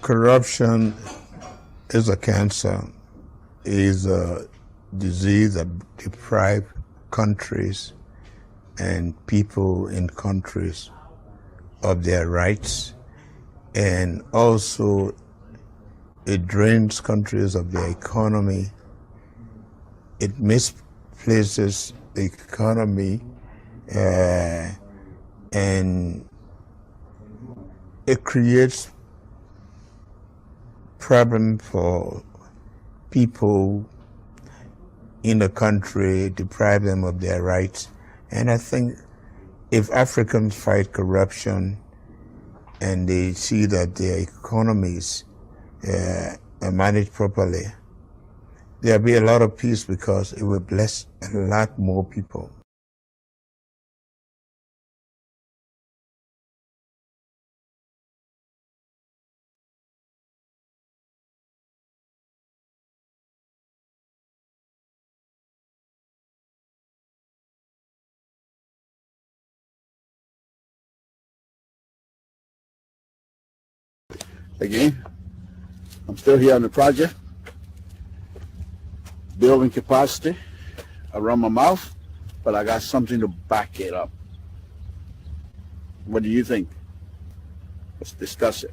Corruption is a cancer, is a disease that deprives countries and people in countries of their rights, and also it drains countries of their economy. It misplaces the economy, and it creates problem for people in the country, deprive them of their rights. And I think if Africans fight corruption and they see that their economies are managed properly, there'll be a lot of peace because it will bless a lot more people. Again, I'm still here on the project, building capacity around my mouth, but I got something to back it up. What do you think? Let's discuss it.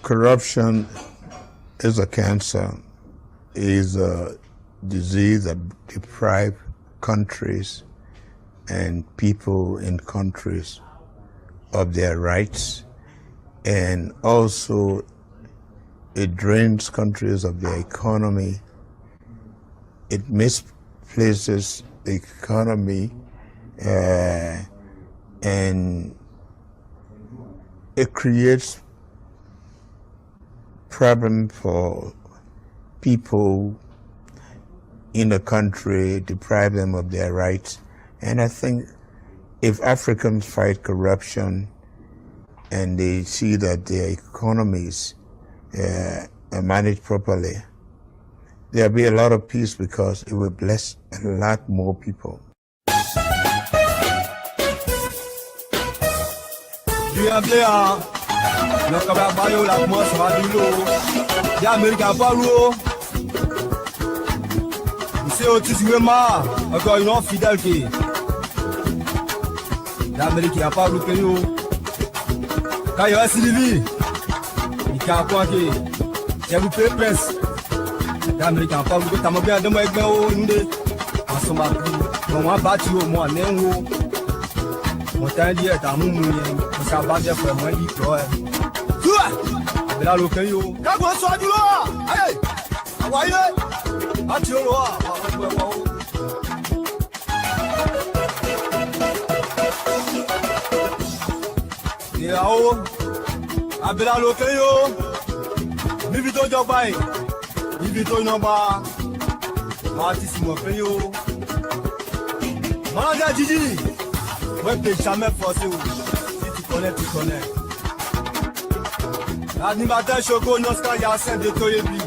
Corruption is a cancer, is a disease that deprives countries and people in countries of their rights, and also it drains countries of their economy. It misplaces the economy, and it creates problem for people in the country, deprive them of their rights. And I think if Africans fight corruption and they see that their economies are managed properly, there'll be a lot of peace because it will bless a lot more people. L'Amérique n'a pas loupé nous. Quand il y a Sylvie, il y a quoi qui j'ai loupé prince. L'Amérique n'a pas loupé. T'as bien de moi avec moi au Ndé. En ce moment, on va battre au moins néo. Mon temps dit est à mon moyen. Ça va bien faire moi dit quoi. Abela lokan yo. Kago so adulo. Hey. Awaye. Atiolo a. Yao. Abela lokan yo. Nibito jobai. Nibito namba. Martis mo pe yo. Manager Gigi. Ouais, t'es jamais forcé. Si tu connais. L'animateur Choco, Nosca, Yassin de Toyebi.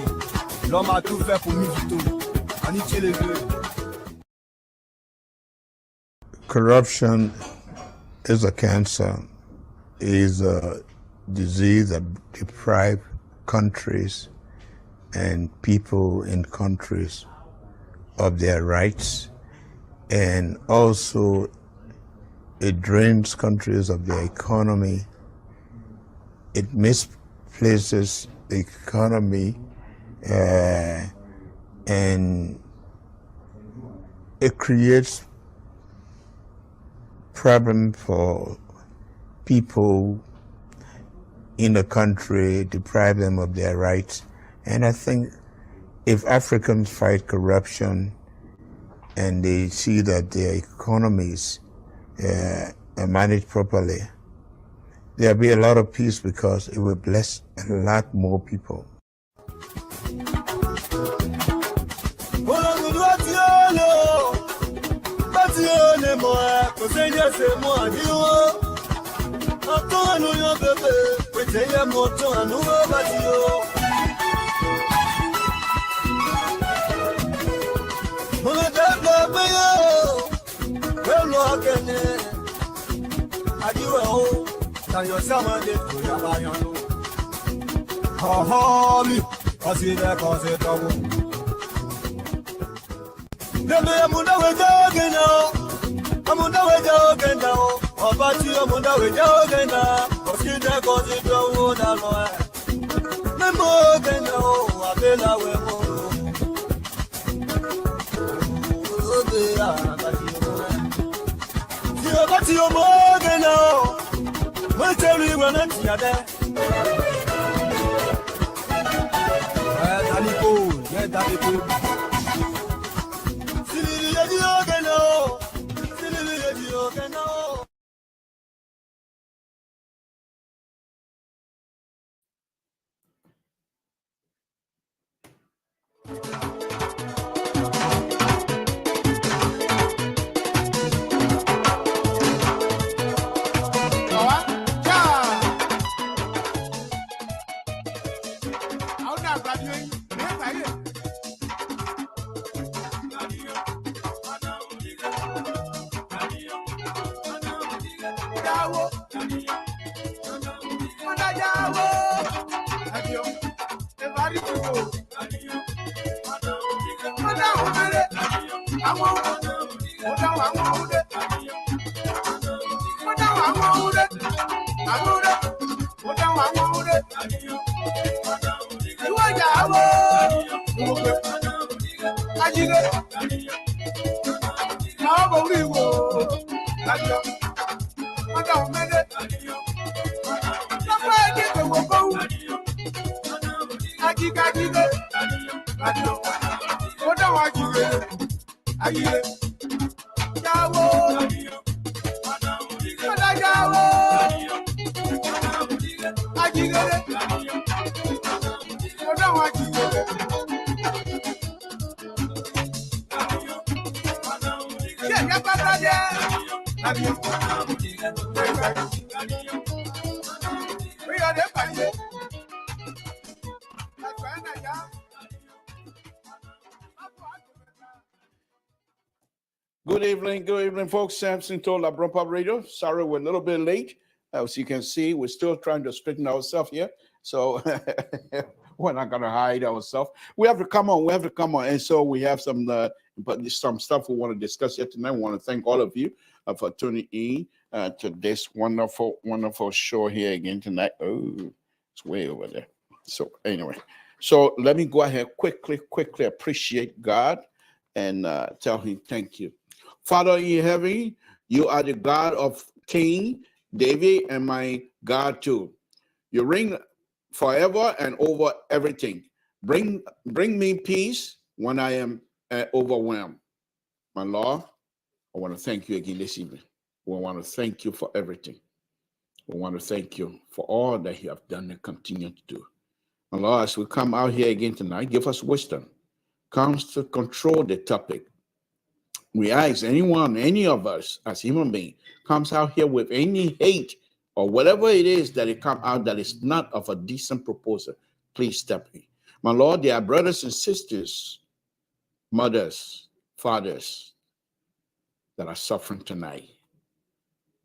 L'homme a tout fait pour Mivito. Aniché les deux. Corruption is a cancer, is a disease that deprives countries and people in countries of their rights, and also it drains countries of their economy. It misplaces the economy, and it creates problem for people in the country, deprive them of their rights. And I think if Africans fight corruption and they see that their economies are managed properly, there'll be a lot of peace because it will bless a lot more people. Good evening, folks. Samson told La Brump Radio. Sorry, we're a little bit late. As you can see, we're still trying to straighten ourselves here. So we're not going to hide ourselves. We have to come on. And so we have some stuff we want to discuss here tonight. We want to thank all of you for tuning in to this wonderful, wonderful show here again tonight. Oh, it's way over there. So anyway, so let me go ahead quickly appreciate God and tell him thank you. Father in heaven, you are the God of King David and my God too. You reign forever and over everything. Bring me peace when I am overwhelmed. My Lord, I want to thank you again this evening. We want to thank you for everything. We want to thank you for all that you have done and continue to do. My Lord, as we come out here again tonight, give us wisdom. Comes to control the topic. We ask anyone, any of us as human beings, comes out here with any hate or whatever it is that it come out that is not of a decent proposal, please step in. My Lord, there are brothers and sisters, mothers, fathers that are suffering tonight,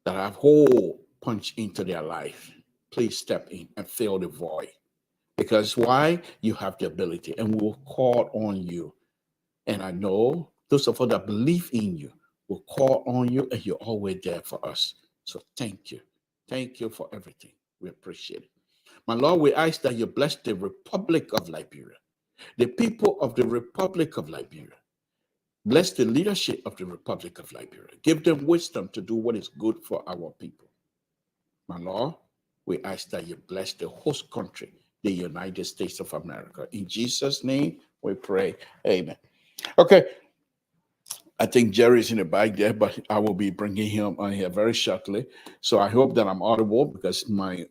that have hole punched into their life. Please step in and fill the void. Because why? You have the ability, and we will call on you. And I know those of us that believe in you will call on you, and you're always there for us. So thank you. Thank you for everything. We appreciate it. My Lord, we ask that you bless the Republic of Liberia, the people of the Republic of Liberia. Bless the leadership of the Republic of Liberia. Give them wisdom to do what is good for our people. My Lord, we ask that you bless the host country, the United States of America. In Jesus' name, we pray. Amen. Okay. I think Jerry's in the back there, but I will be bringing him on here very shortly. So I hope that I'm audible because my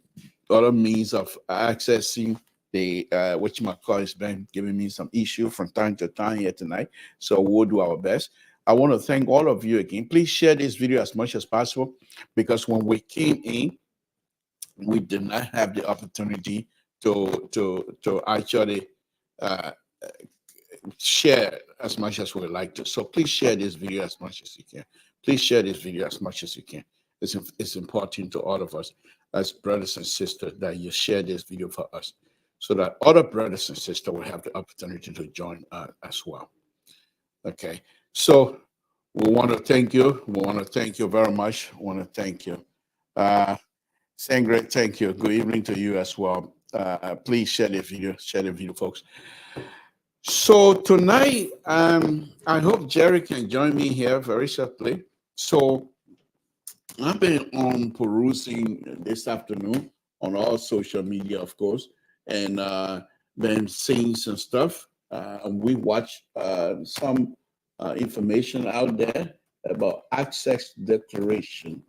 other means of accessing the which my car has been giving me some issue from time to time here tonight. So we'll do our best. I want to thank all of you again. Please share this video as much as possible because when we came in, we did not have the opportunity to actually share as much as we would like to. So please share this video as much as you can. Please share this video as much as you can. It's important to all of us as brothers and sisters that you share this video for us so that other brothers and sisters will have the opportunity to join as well. Okay. So we want to thank you. We want to thank you very much. We want to thank you. Sangre, thank you. Good evening to you as well. Please share the video, folks. So tonight, I hope Jerry can join me here very shortly. So I've been on perusing this afternoon on all social media, of course, and been seeing some stuff. We watched some information out there about access declaration.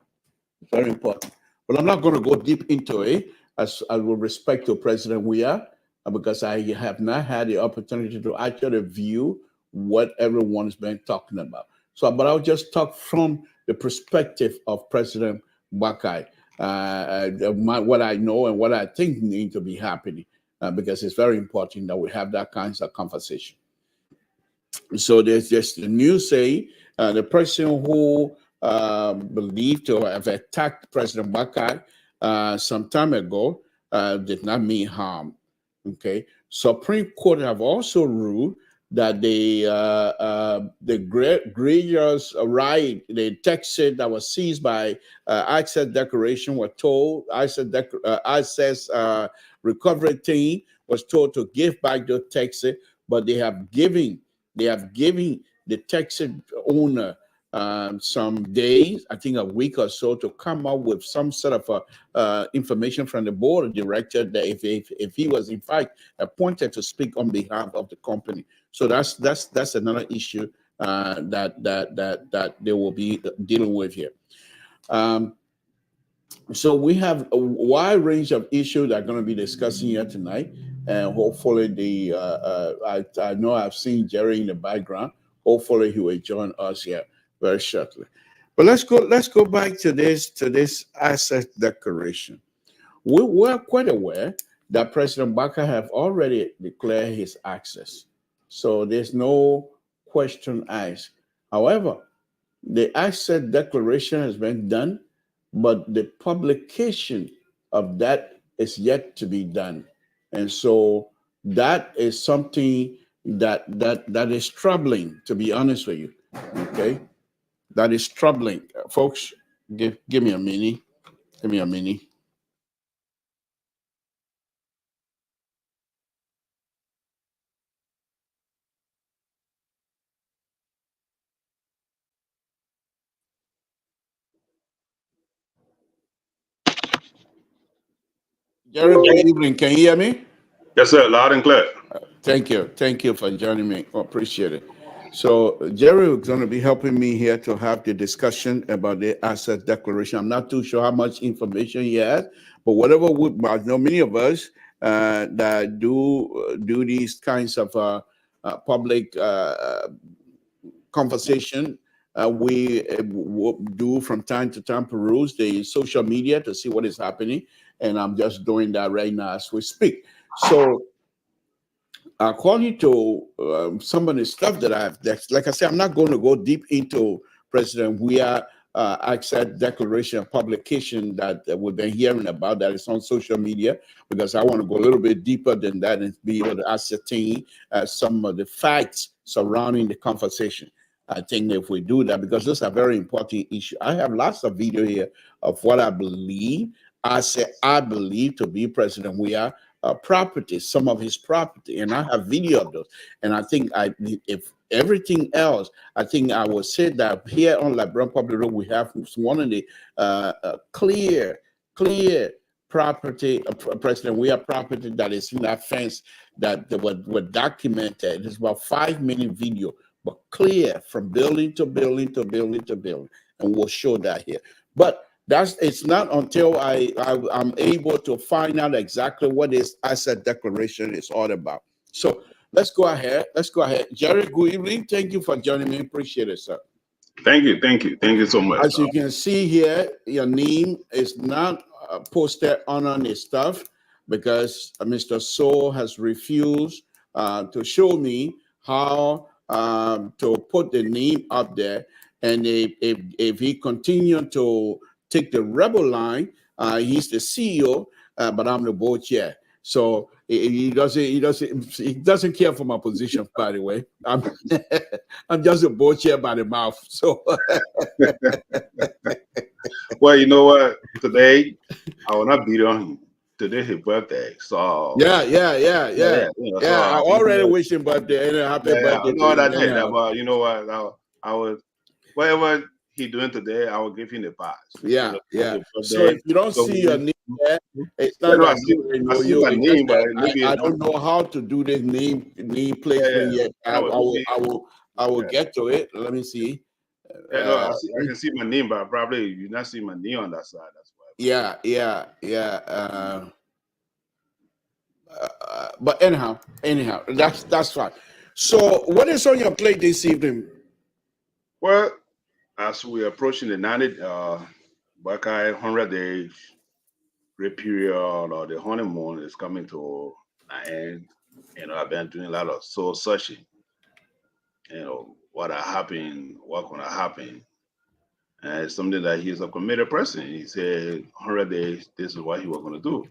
Very important. But I'm not going to go deep into it as I will respect to President Weah because I have not had the opportunity to actually view what everyone's been talking about. So, but I'll just talk from the perspective of President Bakai, what I know and what I think need to be happening, because it's very important that we have that kinds of conversation. So there's just the news say the person who believed to have attacked President Bakai some time ago did not mean harm. Okay, Supreme Court have also ruled that the grievous right, the taxi that was seized by access declaration were told access recovery team was told to give back the taxi, but they have given the taxi owner some days, I think a week or so, to come up with some sort of information from the board of director that if he was in fact appointed to speak on behalf of the company. So that's another issue that they will be dealing with here. So we have a wide range of issues that are going to be discussing here tonight, and hopefully I know I've seen Jerry in the background. Hopefully he will join us here very shortly. But let's go back to this asset declaration. We're quite aware that President Baker have already declared his access, so there's no question asked. However, the asset declaration has been done, but the publication of that is yet to be done, and so that is something that is troubling, to be honest with you. Okay, that is troubling, folks. Give me a minute. Give me a minute. Jerry, good evening. Can you hear me? Yes, sir. Loud and clear. Thank you. Thank you for joining me. I appreciate it. So Jerry is going to be helping me here to have the discussion about the asset declaration. I'm not too sure how much information he has, but whatever would, I know many of us that do these kinds of public conversation. We do from time to time peruse the social media to see what is happening, and I'm just doing that right now as we speak. So according to some of the stuff that I've, like I said, I'm not going to go deep into President Weah access declaration publication that we've been hearing about that is on social media, because I want to go a little bit deeper than that and be able to ascertain some of the facts surrounding the conversation. I think if we do that, because this is a very important issue. I have lots of video here of what I believe. I said I believe to be President Weah property, some of his property, and I have video of those. And I think if everything else, I think I would say that here on Liberian Public Road, we have one of the clear property, President Weah property that is in that fence that were documented. It's about 5 minute video, but clear from building to building to building to building, and we'll show that here. But it's not until I'm able to find out exactly what this asset declaration is all about. So let's go ahead. Jerry, good evening. Thank you for joining me. Appreciate it, sir. Thank you so much. As you can see here, your name is not posted on this stuff because Mr. So has refused to show me how to put the name up there. And if he continued to take the rebel line, he's the CEO, but I'm the board chair. So he doesn't care for my position, by the way. I'm just a board chair by the mouth. So well, you know what? Today I will not beat on him. Today his birthday. So yeah. So I already wish him birthday and a happy birthday. No, but you know what? I would whatever he's doing today, I will give him the pass. Yeah. So if you don't see your name there, it's not I see my name, but maybe I don't know how to do this name placement yet. I will get to it. Let me see. I can see my name, but probably you not see my name on that side. That's why. Yeah. But anyhow, that's fine. So what is on your plate this evening? Well, as we're approaching the 90 Buckeye 100 days great period, or the honeymoon is coming to an end. I've been doing a lot of soul searching. What happened, what gonna happen. And it's something that he's a committed person. He said 100 days, this is what he was gonna do.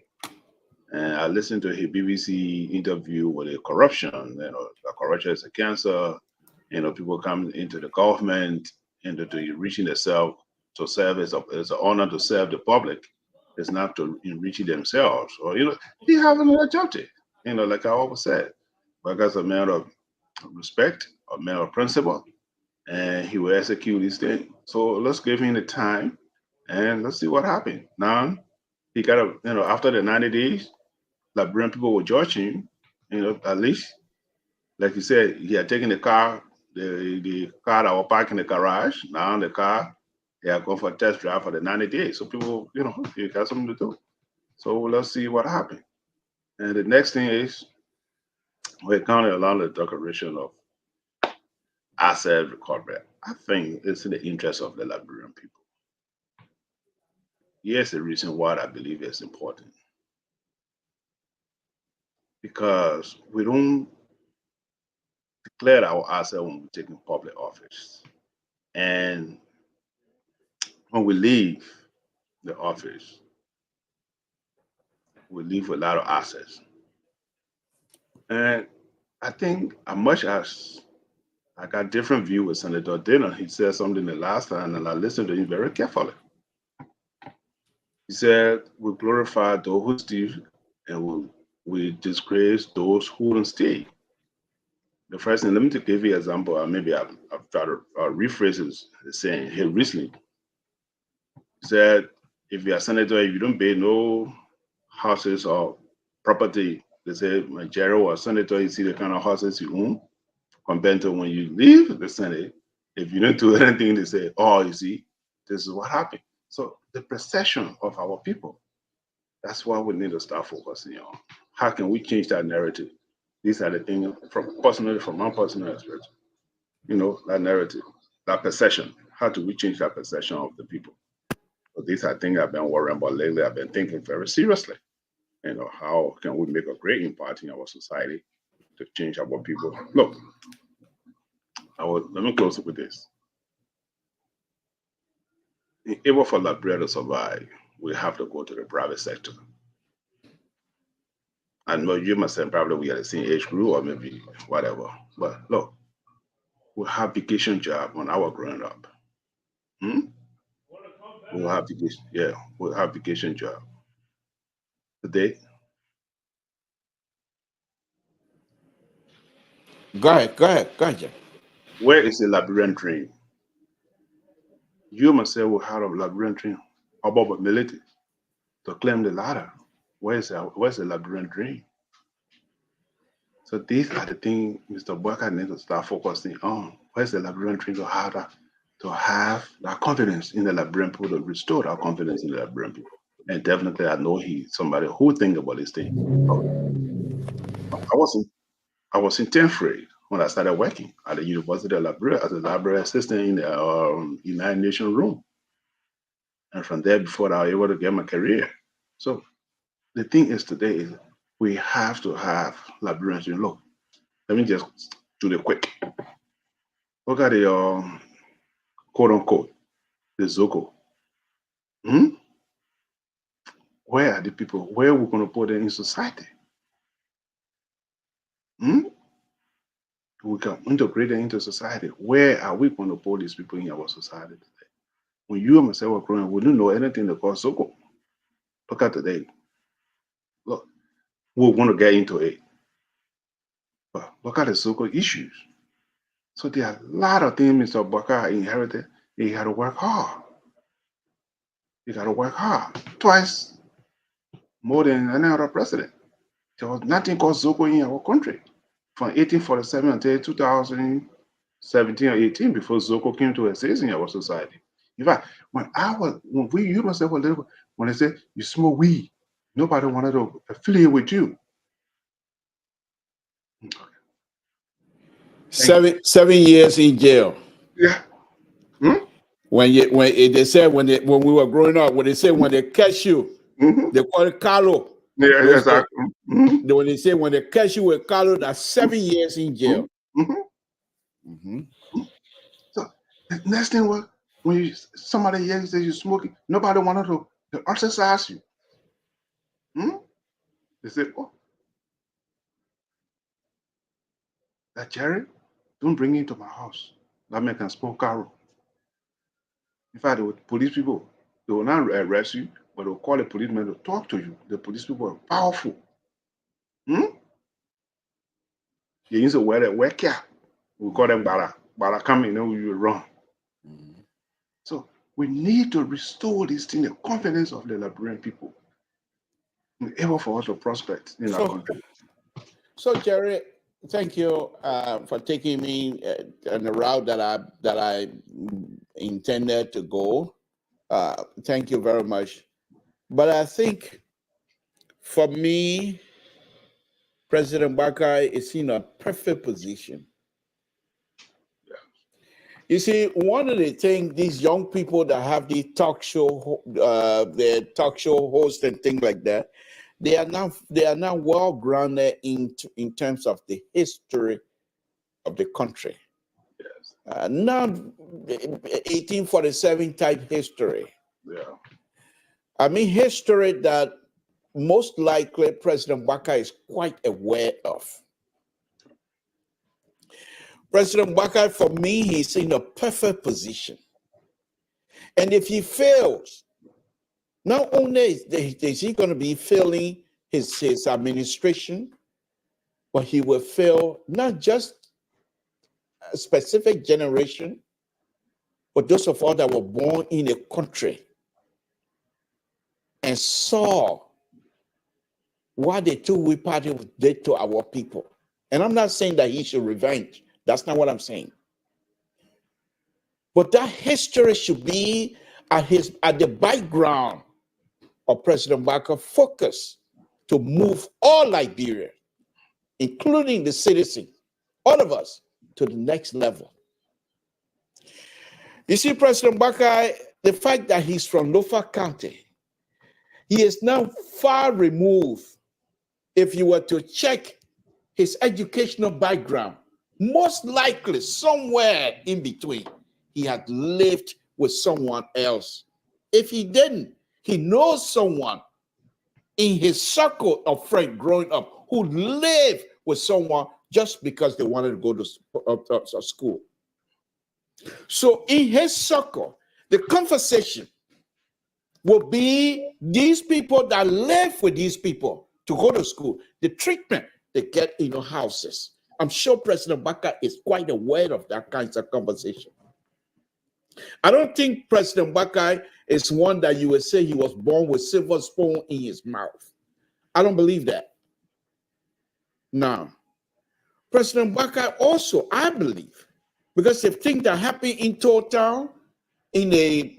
And I listened to his BBC interview with the corruption. The corruption is a cancer. People come into the government to reaching themselves to serve. It's an honor to serve the public. It's not to enrich themselves. Or he has another objective. Like I always said, because a man of respect, a man of principle, and he will execute these things. So let's give him the time, and let's see what happens. Now he got after the 90 days, Liberian people will judge him. At least, like you said, he had taken the car, the car that was parked in the garage. Now the car, they are going for a test drive for the 90 days. So people, you got something to do. So let's see what happens. And the next thing is, we're counting along the declaration of asset recovery. I think it's in the interest of the Liberian people. Here's the reason why I believe it's important. Because we don't declare our asset when we take in public office. And when we leave the office, we leave with a lot of assets. And I think as much as I got different view with Senator Dana, he said something the last time, and I listened to him very carefully. He said, we glorify those who steal, and we disgrace those who don't steal. The first thing, let me give you an example. Maybe I've tried to rephrase the saying here recently. He said, if you're a senator, if you don't pay no houses or property. They say, Jerry or senator, you see the kind of houses you own compared to when you leave the Senate. If you don't do anything, they say, oh, you see, this is what happened. So the perception of our people, that's what we need to start focusing on. How can we change that narrative? These are the things from my personal experience. That narrative, that perception. How do we change that perception of the people? So these are things I've been worrying about lately. I've been thinking very seriously. How can we make a great impact in our society to change our people? Look, let me close with this. In order for Liberia to survive, we have to go to the private sector. I know you must say probably we are the same age group or maybe whatever. But look, we have vacation job when I was growing up. We'll have vacation, we'll have vacation job. Today. Go ahead, Jeff. Where is the Liberian dream? You must say we have a Liberian dream about military to claim the ladder. Where's the Liberian dream? So these are the things Mr. Barker needs to start focusing on. Where's the Liberian dream to have that confidence in the Liberian people, to restore that confidence in the Liberian people. And definitely I know he's somebody who think about this thing. I was in 10th grade when I started working at the University of Liberia as a library assistant in the United Nations room. And from there, before I was able to get my career. So the thing is today is we have to have Liberians. Look, let me just do the quick. Look at the quote unquote, the Zoko. Where are the people? Where are we going to put them in society? We can integrate them into society. Where are we going to put these people in our society today? When you and myself were growing, we didn't know anything that called Zoko. Look at today. Look, we want to get into it. But look at the Zoko issues. So there are a lot of things Mr. Barker inherited. He had to work hard. You got to work hard. Twice more than any other president. There was nothing called Zoko in our country from 1847 until 2017 or 18 before Zoko came to exist in our society. In fact, when you myself were little, when they said you smoke weed, nobody wanted to affiliate with you. Okay. 7 years in jail. Yeah. When they said when we were growing up, when they said when they catch you, they call it Carlo. Yeah, exactly. When they say when they catch you with Carlo, that's 7 years in jail. So the next thing was when somebody says you're smoking, nobody wanted to exercise you. They said, oh, that Jerry, don't bring him to my house. That man can smoke Carlo. In fact, the police people, they will not arrest you, but they'll call a policeman to talk to you. The police people are powerful. You used to wear cap. We call them bara coming, you run. So we need to restore this thing, the confidence of the Liberian people, able for us to prosper in our country. So Jerry, thank you for taking me on the route that I intended to go. Thank you very much. But I think for me, President Barker is in a perfect position. You see, one of the things these young people that have the talk show, their talk show hosts and things like that, they are now well grounded in terms of the history of the country. Yes. Not 1847 type history. Yeah. I mean, history that most likely President Barker is quite aware of. President Barker, for me, he's in a perfect position. And if he fails, not only is he going to be failing his administration, but he will fail not just a specific generation, but those of us that were born in a country and saw what the two-way party did to our people. And I'm not saying that he should revenge. That's not what I'm saying. But that history should be at the background of President Baker's focus to move all Liberia, including the citizens, all of us, to the next level. You see, President Baker, the fact that he's from Lofa County, he is now far removed. If you were to check his educational background, most likely somewhere in between, he had lived with someone else. If he didn't, he knows someone in his circle of friends growing up who lived with someone just because they wanted to go to school. So in his circle, the conversation will be these people that live with these people to go to school, the treatment they get in your houses. I'm sure President Baker is quite aware of that kinds of conversation. I don't think President Baker is one that you would say he was born with silver spoon in his mouth. I don't believe that. Now, President Baker also, I believe, because the thing that happened in Town in the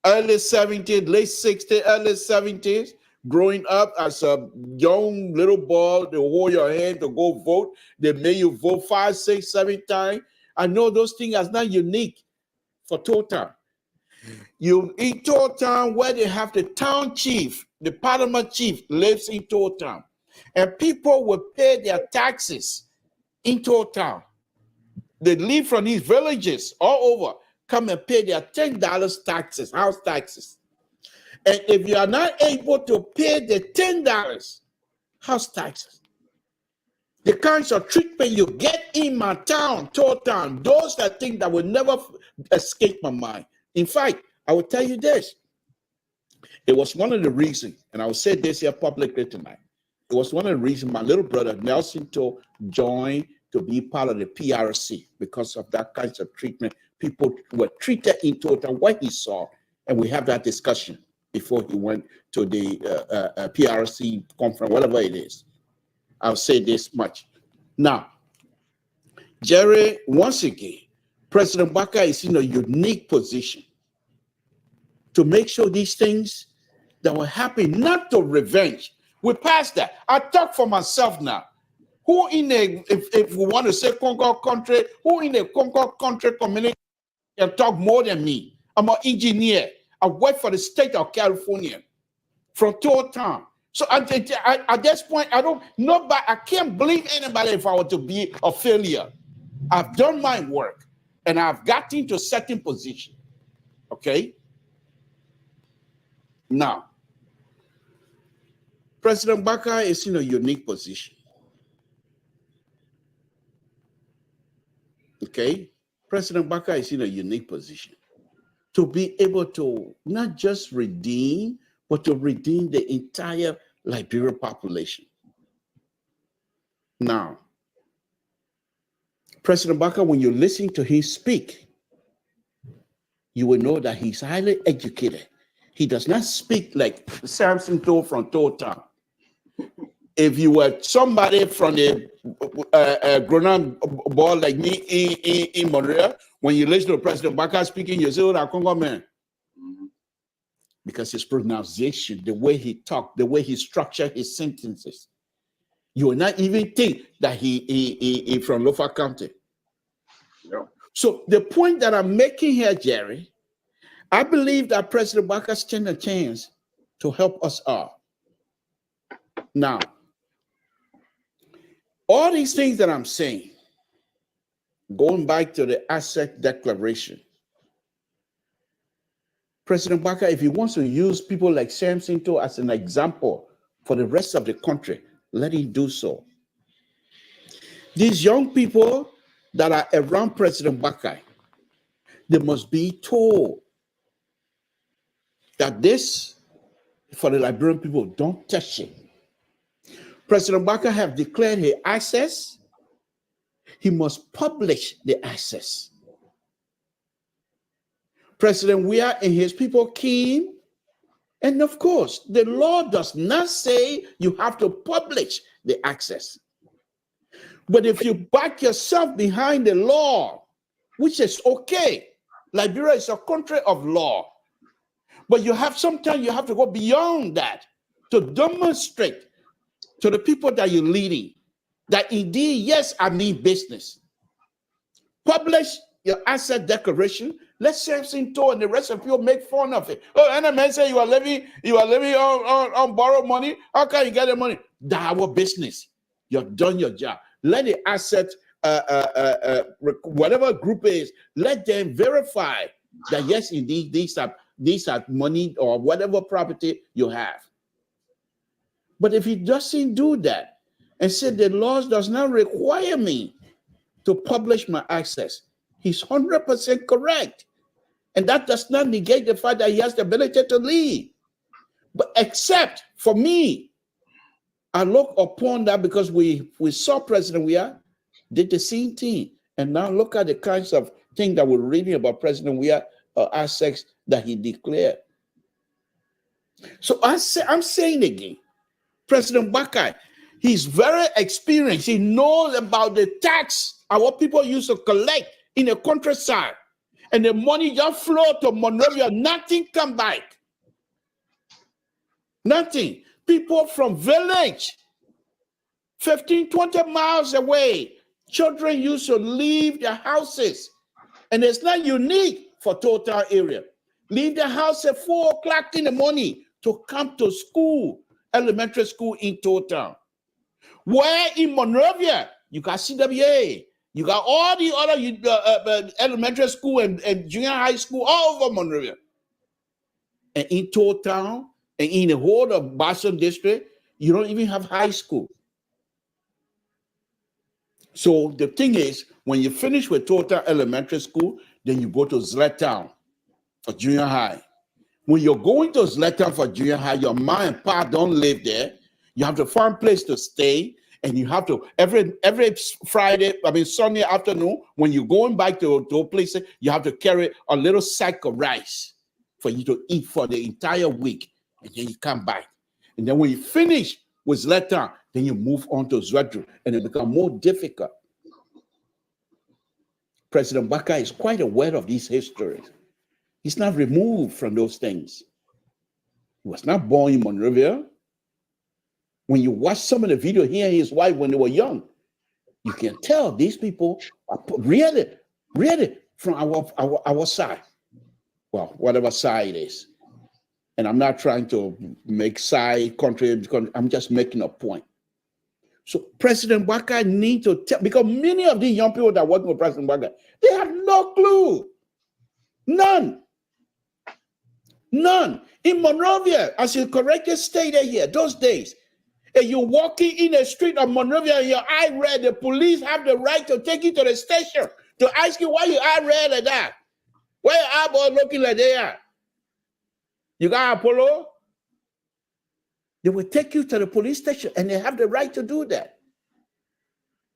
early 70s, late 60s, early 70s, growing up as a young little boy, they hold your hand to go vote. They made you vote 5, 6, 7 times. I know those things are not unique for Town. You in Town where they have the town chief, the parliament chief lives in Town. And people will pay their taxes in Town. They live from these villages all over, come and pay their $10 taxes, house taxes. And if you are not able to pay the $10 house taxes, the kinds of treatment you get in my town, Town, those are things that will never escape my mind. In fact, I will tell you this. It was one of the reasons, and I will say this here publicly tonight. It was one of the reasons my little brother Nelson joined to be part of the PRC because of that kinds of treatment. People were treated in Total, what he saw, and we have that discussion before he went to the PRC conference, whatever it is. I'll say this much. Now, Jerry, once again, President Baker is in a unique position to make sure these things that will happen, not to revenge. We passed that. I talk for myself now. Who in a, if we want to say Concord country, who in a Concord country community can talk more than me? I'm an engineer. I work for the state of California from Town. So at this point, I can't blame anybody if I were to be a failure. I've done my work and I've gotten to a certain position. Okay? Now, President Baker is in a unique position. Okay? President Baker is in a unique position to be able to not just redeem, but to redeem the entire Liberian population. Now, President Baker, when you listen to him speak, you will know that he's highly educated. He does not speak like Samson told from Town. If you were somebody from the grown-up boy like me in Montreal, when you listen to President Baker speaking, you say, "Oh, that Congo man," because his pronunciation, the way he talked, the way he structured his sentences, you will not even think that he from Lofa County. Yeah. So the point that I'm making here, Jerry, I believe that President Baker stands a chance to help us all. Now, all these things that I'm saying, going back to the asset declaration, President Baker, if he wants to use people like Samson as an example for the rest of the country, let him do so. These young people that are around President Baker, they must be told that this, for the Liberian people, don't touch it. President Baker have declared his access. He must publish the access. President Weah and his people came And of course, the law does not say you have to publish the access. But if you back yourself behind the law, which is okay, Liberia is a country of law. But sometimes you have to go beyond that to demonstrate to the people that you're leading that indeed, yes, I mean business. Publish your asset declaration. Let Samson Toe and the rest of you make fun of it. Oh, and a man say you are living on borrowed money. How can you get the money? That's our business. You've done your job. Let the asset, whatever group is, let them verify that yes, indeed, these are money or whatever property you have. But if he doesn't do that and said the laws does not require me to publish my access, he's 100% correct. And that does not negate the fact that he has the ability to lead. But except for me, I look upon that because we saw President Weah did the same thing. And now look at the kinds of things that we're reading about President Weah assets that he declared. So I'm saying again, President Bakai, he's very experienced. He knows about the tax our people used to collect in the countryside. And the money just flow to Monrovia. Nothing come back. Nothing. People from village, 15, 20 miles away, children used to leave their houses. And it's not unique for Total area. Leave the house at 4 o'clock in the morning to come to school, elementary school in Total. Where in Monrovia, you got CWA, you got all the other elementary school and junior high school all over Monrovia. And in Total, and in the whole of Boston district, you don't even have high school. So the thing is, when you finish with Total elementary school, then you go to Zletown for junior high. When you're going to Zletown for junior high, your mom and pop don't live there. You have to find a place to stay, and you have to every Sunday afternoon, when you're going back to a place, you have to carry a little sack of rice for you to eat for the entire week, and then you come back. And then when you finish with Zletown, then you move on to Zredru, and it becomes more difficult. President Baka is quite aware of these histories. He's not removed from those things. He was not born in Monrovia. When you watch some of the video, he and his wife when they were young, you can tell these people are really from our side. Well, whatever side it is. And I'm not trying to make side country, I'm just making a point. So President Baka needs to tell, because many of these young people that work with President Baka, they have no clue. None. In Monrovia, as you correctly stated here, those days, if you're walking in the street of Monrovia and your eye red, the police have the right to take you to the station to ask you why your eye red like that. Why your eyeball looking like they are? You got Apollo? They will take you to the police station and they have the right to do that.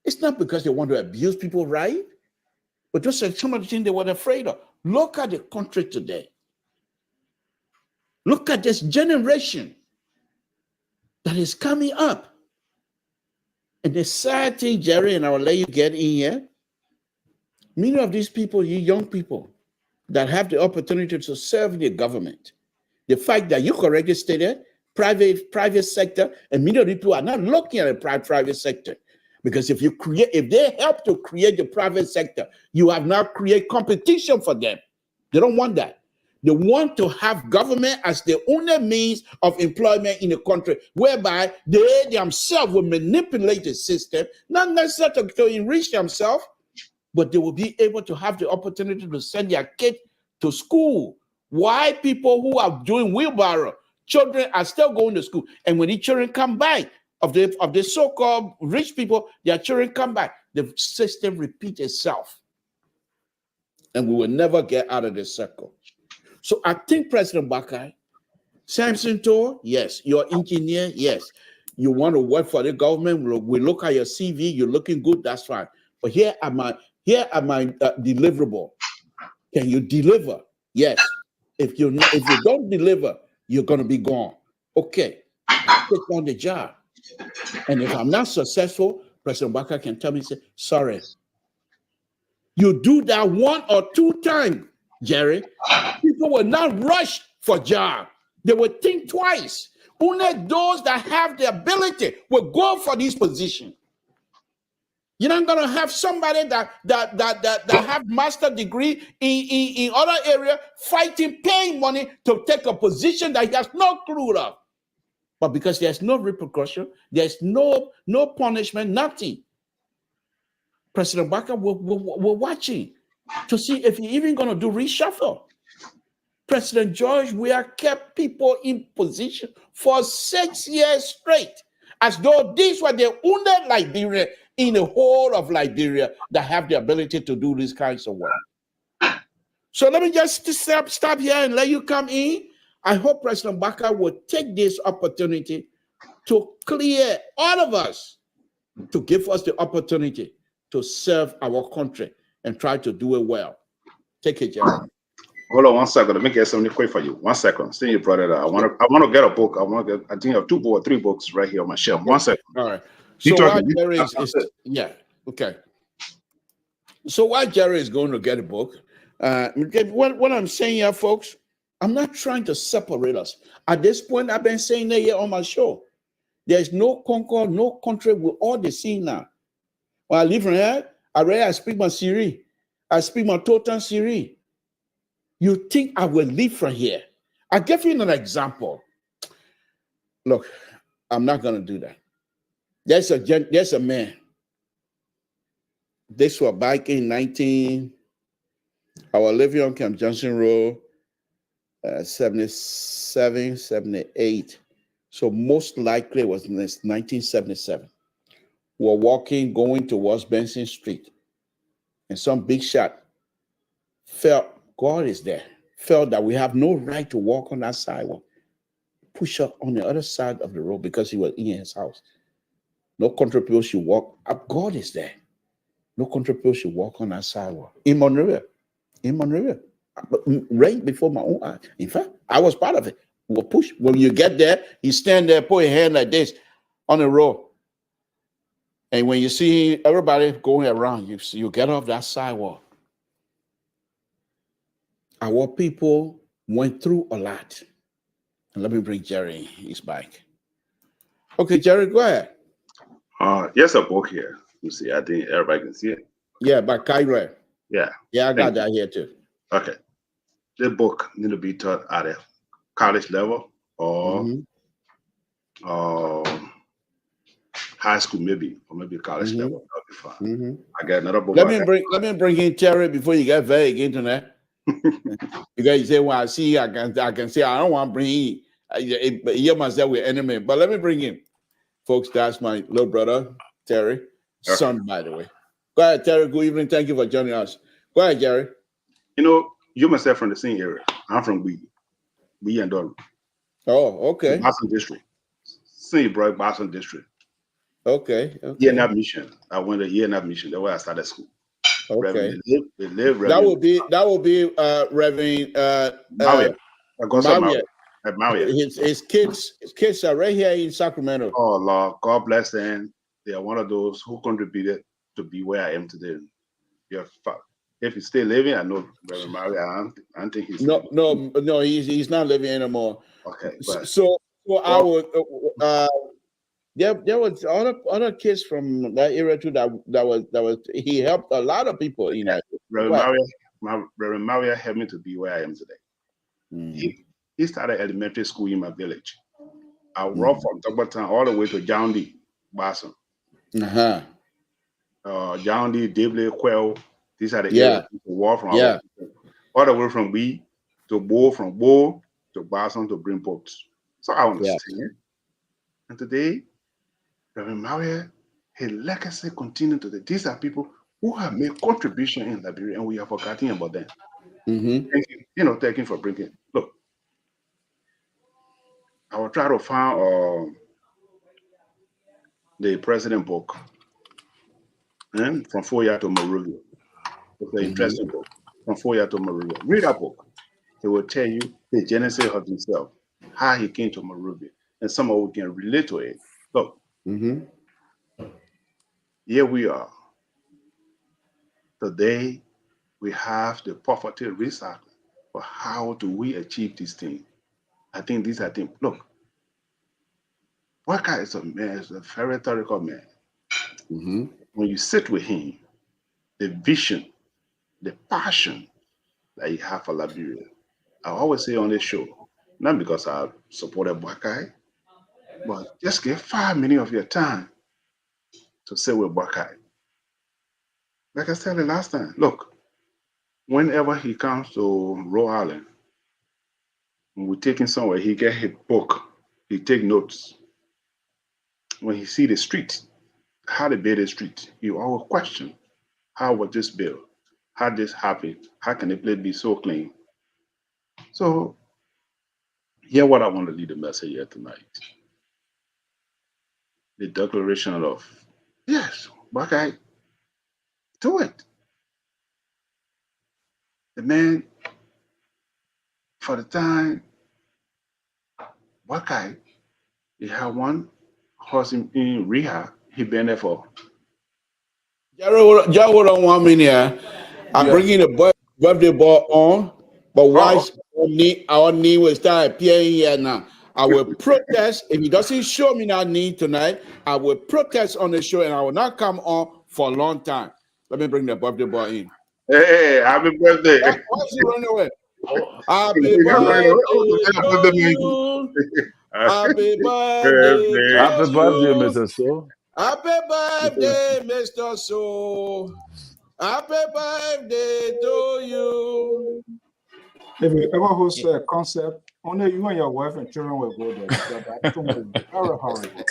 It's not because they want to abuse people's right, but just like some of the things they were afraid of. Look at the country today. Look at this generation that is coming up. And the sad thing, Jerry, and I'll let you get in here, many of these people, you young people that have the opportunity to serve the government, the fact that you correctly stated, private sector, and many of the people are not looking at the private sector. Because if they help to create the private sector, you have now created competition for them. They don't want that. They want to have government as the only means of employment in the country, whereby they themselves will manipulate the system, not necessarily to enrich themselves, but they will be able to have the opportunity to send their kids to school. Why people who are doing wheelbarrow, children are still going to school. And when the children come back, of the so-called rich people, their children come back, the system repeats itself. And we will never get out of this circle. So I think President Bakai, Samson Toe, yes. You're an engineer, yes. You want to work for the government, we look at your CV, you're looking good, that's fine. But here are my deliverable. Can you deliver? Yes. If you don't deliver, you're going to be gone. Okay, take on the job. And if I'm not successful, President Baka can tell me, say, sorry. You do that 1 or 2 times, Jerry, people will not rush for job. They will think twice. Only those that have the ability will go for this position. You're not gonna have somebody that have master degree in other area fighting, paying money to take a position that he has no clue of. But because there's no repercussion, there's no punishment, nothing. President Baka we're watching to see if he's even gonna do reshuffle. President George, we have kept people in position for 6 years straight, as though these were the only Liberia in the whole of Liberia that have the ability to do these kinds of work. So let me just stop here and let you come in. I hope President Baka will take this opportunity to clear all of us, to give us the opportunity to serve our country and try to do it well. Take it, Jerry. Hold on 1 second. Let me get something quick for you. 1 second. Since you brought it up, I want to get a book. I think I have 2 or 3 books right here on my shelf. 1 second. All right. So while Jerry is yeah, okay. So while Jerry is going to get a book, what I'm saying here, folks, I'm not trying to separate us. At this point, I've been saying that here on my show. There's no concord, no country with all the scene now. When I live from here, I speak my Siri. I speak my Totan Siri. You think I will leave from here? I'll give you an example. Look, I'm not going to do that. There's a man. This was back in I was living on Camp Johnson Road, 77, 78. So most likely it was 1977. We're walking, going towards Benson Street. And some big shot felt God is there. Felt that we have no right to walk on that sidewalk. Push up on the other side of the road because he was in his house. No country people should walk up. God is there. No country people should walk on that sidewalk. In Monrovia. Right before my own eyes. In fact, I was part of it. We'll push. When you get there, you stand there, put your hand like this on the road. And when you see everybody going around, you get off that sidewalk. Our people went through a lot. And let me bring Jerry. He's back. Okay, Jerry, go ahead. Yes, a book here. You see, I think everybody can see it. Yeah, by Kyrie. Yeah. Yeah, I got that here too. Okay. This book need to be taught at a college level or high school, maybe, or maybe college level. That'll be fine. I got another book. Let me bring in Terry before you get vague into that. Because you say, when I see, I can say I don't want to bring in. You must say we're enemy, but let me bring in, folks. That's my little brother Terry, son, by the way. Go ahead, Terry. Good evening. Thank you for joining us. Go ahead, Jerry. You know, you myself from the same area. I'm from we and Durham. Oh, okay. Boston District. St. Brock, Boston District. Okay. Year-and-a-half mission. I went a year-and-a-half mission. That's where I started school. Okay. They live that will be Reverend Maria. His kids are right here in Sacramento. Oh Lord, God bless them. They are one of those who contributed to be where I am today. If he's still living, I know Reverend Maria. I don't think he's no. He's not living anymore. Okay. So I would. There was other kids from that area too. That was he helped a lot of people. You know, Reverend Maria helped me to be where I am today. He started elementary school in my village. I walked from Town all the way to John D. Boston. John D. Dibley, Quell. These are the areas people walk from all the way from B to Bo, from Bo to Boston to Brimport. So I understand. And today, Reverend Maria, his legacy continues today. These are people who have made contribution in Liberia, and we are forgetting about them. Thank you. Thank you for bringing. Look, I will try to find the president book, from Foya to Monrovia. It's an interesting book. From Foya to Monrovia. Read that book. It will tell you the genesis of himself. how he came to Monrovia, and some of we can relate to it. Look, here we are. Today, we have the poverty recycling. But how do we achieve this thing? I think these are things. Look, Waka is a man, is a very rhetorical man. When you sit with him, the vision, the passion that you have for Liberia. I always say on this show, not because I supported Buckeye, but just give 5 minutes of your time to sit with Buckeye. Like I said the last time, look, whenever he comes to Rhode Island, when we take him somewhere, he get his book, he take notes. When he see the street, how they build the street, he always question, how was this built? How this happened? How can the place be so clean? So here what I want to leave the message here tonight. The declaration of, yes, Buckeye, do it. The man, for the time, Buckeye, he had one horse in rehab. He been there for. Jared don't want me here. I'm Yeah. bringing the birthday ball on, but watch Oh. our knee will start appearing here now. I will protest if he doesn't show me that knee tonight. I will protest on the show, and I will not come on for a long time. Let me bring the birthday ball in. Hey, happy birthday. Why is he running away? Happy Happy birthday birthday, to you. Happy birthday birthday. Happy to birthday, you. Mr. So. Happy birthday, Mr. So. Happy birthday to you. If you ever host a concert, only you and your wife and children will go there because that thing is very horrible.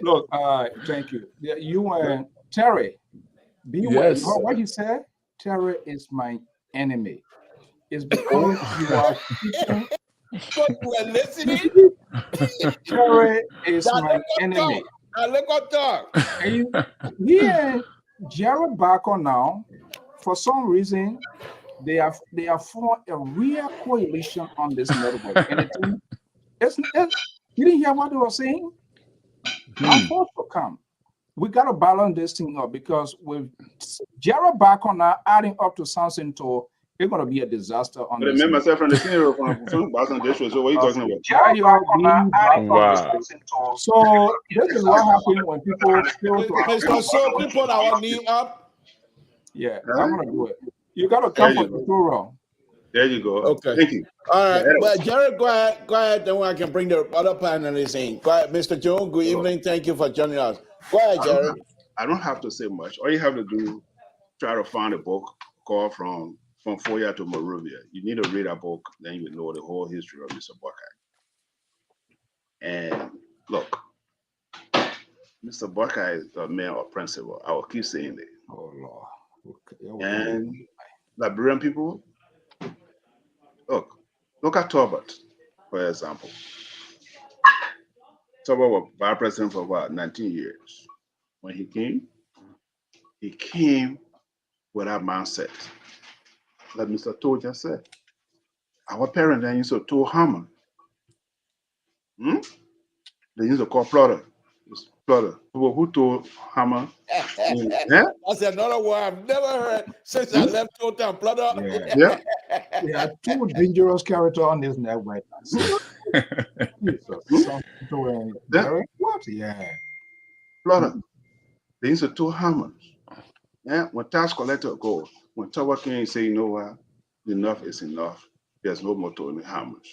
Look, thank you. Yeah, you and Terry, beware. Yes. You heard what he said? Terry is my enemy. It's because you are teaching. So you were listening? Terry is my enemy. Look at talk. And he and Jared Barker now, for some reason, they have formed a real coalition on this network. And you didn't hear what they were saying? I'm forced to come. We got to balance this thing up because with Jared Barker now adding up to Samson to, it's going to be a disaster on I this. remember myself from the senior from Boston District. So what are you talking about? Jared Barker adding up Wow. to Samson to. So this is what happens when people fail to. Mr. So people our knee up. Yeah, I'm going to do it. You got to come for the tutorial. There you go. Okay. Thank you. All right. But Jared, go ahead. Then I can bring the other panelists in. Go ahead, Mr. Jones. Good evening. Thank you for joining us. Go ahead, Jared. I don't have to say much. All you have to do, try to find a book called From Foya to Monrovia. You need to read a book, then you know the whole history of Mr. Buckeye. And look, Mr. Buckeye is a man of principle. I will keep saying it. Oh, Lord. Okay. And Liberian people, look at Talbot, for example. Talbot was vice president for about 19 years. When he came with that mindset. Like Mr. Toad just said. Our parents then used to tow hammer. They used to call plotter. People who tow hammer. Yeah? That's another word I've never heard since I left Total Plotter. Yeah. There are two dangerous characters on this network. What? Yeah. Plotter. They used to tow hammers. Yeah. When tax collector go, when Tower King say, you know what, enough is enough. There's no more towing hammers.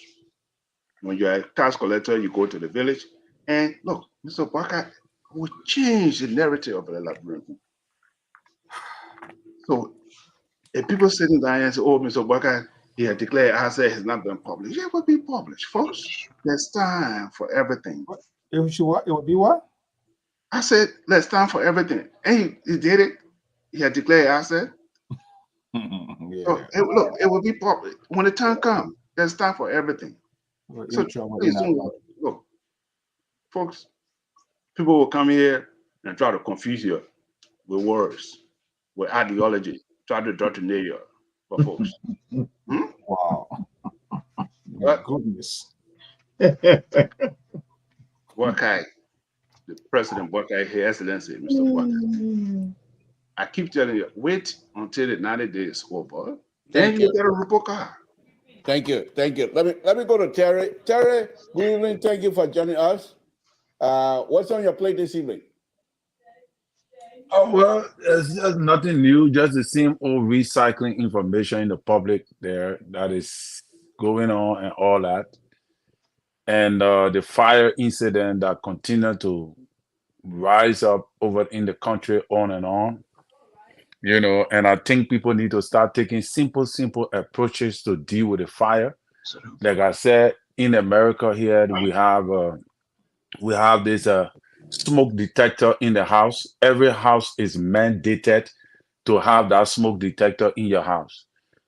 When you're a tax collector, you go to the village, and look, Mr. Buckeye will change the narrative of the Liberian people. So if people sitting down and say, oh, Mr. Buckeye, he had declared asset has not been published. Yeah, it will be published, folks. There's time for everything. It would be what? I said, there's time for everything. And he did it. He had declared asset. Yeah. So it will be published. When the time comes, there's time for everything. So please don't look, folks. People will come here and try to confuse you with words, with ideology, try to doctrinate you for folks. Wow. But Goodness. Boakai, the President Boakai, His Excellency, Mr. Boakai. I keep telling you, wait until the 90 days is over. Then you get a report card. Thank you. Thank you. Let me go to Terry. Terry, good evening. Thank you for joining us. What's on your plate this evening? Oh, well, it's just nothing new, just the same old recycling information in the public there that is going on and all that. And the fire incident that continue to rise up over in the country on and on. You know, and I think people need to start taking simple approaches to deal with the fire. Like I said, in America here, we have this smoke detector in the house. Every house is mandated to have that smoke detector in your house.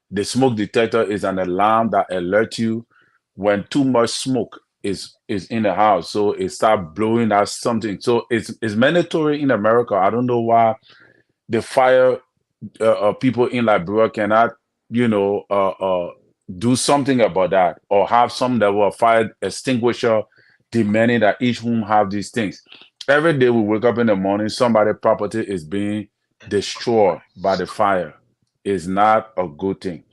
The smoke detector is an alarm that alerts you when too much smoke is in the house. So it start blowing out something. So it's mandatory in America. I don't know why the fire people in Liberia cannot, do something about that, or have some level of fire extinguisher demanding that each home have these things. Every day we wake up in the morning, somebody's property is being destroyed by the fire. It's not a good thing.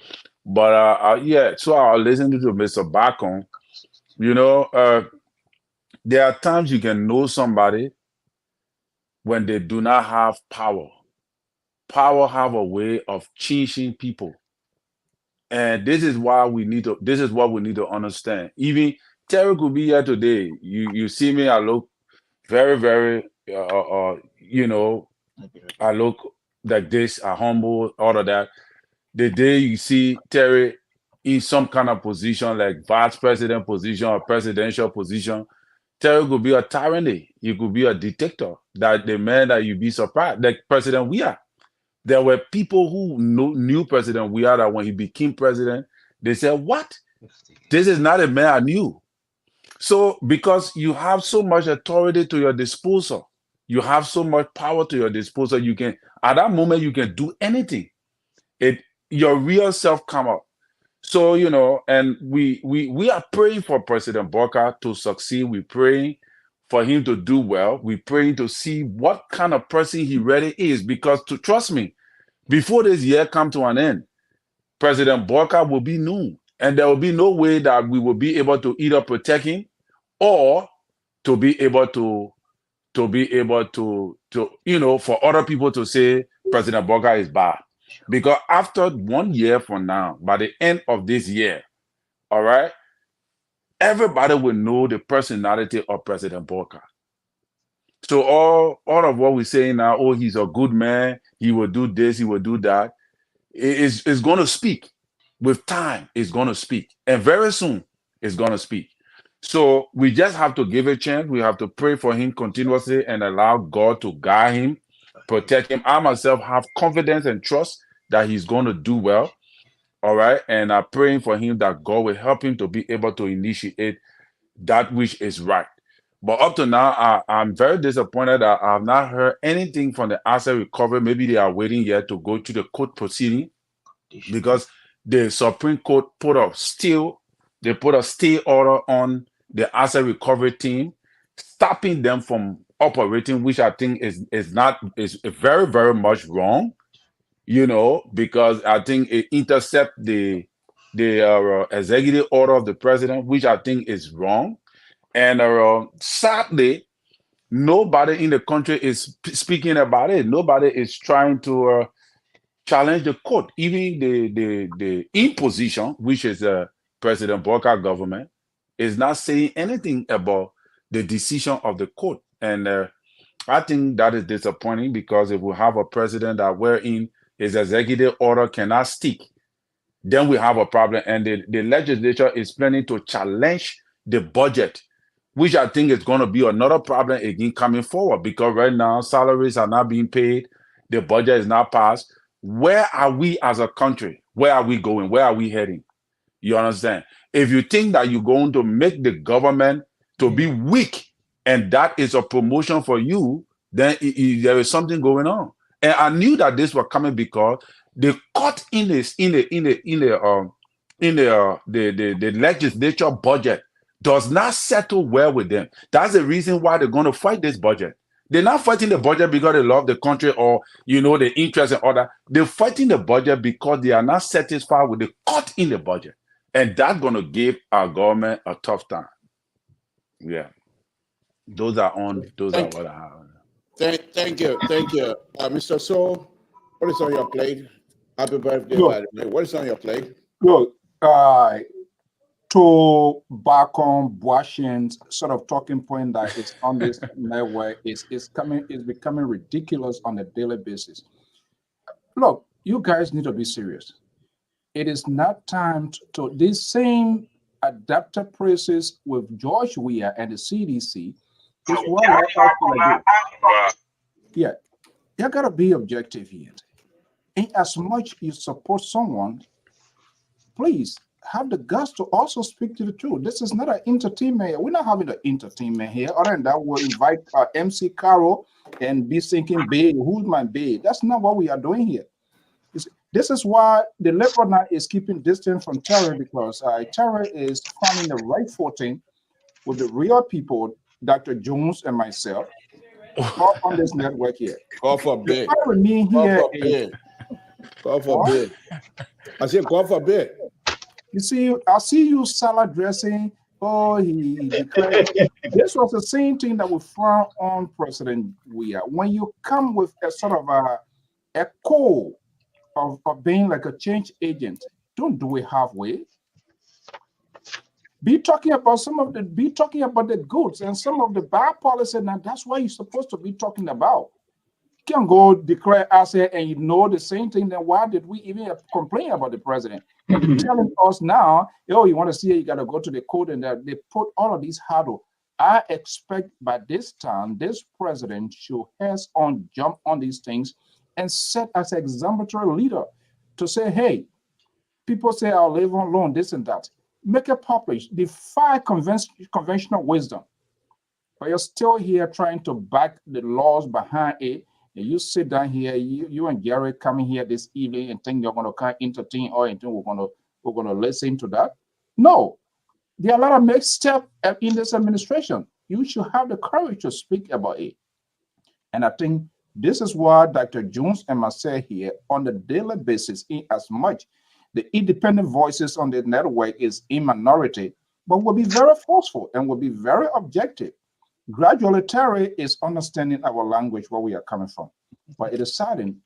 But yeah, so I'll listen to Mr. Bacon. There are times you can know somebody when they do not have power. Power have a way of changing people. And this is what we need to understand. Even Terry could be here today. You see me, I look very, very, I look like this, I humble, all of that. The day you see Terry in some kind of position, like vice president position or presidential position, Terry could be a tyranny. You could be a dictator. That the man that you be surprised, like President we are. There were people who knew President we are that when he became president, they said, "What? This is not a man I knew." So because you have so much authority to your disposal, you have so much power to your disposal, you can, at that moment, you can do anything. Your real self come up. So, and we are praying for President Boakai to succeed. We're praying for him to do well. We're praying to see what kind of person he really is, because trust me, before this year come to an end, President Boakai will be known, and there will be no way that we will be able to either protect him or to be able to for other people to say President Boakai is bad. Because after 1 year from now, by the end of this year, all right, everybody will know the personality of President Boakai. So all of what we're saying now, oh, he's a good man, he will do this, he will do that, is going to speak. With time, it's going to speak. And very soon, it's going to speak. So we just have to give a chance. We have to pray for him continuously and allow God to guide him, protect him. I myself have confidence and trust that he's going to do well. All right. And I'm praying for him that God will help him to be able to initiate that which is right. But up to now, I'm very disappointed that I have not heard anything from the asset recovery. Maybe they are waiting yet to go to the court proceeding, because the Supreme Court put a stay order on the asset recovery team, stopping them from operating, which I think is very, very much wrong, because I think it intercepts the executive order of the president, which I think is wrong. And sadly, nobody in the country is speaking about it. Nobody is trying to challenge the court. Even the imposition, which is President Boakai government, is not saying anything about the decision of the court. And I think that is disappointing, because if we have a president that wherein his executive order cannot stick, then we have a problem. And the legislature is planning to challenge the budget, which I think is going to be another problem again coming forward, because right now salaries are not being paid, the budget is not passed. Where are we as a country? Where are we going? Where are we heading? You understand? If you think that you're going to make the government to be weak, and that is a promotion for you, then there is something going on. And I knew that this was coming, because the cut in the legislature budget does not settle well with them. That's the reason why they're going to fight this budget. They're not fighting the budget because they love the country or, the interest and all that. They're fighting the budget because they are not satisfied with the cut in the budget. And that's going to give our government a tough time. Yeah. Those are what I have. Thank you. Mr. So, what is on your plate? Happy birthday, Look. by the way. What is on your plate? Look, to back on Washington's sort of talking point that is on this network is becoming ridiculous on a daily basis. Look, you guys need to be serious. It is not time to this same adaptive process with George Weah and the CDC is what we're going to do. Yeah, you gotta be objective here. In as much you support someone, please have the guts to also speak to the truth. This is not an entertainment. We're not having an entertainment here. Other than that, we'll invite MC Carol and be thinking, babe, who's my babe? That's not what we are doing here. This is why the Liberal now is keeping distance from terror, because terror is finding the right footing with the real people, Dr. Jones and myself, on this network here. Call for bid. Call for bid. I said call for bid. You see, I see you salad dressing. Oh, he declared. This was the same thing that we found on President Weah. When you come with a sort of a call of being like a change agent, don't do it halfway. Be talking about the goods and some of the bad policy. Now that's what you're supposed to be talking about. You can go declare asset and the same thing. Then why did we even complain about the president? And you're telling us now, you want to see it, you got to go to the court, and they put all of these hurdles. I expect by this time, this president should jump on these things and set as an exemplary leader to say, hey, people say I'll live on loan, this and that. Make it publish, defy conventional wisdom. But you're still here trying to back the laws behind it. And you sit down here, you and Gary coming here this evening and think you're going to kind of entertain or anything, we're going to listen to that. No, there are a lot of mixed steps in this administration. You should have the courage to speak about it. And I think this is why Dr. Jones and myself here on the daily basis, in as much the independent voices on the network is in minority, but will be very forceful and will be very objective. Gradually, Terry is understanding our language, where we are coming from. But it is saddening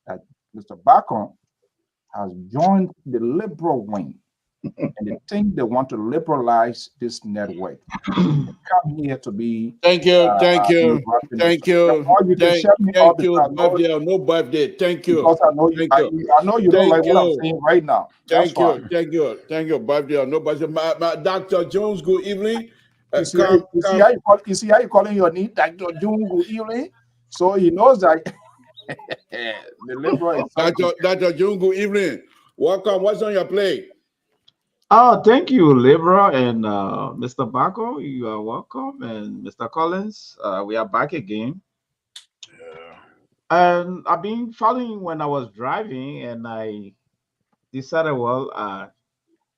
that Mr. Bacon has joined the liberal wing, and they think they want to liberalize this network. They come here to be. Thank you. No birthday. Thank you. Because I know you don't like what I'm saying right now. Thank you. Birthday. No birthday. My Dr. Jones, good evening. You see how you calling your name, Dr. Jones, good evening? So he knows that the liberal is Dr. Jones, good evening. Welcome. What's on your plate? Oh, thank you, Libra and Mr. Bako. You are welcome. And Mr. Collins, we are back again. Yeah. And I've been following when I was driving, and I decided, well, I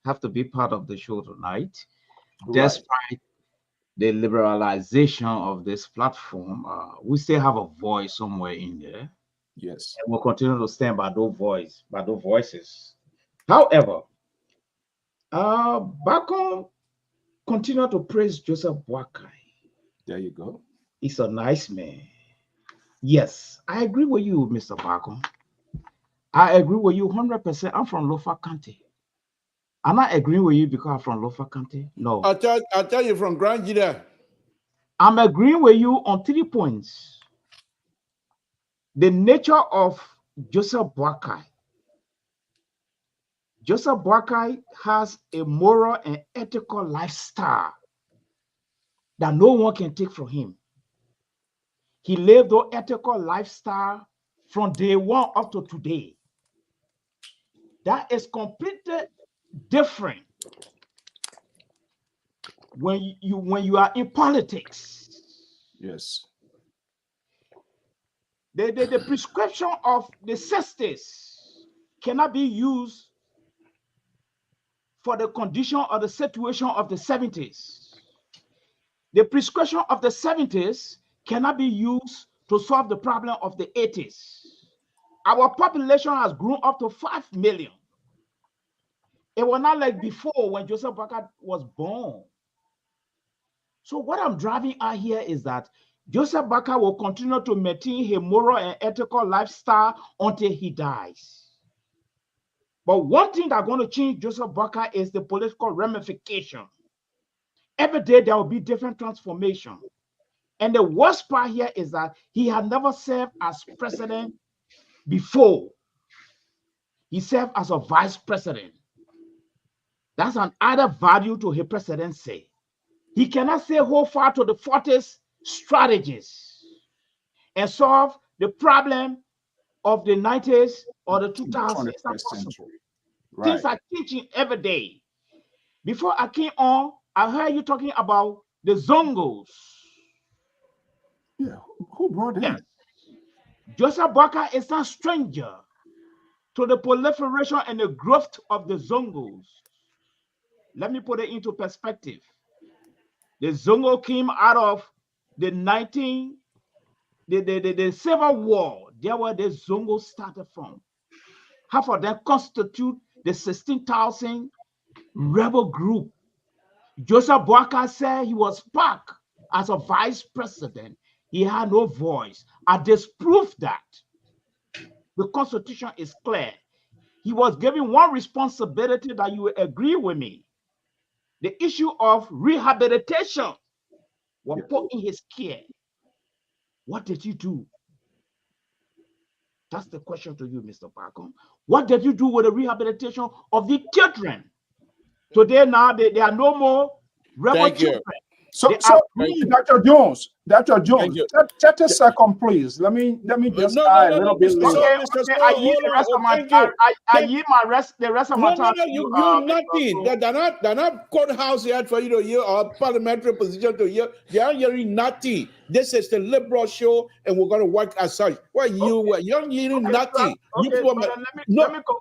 have to be part of the show tonight. Right. Despite the liberalization of this platform, we still have a voice somewhere in there. Yes. And we'll continue to stand by those voices. However, Bako continue to praise Joseph Boakai. There you go. He's a nice man. Yes, I agree with you, Mr. Bako. I agree with you 100%. I'm from Lofa County. I'm not agreeing with you because I'm from Lofa County. No. I tell you from Grand Gida. I'm agreeing with you on 3 points. The nature of Joseph Boakai. Joseph Boakai has a moral and ethical lifestyle that no one can take from him. He lived an ethical lifestyle from day one up to today. That is completely different when you are in politics. Yes. The prescription of the sisters cannot be used for the condition or the situation of the 70s. The prescription of the 70s cannot be used to solve the problem of the 80s. Our population has grown up to 5 million. It was not like before when Joseph Boakai was born. So what I'm driving at here is that Joseph Boakai will continue to maintain his moral and ethical lifestyle until he dies. But one thing that's going to change Joseph Boakai is the political ramification. Every day there will be different transformation. And the worst part here is that he had never served as president before. He served as a vice president. That's an added value to his presidency. He cannot say hold fast to the 40s strategies and solve the problem of the 90s or the 2000s. It's not possible. Right. Things are changing every day. Before I came on, I heard you talking about the Zongos. Yeah, who brought him? Yes. Joseph Boakai is not stranger to the proliferation and the growth of the Zongos. Let me put it into perspective. The Zongo came out of the Civil War. There where the Zongo started from. Half of them constitute the 16,000 rebel group. Joseph Boakai said he was back as a vice president. He had no voice. I disprove that. The Constitution is clear. He was given one responsibility that you will agree with me. The issue of rehabilitation was put in his care. What did you do? That's the question to you, Mr. Parker. What did you do with the rehabilitation of the children? Today now they are no more rebel children. So Dr. Jones, 30 seconds, please. Let me just a little bit later. I yield the rest of my time. I yield the rest of my time. You nothing. They're not courthouse yet for you to hear or parliamentary position to hear. They are hearing nothing. This is the liberal show, and we're going to work as such. You're hearing nothing.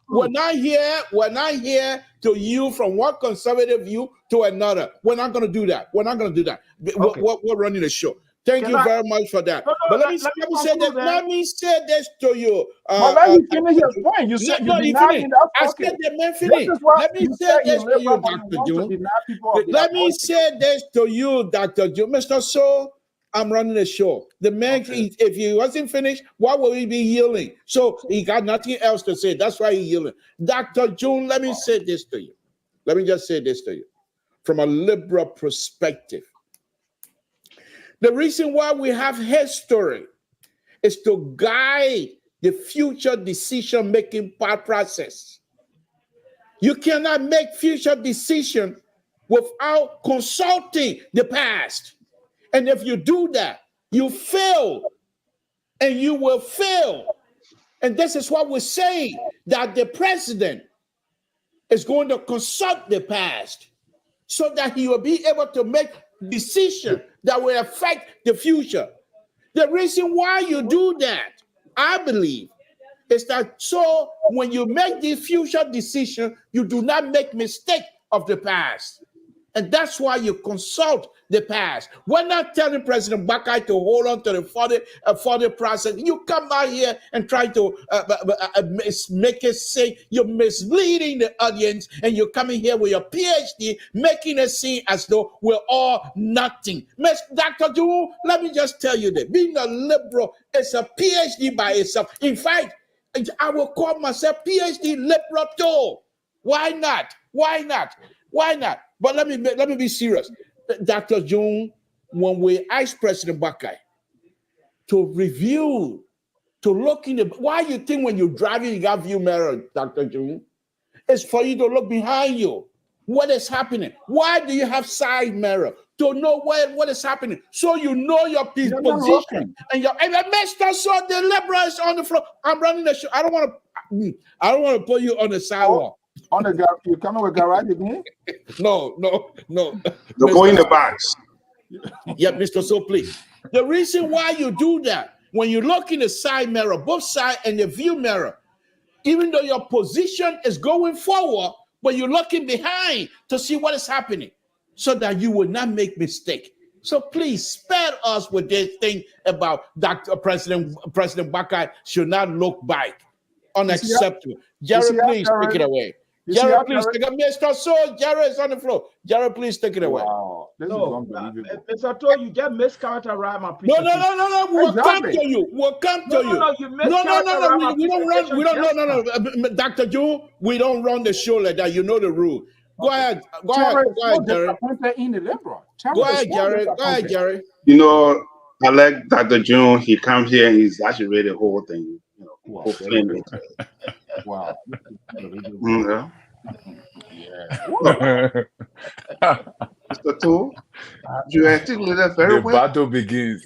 We're not here. We're not here to you from one conservative view to another. We're not going to do that. We're not going to do that. We're running the show. Thank you very much for that. But let me say this to you. Let me finish your point. You said you denied enough. I said the man finish. Let me say this to you, Dr. June. Let me say this to you, Dr. June. Mr. So, I'm running the show. The man, if he wasn't finished, why would he be yielding? So he got nothing else to say. That's why he's yielding. Dr. June, let me say this to you. Let me just say this to you. From a liberal perspective, the reason why we have history is to guide the future decision-making process. You cannot make future decisions without consulting the past. And if you do that, you fail, and you will fail. And this is what we're saying, that the president is going to consult the past so that he will be able to make decisions that will affect the future. The reason why you do that, I believe, is that so when you make the future decision, you do not make mistake of the past. And that's why you consult the past. We're not telling President Boakai to hold on to the 40 process. You come out here and try to make it say you're misleading the audience, and you're coming here with your PhD, making it seem as though we're all nothing. Miss Dr. June, let me just tell you that being a liberal is a PhD by itself. In fact, I will call myself PhD liberal too. Why not? Why not? Why not? But let me be serious. Dr. June, when we asked President Boakai to review, to look in the, why you think when you're driving, you got view mirror, Dr. June? It's for you to look behind you. What is happening? Why do you have side mirror? To know what is happening. So you know your position. And Mr. So the liberal is on the floor. I'm running the show. I don't want to put you on the sidewalk. On the garage, you coming with garage again? No. They're going in the bags. Yeah, Mr. So please. The reason why you do that, when you look in the side mirror, both side and the view mirror, even though your position is going forward, but you're looking behind to see what is happening so that you will not make mistake. So please spare us with this thing about President Baka should not look back. Unacceptable. Jerry, please take it away. Jerry, please take it. Mr. So, Jerry is on the floor. Jerry, please take it away. Wow, this is unbelievable. Mr. Toll, you just mischaracterized my No, presentation. we'll come to you. We'll come to you. No, you mischaracterized my presentation. No, Dr. Joe, we don't run the show like that. You know the rule. Go ahead, Jerry. In the Liberal. Go ahead, Jerry. You know, I like Dr. June. He comes here and he's actually read the whole thing. You know, Wow. Mr. Toll, you articulated very well. The battle begins.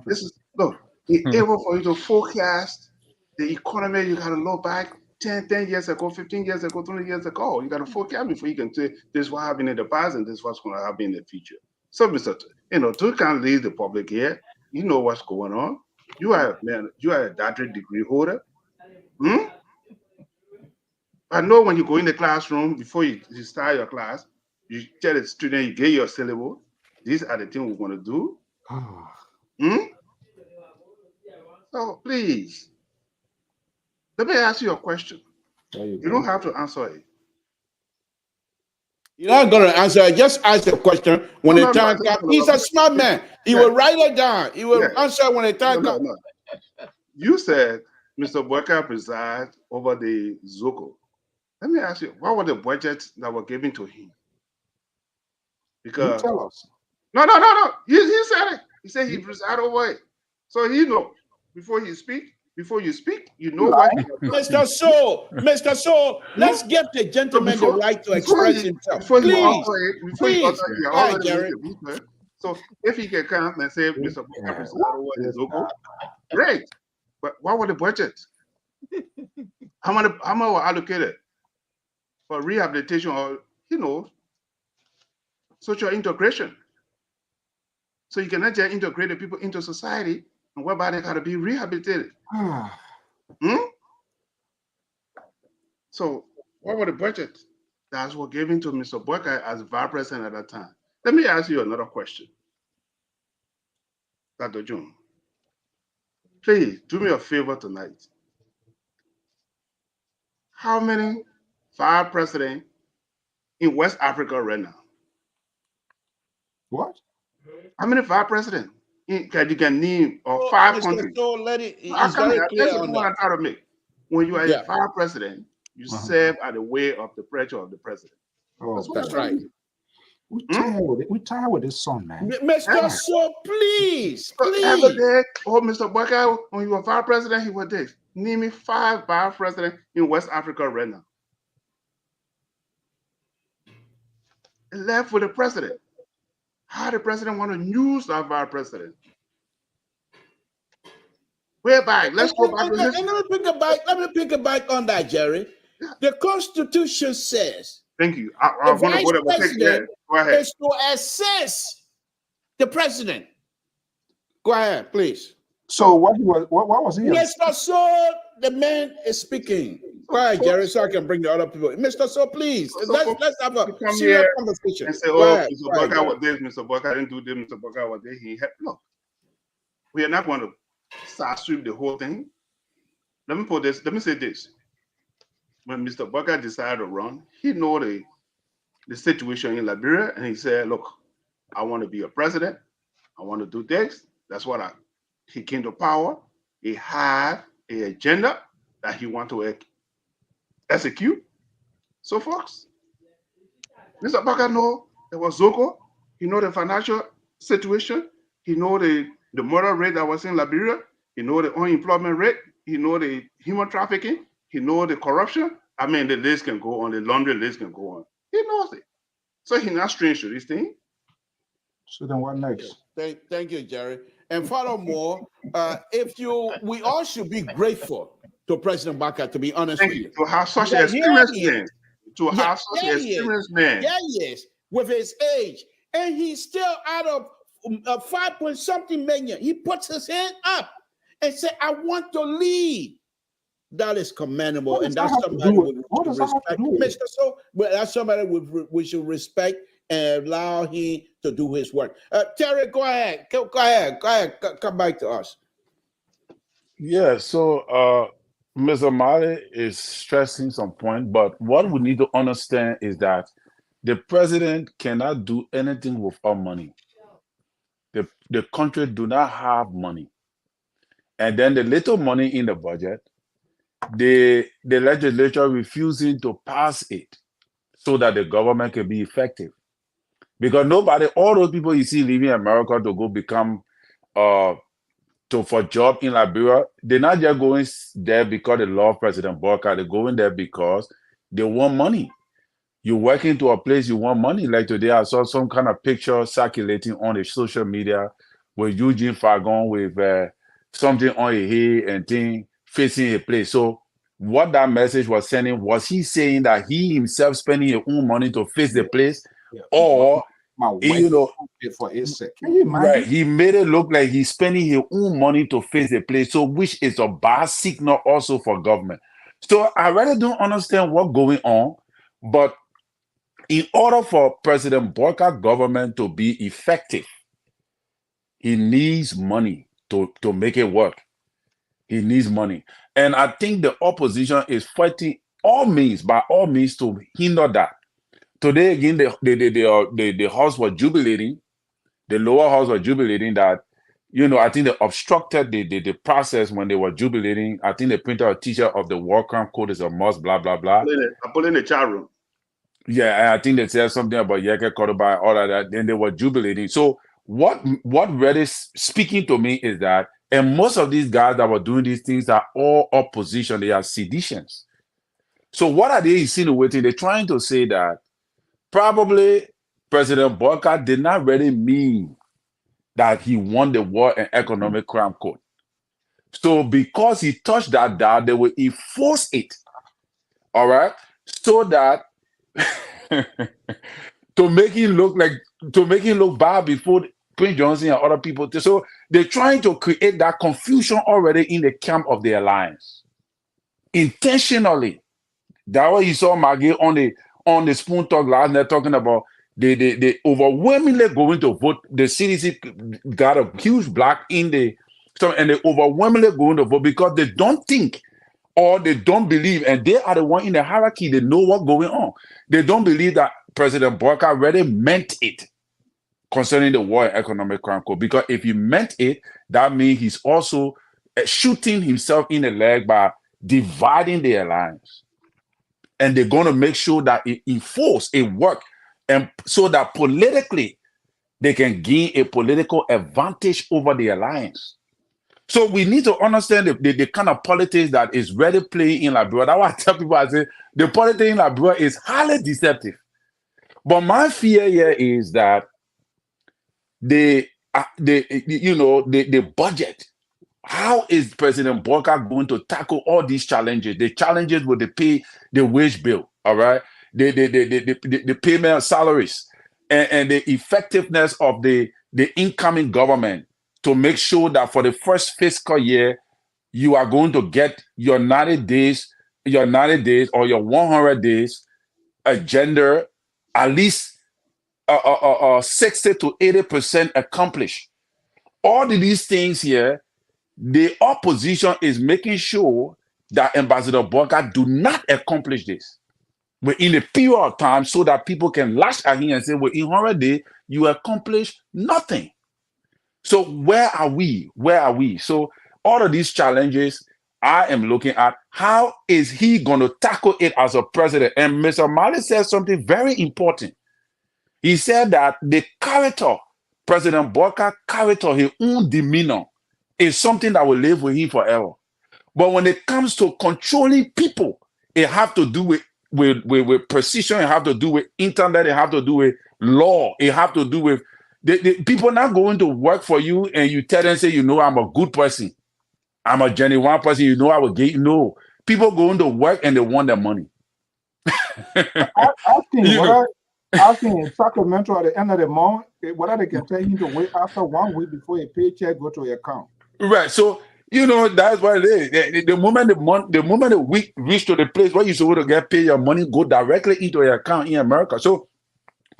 This is look, it's able for you to forecast the economy. You got to look back 10 years ago, 15 years ago, 20 years ago. You got to forecast before you can say this is what happened in the past and this is what's going to happen in the future. So, Mr. You can't lead the public here. You know what's going on. You are a doctorate degree holder. I know when you go in the classroom, before you start your class, you tell the student, you get your syllabus. These are the things we're going to do. So please, let me ask you a question. You don't have to answer it. You're not going to answer it. Just ask the question when the time comes. He's a smart man. He will write it down. He will answer when the time comes. You said Mr. Boyka presides over the Zoko. Let me ask you, what were the budgets that were given to him? Because you tell us. No. He said it. He said he presided over it. So he knows before you speak, you know what. Mr. So, let's give the gentleman the right to express himself. Please. So if he can come and say Mr. Boyka presided over the Zoko, great. But what were the budgets? How much were allocated for rehabilitation or, social integration? So you cannot just integrate the people into society and whereby they got to be rehabilitated. So what were the budgets that were given to Mr. Boyka as vice president at that time? Let me ask you another question, Dr. June. Please do me a favor tonight. How many vice presidents in West Africa right now? What? How many vice presidents you can name of 5 countries? So let it. That's what I'm trying to make. When you are a vice president, you serve at the way of the pressure of the president. That's right. We tired with this song, man. Mr. So please. Every day, Mr. Boyka, when you were vice president, he was this. Name me 5 vice presidents in West Africa right now. It left with the president. How the president want to use that vice president? Whereby, let's go back to this. Let me pick a back on that, Jerry. Yeah. The Constitution says. Thank you. I want to go ahead. Go ahead. Is to assess the president. Go ahead, please. So what was he? Mr. So, the man is speaking. Go ahead, Jerry, so I can bring the other people. Mr. So, please, let's have a serious conversation. And say, Mr. Boyka was this, Mr. Boyka didn't do this, Mr. Boyka was this. He had look. We are not going to sweep the whole thing. Let me say this. When Mr. Boyka decided to run, he know the situation in Liberia, and he said, look, I want to be a president. I want to do this. That's what he came to power. He had an agenda that he want to execute. So, folks, Mr. Boyka know there was Zoko. He know the financial situation. He know the murder rate that was in Liberia. He know the unemployment rate. He know the human trafficking. He know the corruption. I mean, the list can go on. The laundry list can go on. He knows it. So he's not strange to this thing. So then what next? Thank you, Jerry. And furthermore, we all should be grateful to President Boyka, to be honest with you. To have such an experienced man. To have such an experienced man. Yeah, yes, with his age. And he's still out of 5 something million. He puts his hand up and said, I want to lead That is commendable, What and does that that's have to somebody do with it? we What should does that have to respect. do with it? Mr. So, but that's somebody we should respect and allow him to do his work. Terry, go ahead. Go ahead. Come back to us. Yeah, so Mr. Mali is stressing some point, but what we need to understand is that the president cannot do anything without money. The country do not have money. And then the little money in the budget, the legislature refusing to pass it so that the government can be effective. Because nobody, all those people you see leaving America to go become for job in Liberia, they're not just going there because they love President Barker. They're going there because they want money. You work into a place you want money. Like today, I saw some kind of picture circulating on the social media with Eugene Fagon with something on his head and thing facing a place. So what that message was sending, was he saying that he himself spending his own money to face the place, or My wife you know, for a second. Can you imagine? right? He made it look like he's spending his own money to face the place, so which is a bad signal also for government. So I really don't understand what's going on, but in order for President Barker government to be effective, he needs money to make it work. He needs money. And I think the opposition is fighting by all means to hinder that. Today again, the house was jubilating, the lower house was jubilating that, I think they obstructed the process when they were jubilating. I think they printed a t-shirt of the war crime code is a must, blah, blah, blah. I put in the chat room. Yeah, and I think they said something about Yeke Kodobai, all of that. Then they were jubilating. So what really speaking to me is that, and most of these guys that were doing these things are all opposition. They are seditions. So what are they insinuating? They're trying to say that probably President Barker did not really mean that he won the war and economic crime code. So because he touched that down, they will enforce it. All right? So that to make it look bad before Prince Johnson and other people. So they're trying to create that confusion already in the camp of the alliance. Intentionally. That's what you saw Maggie on the Spoon Talk last night talking about they overwhelmingly going to vote. The CDC got a huge block in and they overwhelmingly going to vote because they don't think or they don't believe, and they are the one in the hierarchy, they know what's going on. They don't believe that President Barker really meant it concerning the war and economic crime code. Because if he meant it, that means he's also shooting himself in the leg by dividing the alliance. And they're going to make sure that it enforce, it work, and so that politically they can gain a political advantage over the alliance. So we need to understand the kind of politics that is really playing in Liberia. That's why I tell people, I say, the politics in Liberia is highly deceptive. But my fear here is that the budget, how is President Barker going to tackle all these challenges? The challenges with the wage bill, all right? The payment of salaries and the effectiveness of the incoming government to make sure that for the first fiscal year, you are going to get your 90 days or your 100 days agenda at least 60 to 80% accomplished. All of these things here, the opposition is making sure that Ambassador Barker do not accomplish this within a period of time so that people can lash at him and say, well, in 100 days, you accomplish nothing. So where are we? So all of these challenges, I am looking at how is he going to tackle it as a president? And Mr. Mali said something very important. He said that the character, President Barker character, his own demeanor, is something that will live with him forever. But when it comes to controlling people, it have to do with precision, it have to do with internet, it have to do with law, it have to do with the people not going to work for you and you tell them, say, I'm a good person, I'm a genuine person, I will get no. People going to work and they want their money. I think in Sacramento at the end of the month, whether they can tell you to wait after 1 week before a paycheck go to your account. Right. So You know, that's what it is. The moment the week reach to the place where you're supposed to get paid, your money go directly into your account in America. So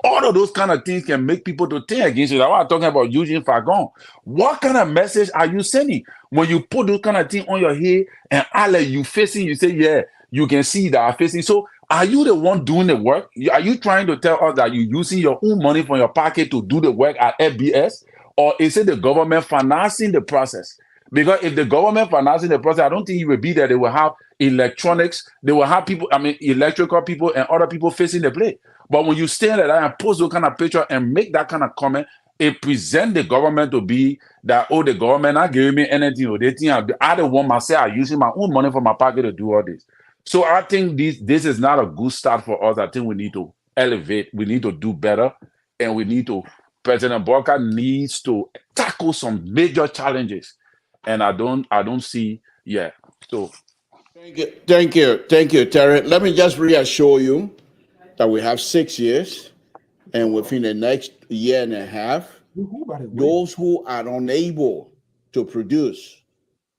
all of those kind of things can make people to think against you. That's why I'm talking about Eugene Fagon. What kind of message are you sending when you put those kind of things on your head and all you facing? You say, yeah, you can see that I'm facing. So are you the one doing the work? Are you trying to tell us that you're using your own money from your pocket to do the work at FBS? Or is it the government financing the process? Because if the government financing the process, I don't think it will be there. They will have electronics, they will have people, electrical people and other people facing the play. But when you stand there and post those kind of picture and make that kind of comment, it present the government to be that, oh, the government not giving me anything, or they think I don't want myself, I'm using my own money from my pocket to do all this. So I think this is not a good start for us. I think we need to elevate, we need to do better, and we need to, President Walker needs to tackle some major challenges. And I don't see, yeah. So Thank you, Terry. Let me just reassure you that we have 6 years, and within the next year and a half, those who are unable to produce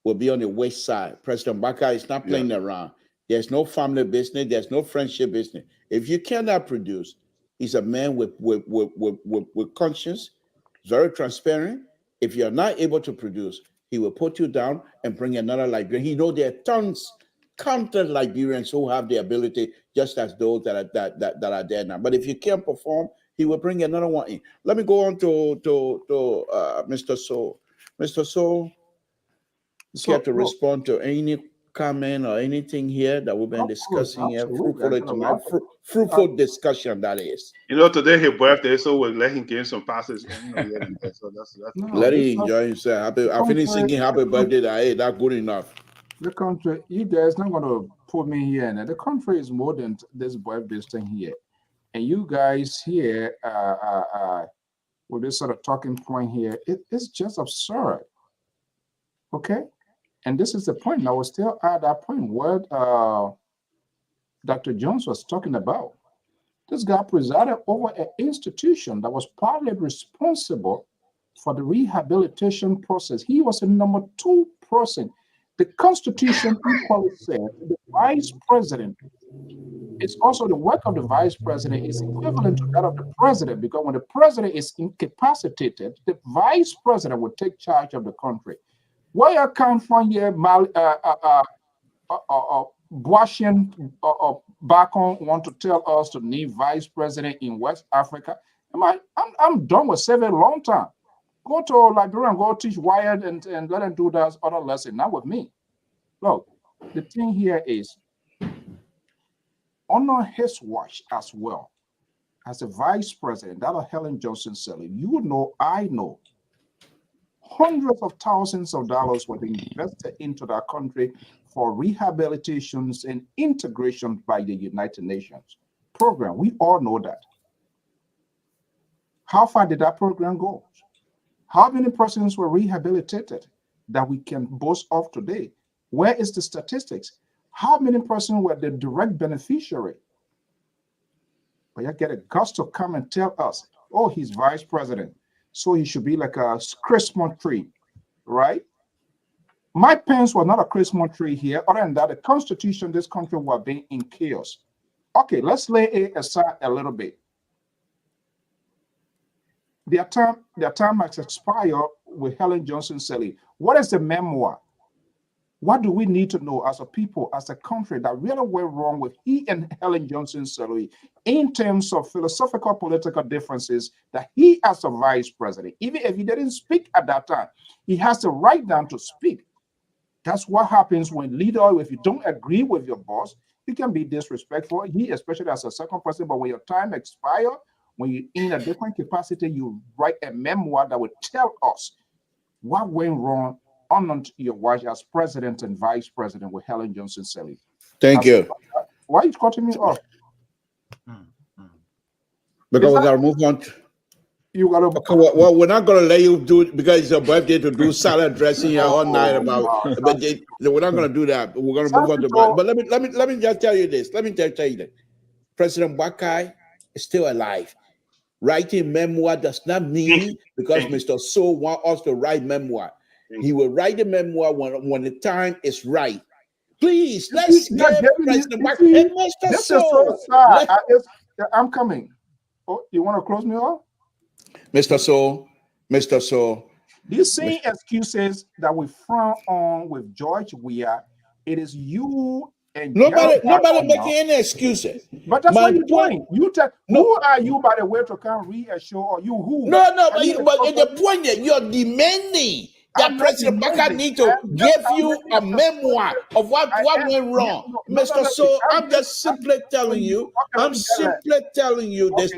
will be on the west side. President Baka is not playing around. There's no family business. There's no friendship business. If you cannot produce, he's a man with conscience, very transparent. If you're not able to produce, he will put you down and bring another Liberian. He knows there are countless Liberians who have the ability, just as those that are there now. But if you can't perform, he will bring another one in. Let me go on to Mr. Soul. Mr. Soul, you care to respond to any comment or anything here that we've been discussing here? Fruitful discussion, that is. You know, today his birthday, so we'll let him give some passes. So that's let him enjoy himself. I finished singing happy birthday. That's good enough. The country, you guys not gonna put me here. Now the country is more than this birthday thing here, and you guys here, with this sort of talking point here, it's just absurd. Okay. And this is the point. I was still at that point where Dr. Jones was talking about. This guy presided over an institution that was partly responsible for the rehabilitation process. He was the number 2 person. The Constitution equally said the vice president. It's also the work of the vice president is equivalent to that of the president, because when the president is incapacitated, the vice president will take charge of the country. Where you come from here, Washington Bacon want to tell us to need vice president in West Africa? I'm done with serving a long time. Go to Liberia and go teach Wired and let them do that other lesson, not with me. Look, the thing here is honor his watch as well. As a vice president, that of Helen Johnson Sirleaf, you know, I know, hundreds of thousands of dollars were invested into that country for rehabilitations and integration by the United Nations program. We all know that. How far did that program go? How many persons were rehabilitated that we can boast of today? Where is the statistics? How many persons were the direct beneficiary? But you get a guts to come and tell us, oh, he's vice president, so he should be like a Christmas tree, right? My parents were not a Christmas tree here. Other than that, the Constitution, this country was being in chaos. Okay, let's lay it aside a little bit. Their term has expired with Helen Johnson Sirleaf. What is the memoir? What do we need to know as a people, as a country, that really went wrong with he and Helen Johnson Sirleaf in terms of philosophical, political differences, that he as a vice president, even if he didn't speak at that time, he has the right now to speak. That's what happens when leader, if you don't agree with your boss, you can be disrespectful. He, especially as a second person, but when your time expires, when you're in a different capacity, you write a memoir that will tell us what went wrong on your watch as president and vice president with Helen Johnson Sirleaf. Thank you. Why are you cutting me off? Because we gotta move on. You gotta. Okay, well, we're not gonna let you do it because it's your birthday to do salad dressing here all night about. But we're not gonna do that. We're gonna move on to. But let me just tell you this. Let me just tell you that President Bakai is still alive. Writing memoir does not mean because Mr. So want us to write memoir. He will write the memoir when the time is right. Please, let's give President Baka. Hey, Mr. This So, is so sad. I'm coming. Oh, you want to close me off? Mr. So. These same excuses that we frown on with George Weah, it is you and nobody making any excuses. But that's what you're doing. You tell who are you, by the way, to come reassure you who? No, but the point that you're demanding that President Baka need to give you a memoir of what went wrong. Mr. So, I'm just simply telling you, this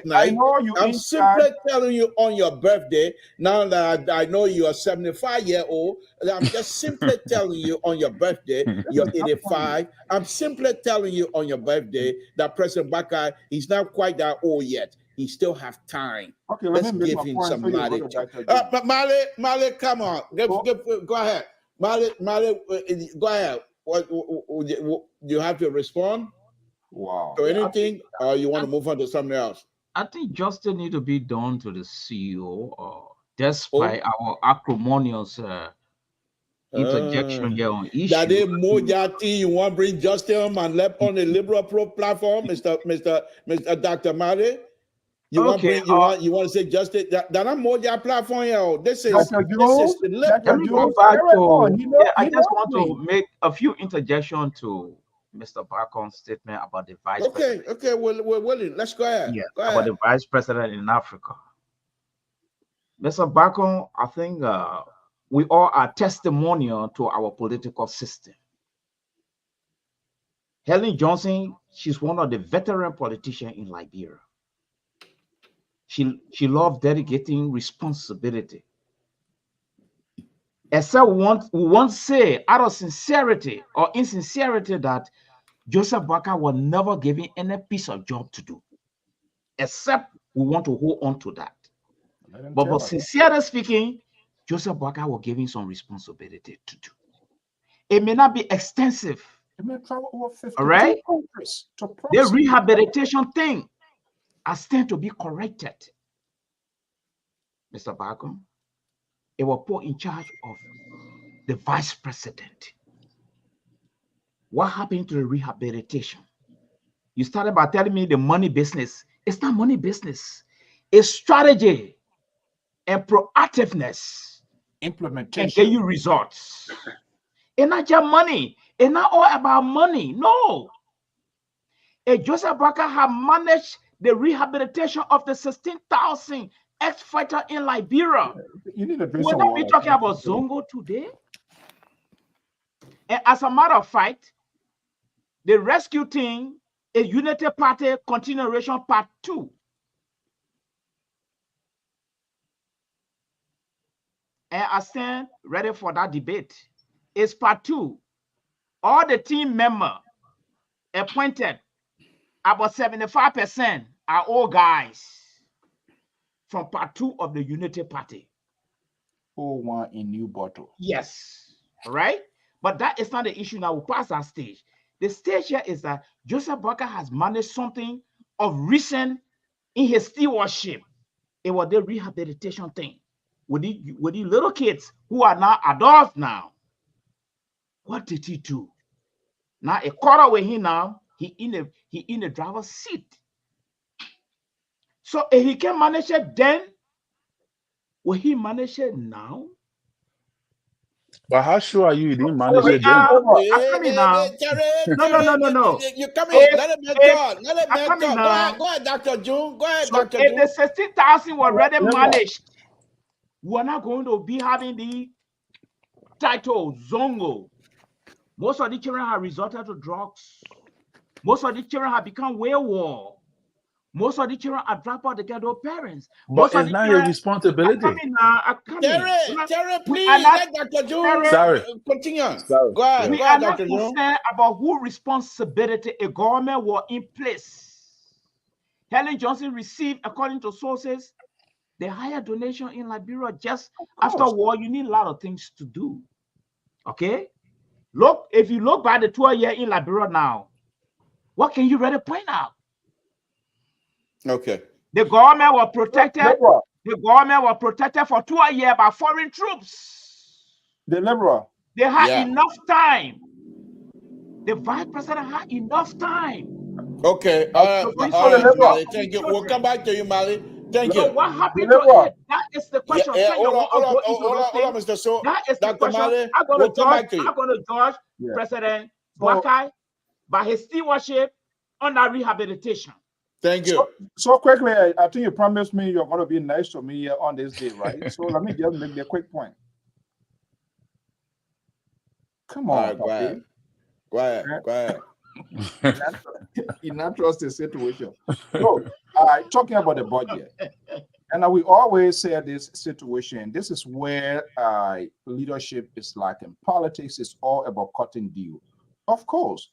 night. I'm simply telling you on your birthday, now that I know you are 75-year-old, I'm just simply telling you on your birthday, you're 85. I'm simply telling you on your birthday that President Baka, he's not quite that old yet. He still have time. Okay, let's give him some latitude. But Mali, come on. Go ahead. Mali, go ahead. What you have to respond? Wow. To anything, or you want to move on to something else? I think justice need to be done to the CEO, despite our acrimonious interjection here on issue. That Mojati, you want to bring justice and left on the liberal platform, Mr. Dr. Mali? You want to say justice? That I'm more your platform here. This is I just want to make a few interjections to Mr. Bacon's statement about the vice president. Okay, we're willing. Let's go ahead. Yeah, about the vice president in Africa. Mr. Bacon, I think we all are testimonial to our political system. Helen Johnson, she's one of the veteran politicians in Liberia. She loved delegating responsibility. Except we won't say out of sincerity or insincerity that Joseph Baka was never given any piece of job to do. Except we want to hold on to that. But sincerely speaking, Joseph Baka was given some responsibility to do. It may not be extensive. It may travel over 50 countries. The rehabilitation thing has tend to be corrected. Mr. Bacon, it was put in charge of the vice president. What happened to the rehabilitation? You started by telling me the money business. It's not money business. It's strategy and proactiveness. Implementation. Can get you results. It's not just money. It's not all about money. No. If Joseph Baka had managed the rehabilitation of the 16,000 ex-fighter in Liberia, we'll not be talking about Zongo today. And as a matter of fact, the rescue team is Unity Party Continuation Part 2. And I stand ready for that debate. It's Part 2. All the team members appointed, about 75% are old guys from Part 2 of the Unity Party. One in new bottle. Yes. All right. But that is not the issue now. We'll pass that stage. The stage here is that Joseph Baka has managed something of recent in his stewardship. It was the rehabilitation thing. With the little kids who are now adults now. What did he do? Now a quarter with him now, he in the driver's seat. So if he can manage it then, will he manage it now? But how sure are you didn't manage it then? I'm coming now. No. You're coming. Let him talk. Go ahead, Dr. June. Go ahead, So Dr. if June. the 16,000 were already managed, we're not going to be having the title Zongo. Most of the children have resorted to drugs. Most of the children have become wayward. Most of the children are dropped out to get their parents. But it's not your responsibility. Terry, please let Dr. June continue. Sorry. Go ahead, we are not Dr. June. concerned about who responsibility a government was in place. Helen Johnson received, according to sources, the higher donation in Liberia just after war. You need a lot of things to do. Okay? Look, if you look by the 12 year in Liberia now, what can you really point out? Okay. The government was protected. The government was protected for 2 years by foreign troops. The Liberal. They had Yeah. enough time. The vice president had enough time. Okay. So All the right, Liberal. Mali. Thank you. We'll come back to you, Mali. Thank So you. what happened The to Liberal. it? That is the Yeah, question. yeah. Can you Hold on, go into those hold on, things? Mr. So. That is the Dr. question. Mali, I'm we'll come back to you. going to judge Yeah. President So- Wakai by his stewardship on that rehabilitation. Thank you. So quickly, I think you promised me you're going to be nice to me on this day, right? So let me just make the quick point. Come All on, right, go ahead. Go ahead. Go ahead. You not trust the situation. So, talking about the budget, and we always say this situation. This is where leadership is like in politics. It's all about cutting deal. Of course,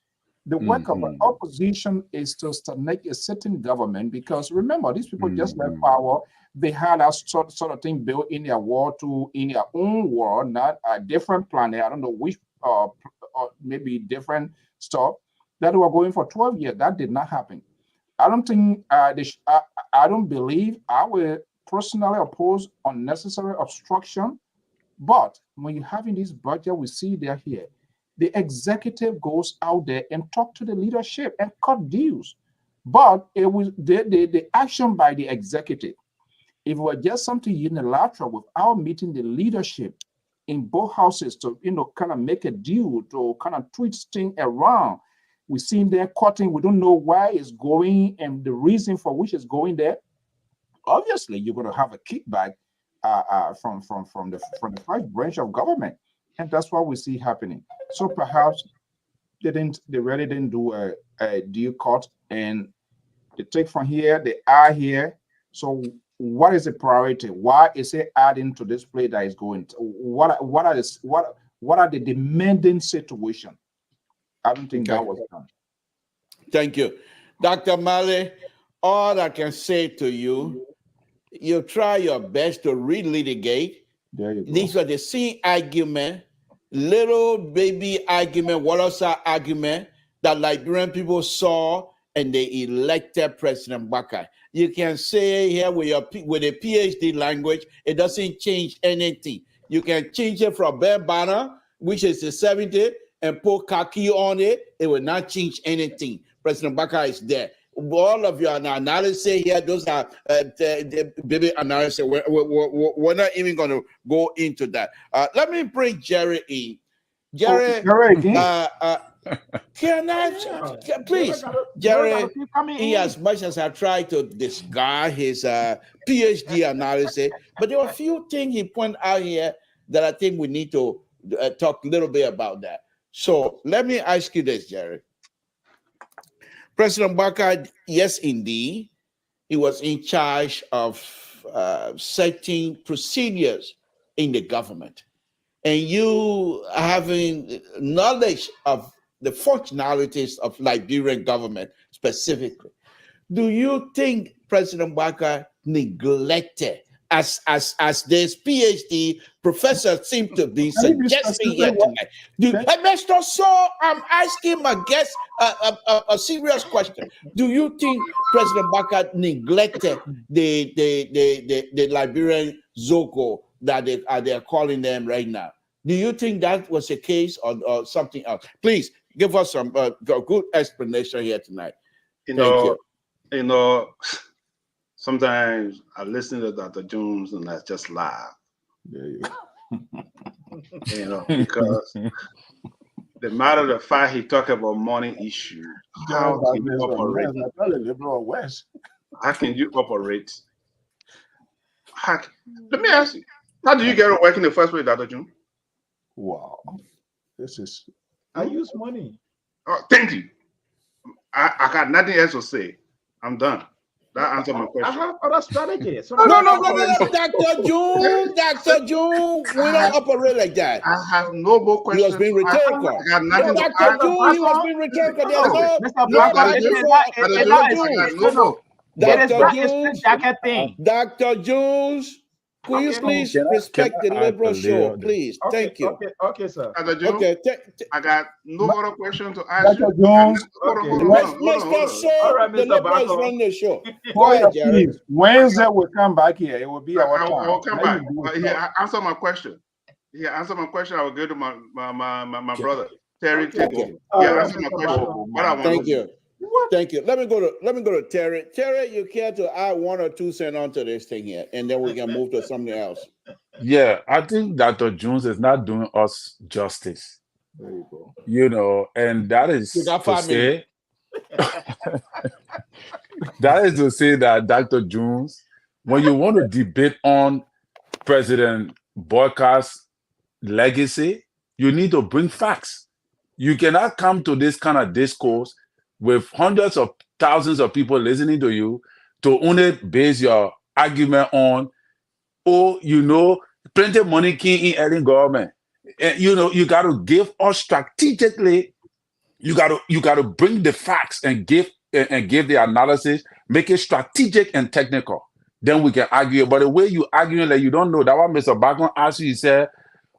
the work of an opposition is to make a certain government, because remember, these people just left power. They had a sort of thing built in their world, in their own world, not a different planet. I don't know which, or maybe different stuff that were going for 12 years. That did not happen. I don't think I don't believe I will personally oppose unnecessary obstruction. But when you're having this budget, we see they're here. The executive goes out there and talk to the leadership and cut deals. But it was the action by the executive. If it were just something unilateral without meeting the leadership in both houses to kind of make a deal, to kind of twist things around, we see them cutting. We don't know why it's going and the reason for which it's going there. Obviously, you're going to have a kickback from the first branch of government, and that's what we see happening. So perhaps they really didn't do a deal cut, and they take from here, they are here. So what is the priority? Why is it adding to this play that is going? What are the demanding situation? I don't think that was done. Thank you. Dr. Mali, all I can say to you, you try your best to relitigate. There you go. These were the same argument, little baby argument, Wallace argument that Liberian people saw and they elected President Wakai. You can say here with a PhD language, it doesn't change anything. You can change it from bare banner, which is the 70, and put khaki on it. It will not change anything. President Wakai is there. All of your analysis here, those are the baby analysis. We're not even going to go into that. Let me bring Jerry in. Jerry, can I please, Jerry, in as much as I try to discard his PhD analysis, but there are a few things he pointed out here that I think we need to talk a little bit about that. So let me ask you this, Jerry. President Wakai, yes, indeed, he was in charge of setting procedures in the government. And you having knowledge of the functionalities of Liberian government specifically, do you think President Wakai neglected, as this PhD professor seems to be suggesting here tonight? Mr. So, I'm asking my guest a serious question. Do you think President Wakai neglected the Liberian Zoko that they're calling them right now? Do you think that was the case or something else? Please give us some good explanation here tonight. You know, sometimes I listen to Dr. Jones and I just laugh. There you go. Because the matter of fact, he talked about money issues. How can you operate? How can you operate? Let me ask you, how do you get to work in the first place, Dr. Jones? Wow, this is. I use money. Oh, thank you. I got nothing else to say. I'm done. That answered my question. I have other strategies. No, Dr. June, we don't operate like that. I have no more questions. He was being rhetorical. I got nothing to Dr. June, he was being rhetorical. Dr. Jones, could you please respect the liberal show, please? Thank you. Okay, sir. Okay, I got no other question to ask you. Jones, Mr. Shaw, the liberals run the show. Go ahead, Jerry. Wednesday we'll come back here. It will be our time. I will come back. Answer my question. Yeah, answer my question. I will go to my brother Terry. Okay. Take Okay. over. All Yeah, right. answer my question. What I want. Thank you. Thank you. Let me go to Terry. Terry, you care to add 1 or 2 cents onto this thing here, and then we can move to something else. Yeah, I think Dr. Jones is not doing us justice. There you go. You know, and that is You got to 5 minutes. say that is to say that Dr. Jones, when you want to debate on President Boyka's legacy, you need to bring facts. You cannot come to this kind of discourse with hundreds of thousands of people listening to you to only base your argument on, oh, you know, plenty of money came in early government. And, you know, you got to give us strategically. You got to bring the facts and give the analysis, make it strategic and technical. Then we can argue. But the way you arguing, like you don't know, that what Mr. Bacon asked you, he said,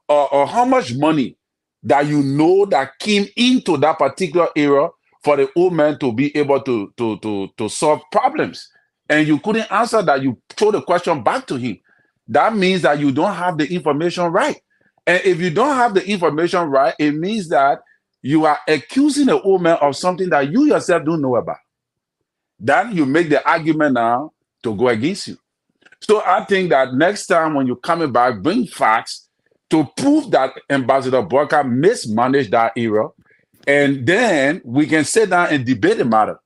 or how much money that you know that came into that particular era for the old man to be able to solve problems. And you couldn't answer that. You throw the question back to him. That means that you don't have the information right. And if you don't have the information right, it means that you are accusing the old man of something that you yourself don't know about. Then you make the argument now to go against you. So I think that next time when you're coming back, bring facts to prove that Ambassador Boyka mismanaged that era, and then we can sit down and debate the matter.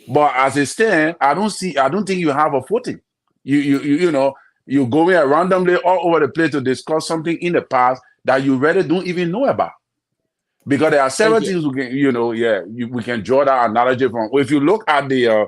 But as it stands, I don't think you have a footing. You know, you're going randomly all over the place to discuss something in the past that you really don't even know about. Because there are several things we can, you know, we can draw that analogy from. If you look at the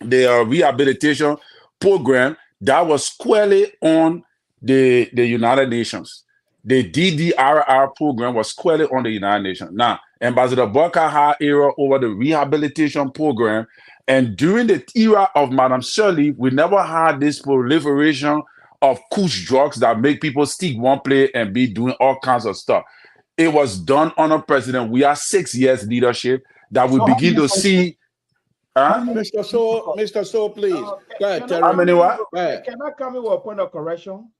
rehabilitation program, that was squarely on the United Nations. The DDRR program was squarely on the United Nations. Now, Ambassador Boyka had era over the rehabilitation program, and during the era of Madam Shirley, we never had this proliferation of kush drugs that make people stick one place and be doing all kinds of stuff. It was done under President. We are 6 years leadership that we begin to see. Mr. So, please. Go ahead, Terry. How many what? Can I come in with a point of correction?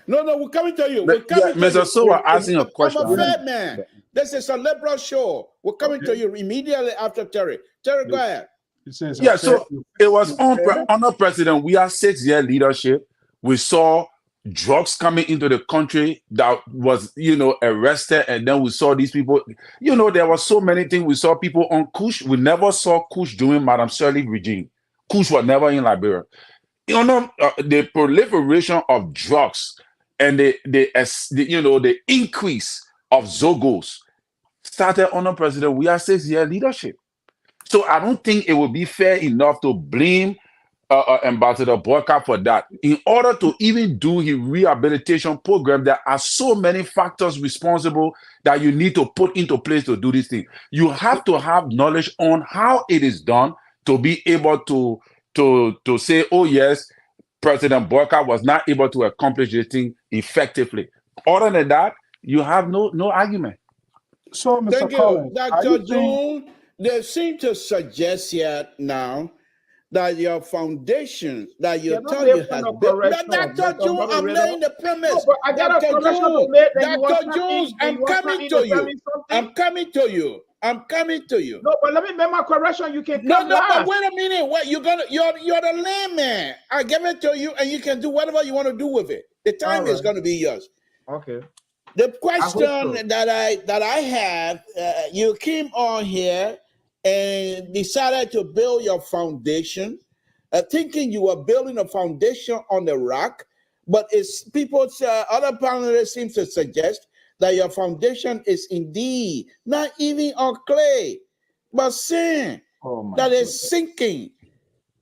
No, we're coming to you. We're coming to Mr. you. So, we're asking a question. I'm a fair man. This is a liberal show. We're coming to you immediately after Terry. Terry, go ahead. Yeah, so it was under President. We are 6 year leadership. We saw drugs coming into the country that was, you know, arrested, and then we saw these people. You know, there was so many things. We saw people on Kush. We never saw Kush during Madam Shirley regime. Kush was never in Liberia. You know, the proliferation of drugs and the increase of Zogos started under President. We are 6 year leadership. So I don't think it would be fair enough to blame Ambassador Boyka for that. In order to even do his rehabilitation program, there are so many factors responsible that you need to put into place to do this thing. You have to have knowledge on how it is done to be able to say, oh yes, President Boyka was not able to accomplish this thing effectively. Other than that, you have no argument. So, Mr. Thank Collins, you, Dr. June. They seem to suggest here now that your foundation, that you tell you has built. Dr. June, I'm laying the premise. No, but I got a correction to make. Dr. June, I'm coming to you. I'm coming to you. I'm coming to you. No, but let me make my correction. You can come No, but wait a minute. What you're the layman. I give it to you, and you can do whatever you want to do with it. The time is going to be yours. Okay. The question that I have, you came on here and decided to build your foundation, thinking you were building a foundation on the rock, but it's other panelists seem to suggest that your foundation is indeed not even on clay, but sand that is sinking.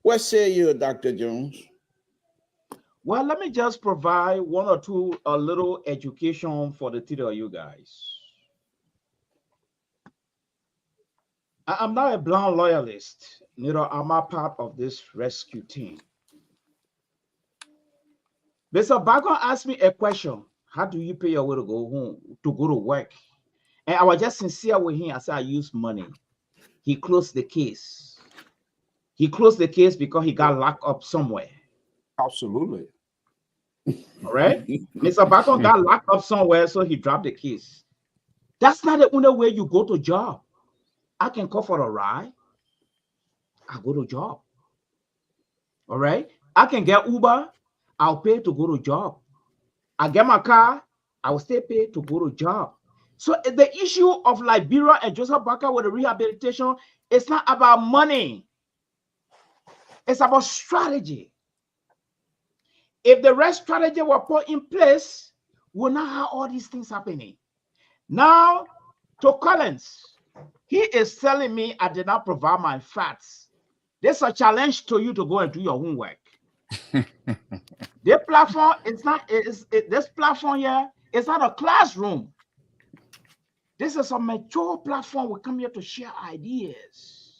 What say you, Dr. Jones? Well, let me just provide one or two a little education for the three of you guys. I'm not a blind loyalist. Neither am I part of this rescue team. Mr. Bacon asked me a question. How do you pay your way to go home, to go to work? And I was just sincere with him. I said, I use money. He closed the case. He closed the case because he got locked up somewhere. Absolutely. All right. Mr. Bacon got locked up somewhere, so he dropped the case. That's not the only way you go to job. I can call for a ride. I go to job. All right. I can get Uber. I'll pay to go to job. I get my car. I will still pay to go to job. So the issue of Liberia and Joseph Barker with the rehabilitation, it's not about money. It's about strategy. If the right strategy were put in place, we'll not have all these things happening. Now, to Collins, he is telling me I did not provide my facts. There's a challenge to you to go and do your homework. This platform is not. This platform here is not a classroom. This is a mature platform. We come here to share ideas.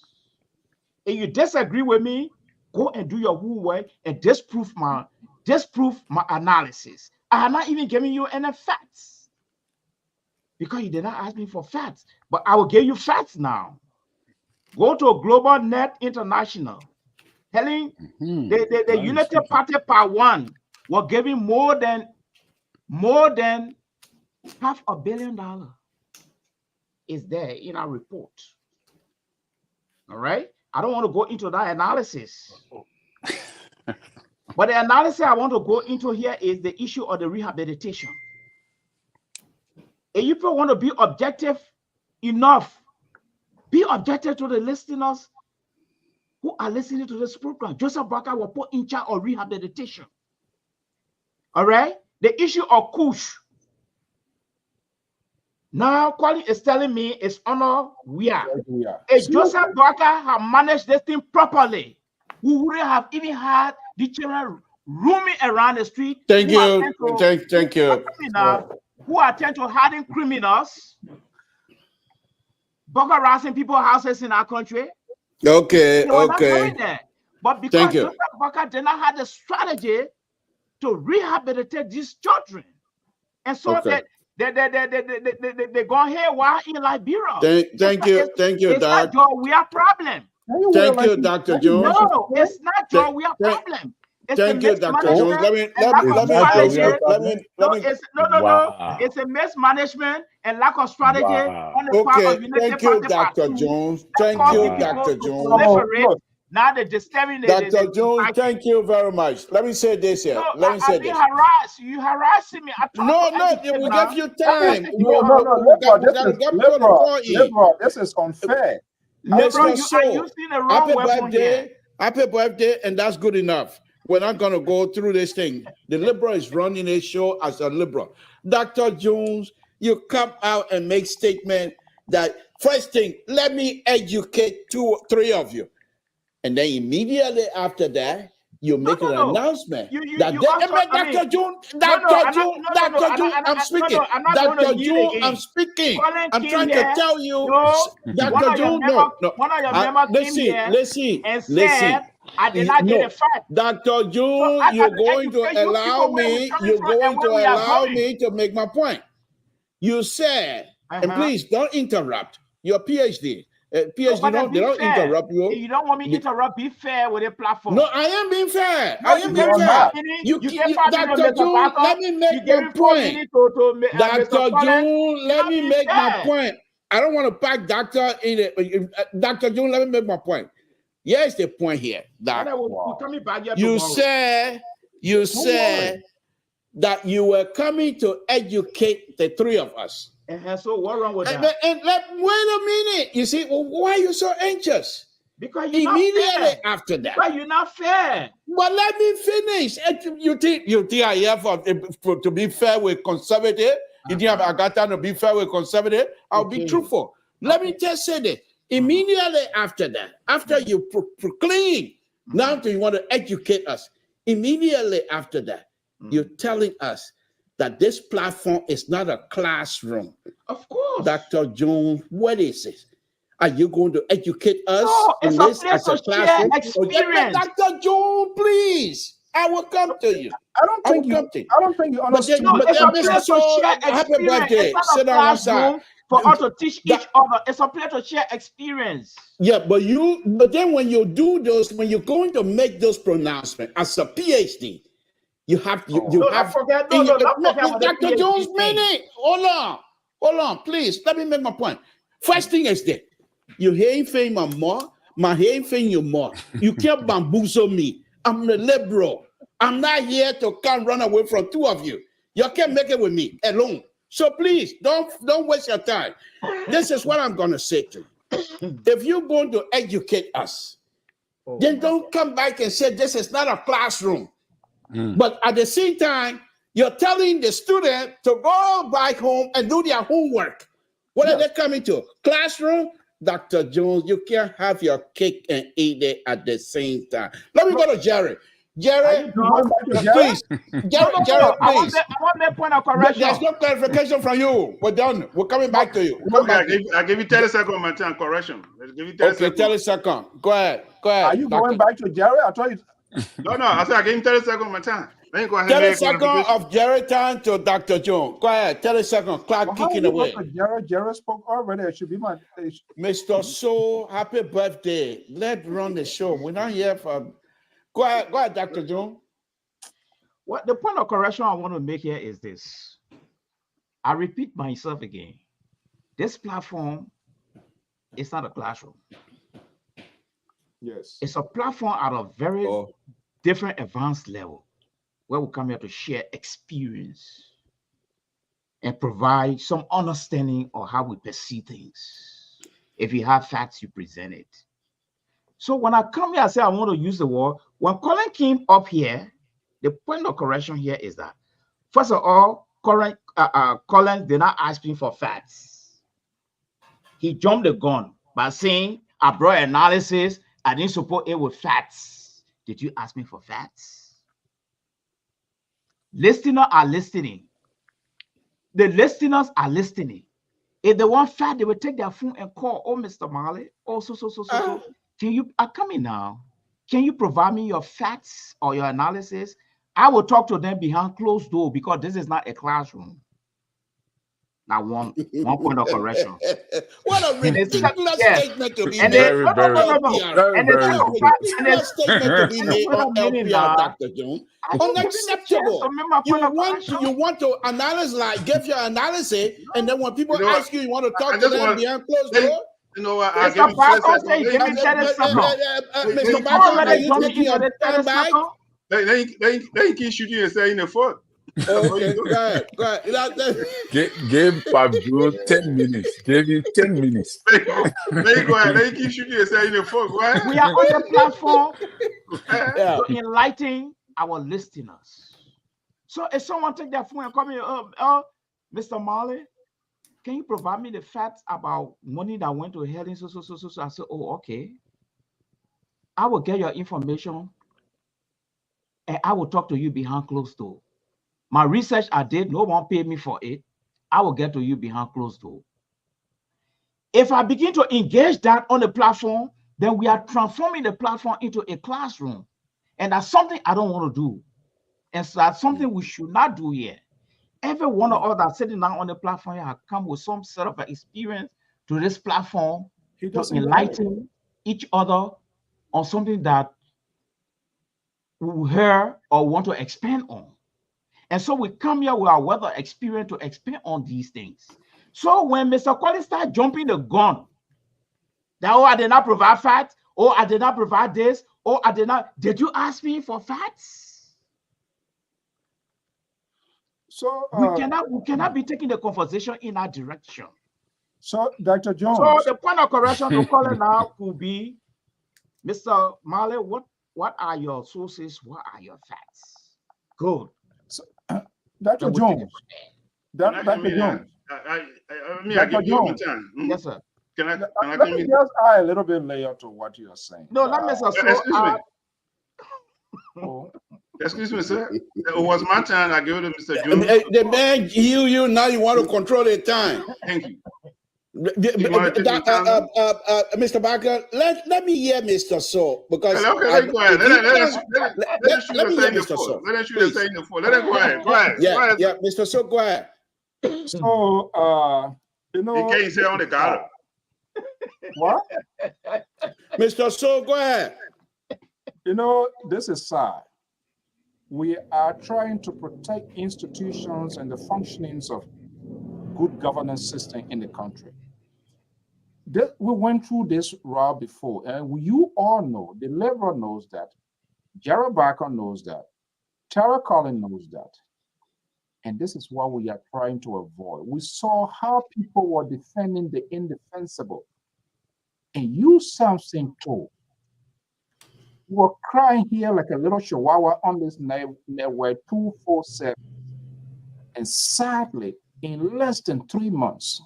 If you disagree with me, go and do your homework and disprove my analysis. I have not even given you any facts because you did not ask me for facts. But I will give you facts now. Go to Global Net International. Telling the Unity Party Part 1 were giving more than $500 million. Is there in our report. All right. I don't want to go into that analysis. But the analysis I want to go into here is the issue of the rehabilitation. If you want to be objective enough, be objective to the listeners who are listening to this program. Joseph Barker was put in charge of rehabilitation. All right. The issue of Kush. Now, Colin is telling me it's honor we are. If Joseph Barker had managed this thing properly, we wouldn't have even had the children roaming around the street. Thank you. Thank you. Who attend to hiding criminals, burger ransing people's houses in our country. Okay. But because Joseph Barker did not have the strategy to rehabilitate these children, and so that they go here while in Liberia. Thank you, Doc. We have problem. Thank you, Dr. Jones. No, it's not Joe. We have problem. Thank you, Dr. Jones. Let me. It's a mismanagement and lack of strategy on the part of Unity Thank you, Party. Dr. Jones. Thank you, Dr. Jones. Now they're disturbing Dr. Jones, thank you very much. Let me say this here. Let me say this. You harassing me. No, we gave you time. This is unfair. Happy birthday, and that's good enough. We're not going to go through this thing. The Liberal is running a show as a Liberal. Dr. Jones, you come out and make statement that first thing, let me educate 2 or 3 of you. And then immediately after that, you make an announcement. Dr. June, I'm speaking. Dr. June, I'm speaking. I'm trying to tell you, Dr. June, listen. I did not get a fact. Dr. June, you're going to allow me to make my point. You said, and please don't interrupt your PhD. PhD, they don't interrupt you. You don't want me to interrupt. Be fair with a platform. No, I am being fair. Dr. June, let me make my point. Dr. June, let me make my point. I don't want to pack Dr. in it. Dr. June, let me make my point. Here's the point here. You said that you were coming to educate the 3 of us. And so what wrong with that? Wait a minute. You see, why are you so anxious? Because you're immediately after that. But you're not fair. But let me finish. You think I here to be fair with conservative? You think I got time to be fair with conservative? I'll be truthful. Let me just say this. Immediately after that, after you proclaim, now do you want to educate us? Immediately after that, you're telling us that this platform is not a classroom. Of course. Dr. Jones, what is it? Are you going to educate us in this as a classroom? Experience. Dr. Jones, please. I will come to you. I don't think you understand. Happy birthday. Sit down outside. For us to teach each other, it's a place to share experience. Yeah, but then when you do those, when you're going to make those pronouncements as a PhD, You have you No, have don't forget. in No, your- don't forget about the Dr. PhD Jones thing. minute. Hold on, please. Let me make my point. First thing is that you hearing fame more, my hearing fame you more. You can't bamboozle me. I'm a liberal. I'm not here to come run away from two of you. You can't make it with me alone. So please don't waste your time. This is what I'm gonna say to you. If you're going to educate us, then don't come back and say this is not a classroom. But at the same time, you're telling the student to go back home and do their homework. What are they coming to? Classroom? Dr. Jones, you can't have your cake and eat it at the same time. Let me go to Jerry. Jerry, please. Jerry, I please. want that point of correction. There's no clarification from you. We're done. We're coming back to you. I give you 30 seconds on my time. Correction. Let's give you 30 Okay, seconds. 30 seconds. Go ahead. Are you going back to Jerry? I told you. No, I said I gave him 30 seconds on my time. Let me go ahead 30 seconds of Jerry time to Dr. Jones. Go ahead. 30 seconds. Clock kicking away. Jerry spoke already. It should be my. Mr. So, happy birthday. Let's run the show. We're not here for. Go ahead, Dr. Jones. What the point of correction I want to make here is this. I repeat myself again. This platform is not a classroom. Yes. It's a platform at a very different advanced level where we come here to share experience and provide some understanding of how we perceive things. If you have facts, you present it. So when I come here, I say I want to use the word. When Colin came up here, the point of correction here is that, first of all, Colin did not ask me for facts. He jumped the gun by saying, I brought analysis. I didn't support it with facts. Did you ask me for facts? Listeners are listening. The listeners are listening. If they want fact, they will take their phone and call, oh, Mr. Marley, oh, so. Can you, come in now. Can you provide me your facts or your analysis? I will talk to them behind closed door because this is not a classroom. Now, one point of correction. What a ridiculous statement to be and made. Very, very, ridiculous statement to be made on LPR, Dr. Jones. Unacceptable. You want to analyze, like, give your analysis, and then when people ask you, you want to talk to them behind closed door? You know what? Mr. Barker, give me 30 seconds. Mr. Barker, are you taking your time back? They keep shooting and saying the foot. Okay, go ahead. Give Pablo 10 minutes. Give you 10 minutes. They go ahead. They keep shooting and saying the foot. We are on the platform to enlighten our listeners. So if someone take their phone and call me, Mr. Marley, can you provide me the facts about money that went to Helen? So. I said, oh, okay. I will get your information and I will talk to you behind closed door. My research I did, no one paid me for it. I will get to you behind closed door. If I begin to engage that on the platform, then we are transforming the platform into a classroom. And that's something I don't want to do. And so that's something we should not do here. Every one of us that's sitting down on the platform here have come with some sort of experience to this platform to enlighten each other on something that we hear or want to expand on. And so we come here with our weather experience to expand on these things. So when Mr. Collins started jumping the gun, that, oh, I did not provide facts, oh, I did not provide this, oh, I did not, did you ask me for facts? So we cannot be taking the conversation in that direction. So, Dr. Jones. So the point of correction to call it now could be, Mr. Marley, what are your sources? What are your facts? Good. So, Dr. Jones. Dr. Jones. Dr. Jones. Yes, sir. Let me just add a little bit layer to what you are saying. No, let me Excuse me, sir. It was my time. I give it to Mr. Jones. The man you now you want to control the time. Thank you. Mr. Barker, let me hear Mr. So because go ahead. Let me hear Mr. So. Let him go ahead. Go ahead. Yeah, Mr. So, go ahead. So you know, he can't say on the collar. What? Mr. So, go ahead. You know, this is sad. we are trying to protect institutions and the functionings of good governance system in the country. We went through this route before, and you all know, the Liberal knows that, Jared Barker knows that, Tara Collins knows that, and this is what we are trying to avoid. We saw how people were defending the indefensible, and you, Samson, too, were crying here like a little chihuahua on this network 247, and sadly, in less than 3 months,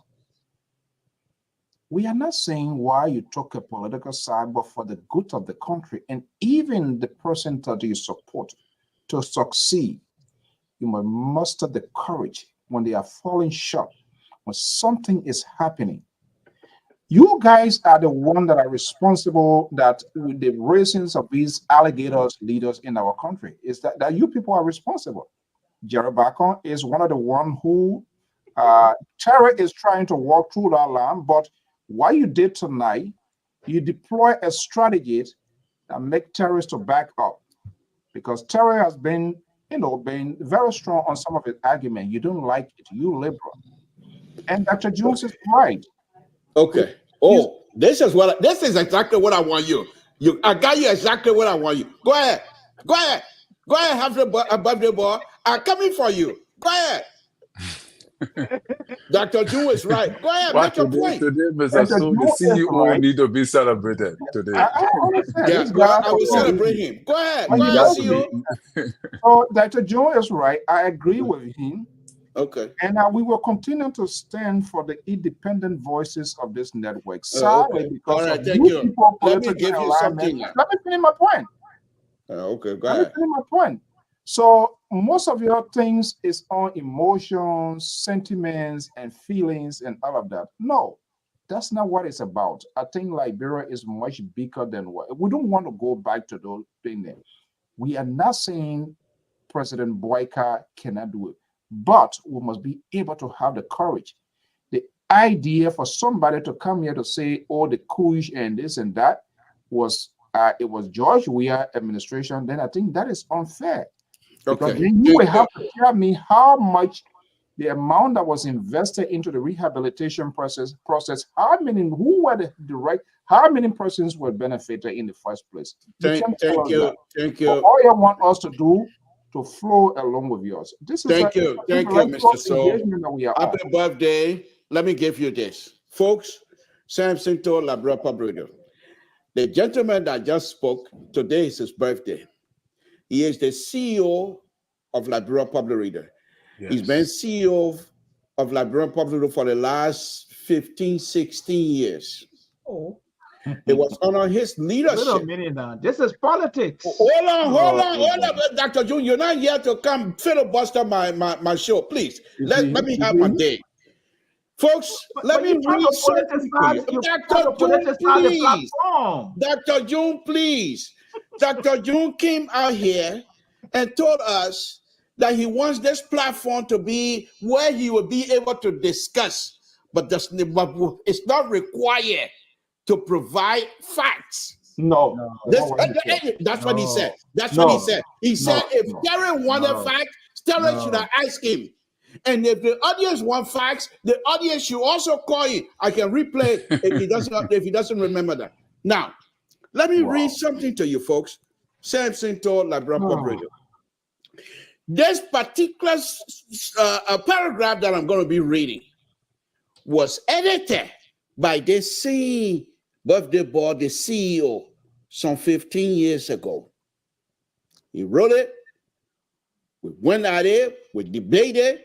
we are not saying why you took a political side, but for the good of the country and even the person that you support to succeed, you must muster the courage when they are falling short, when something is happening. You guys are the one that are responsible that with the raisings of these alligators leaders in our country. Is that you people are responsible. Jared Barker is one of the one who Terry is trying to walk through that land, but what you did tonight, you deploy a strategy that make terrorists to back up, because Terry has been, been very strong on some of his argument. You don't like it, you liberal, and Dr. Jones is right. Okay. This is exactly what I want you. I got you exactly what I want you. Go ahead. Have the birthday boy. I'm coming for you. Go ahead. Dr. Jew is right. Go ahead, make your point. Today, Mr. So, the CEO need to be celebrated today. I will celebrate him. Go ahead, CEO. So, Dr. Joe is right. I agree with him. Okay. And we will continue to stand for the independent voices of this network. Okay. Because all right, thank you. Let me give you something. Let me finish my point. Okay, go ahead. Let me finish my point. So most of your things is on emotions, sentiments, and feelings and all of that. No, that's not what it's about. I think Liberia is much bigger than what we don't want to go back to those things there. We are not saying President Boyka cannot do it, but we must be able to have the courage. The idea for somebody to come here to say, oh, the kush and this and that was it was George Weah administration, then I think that is unfair. Because then you will have to tell me how much the amount that was invested into the rehabilitation process, how many persons were benefited in the first place. Thank you. So all you want us to do to flow along with yours. This is thank you, Mr. So. Happy birthday. Let me give you this. Folks, Samson told Labra Pabredo. The gentleman that just spoke, today is his birthday. He is the CEO of Liberia Public Radio. Yes. He's been CEO of Liberia Public Radio for the last 15, 16 years. Oh. It was under his leadership. Wait a minute now. This is politics. Hold on. Dr. June, you're not here to come filibuster my show. Please, let me have my day. Folks, let me read something to you. Dr. June, please. Dr. June came out here and told us that he wants this platform to be where he will be able to discuss, but it's not required to provide facts. No. That's what he said. That's what he said. He said if Terry wanted facts, Terry should have asked him. And if the audience want facts, the audience should also call him. I can replay if he doesn't remember that. Now, let me read something to you, folks. Samson told Liberia Public Radio. This particular paragraph that I'm going to be reading was edited by this same birthday boy, the CEO, some 15 years ago. He wrote it. We went at it. We debated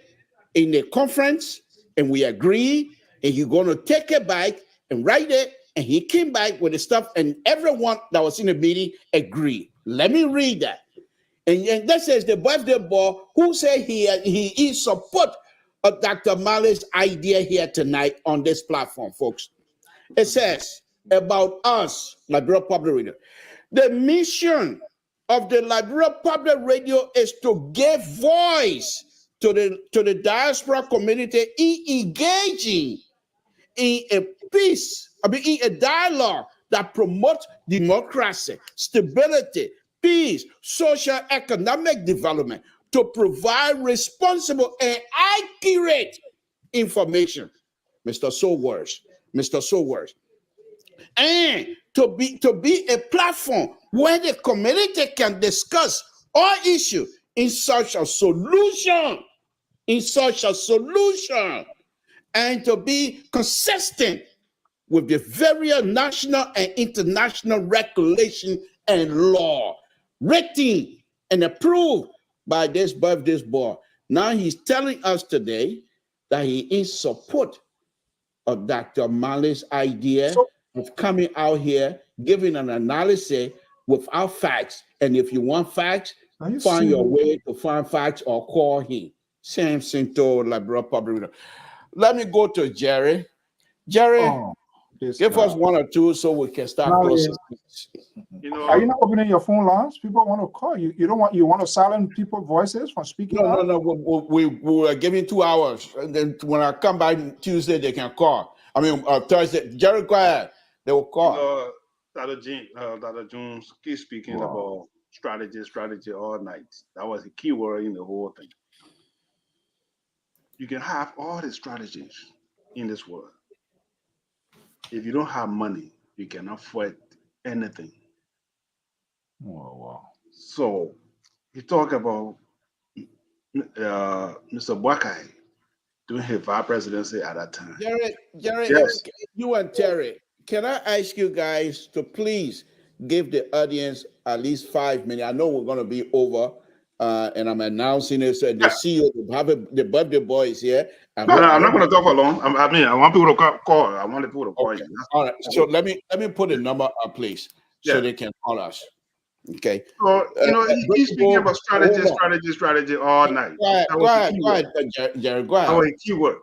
in the conference, and we agreed. And he's going to take it back and write it. And he came back with the stuff, and everyone that was in the meeting agreed. Let me read that. And that says the birthday boy who said he support of Dr. Mali's idea here tonight on this platform, folks. It says about us, Liberia Public Radio. The mission of the Liberia Public Radio is to give voice to the diaspora community in engaging in a dialogue that promotes democracy, stability, peace, social economic development, to provide responsible and accurate information. Mr. Sowers, and to be a platform where the community can discuss all issues in such a solution, and to be consistent with the various national and international regulation and law written and approved by this board. Now he's telling us today that he is support of Dr. Mali's idea of coming out here, giving an analysis without facts. And if you want facts, find your way to find facts or call him. Samson told Liberia Public. Let me go to Jerry. Jerry, give us one or two so we can start closing. Are you not opening your phone lines? People want to call you. You want to silence people's voices from speaking? No. We are giving 2 hours, and then when I come back Tuesday, they can call. I mean Thursday. Jerry, go ahead. They will call. Dr. Jones keeps speaking about strategy all night. That was a key word in the whole thing. You can have all the strategies in this world. If you don't have money, you cannot afford anything. Wow. So you talk about Mr. Buckeye doing his vice presidency at that time. Jerry, Yes. you and Terry, can I ask you guys to please give the audience at least 5 minutes? I know we're going to be over, and I'm announcing it. So the CEO, the birthday boy is here. No, I'm not going to talk for long. I want people to call. I want the people to call you. All right. So let me put the number up, please, so they can call us. Okay. So he's speaking about strategy all night. Go ahead, Jerry. Go ahead. Our keyword.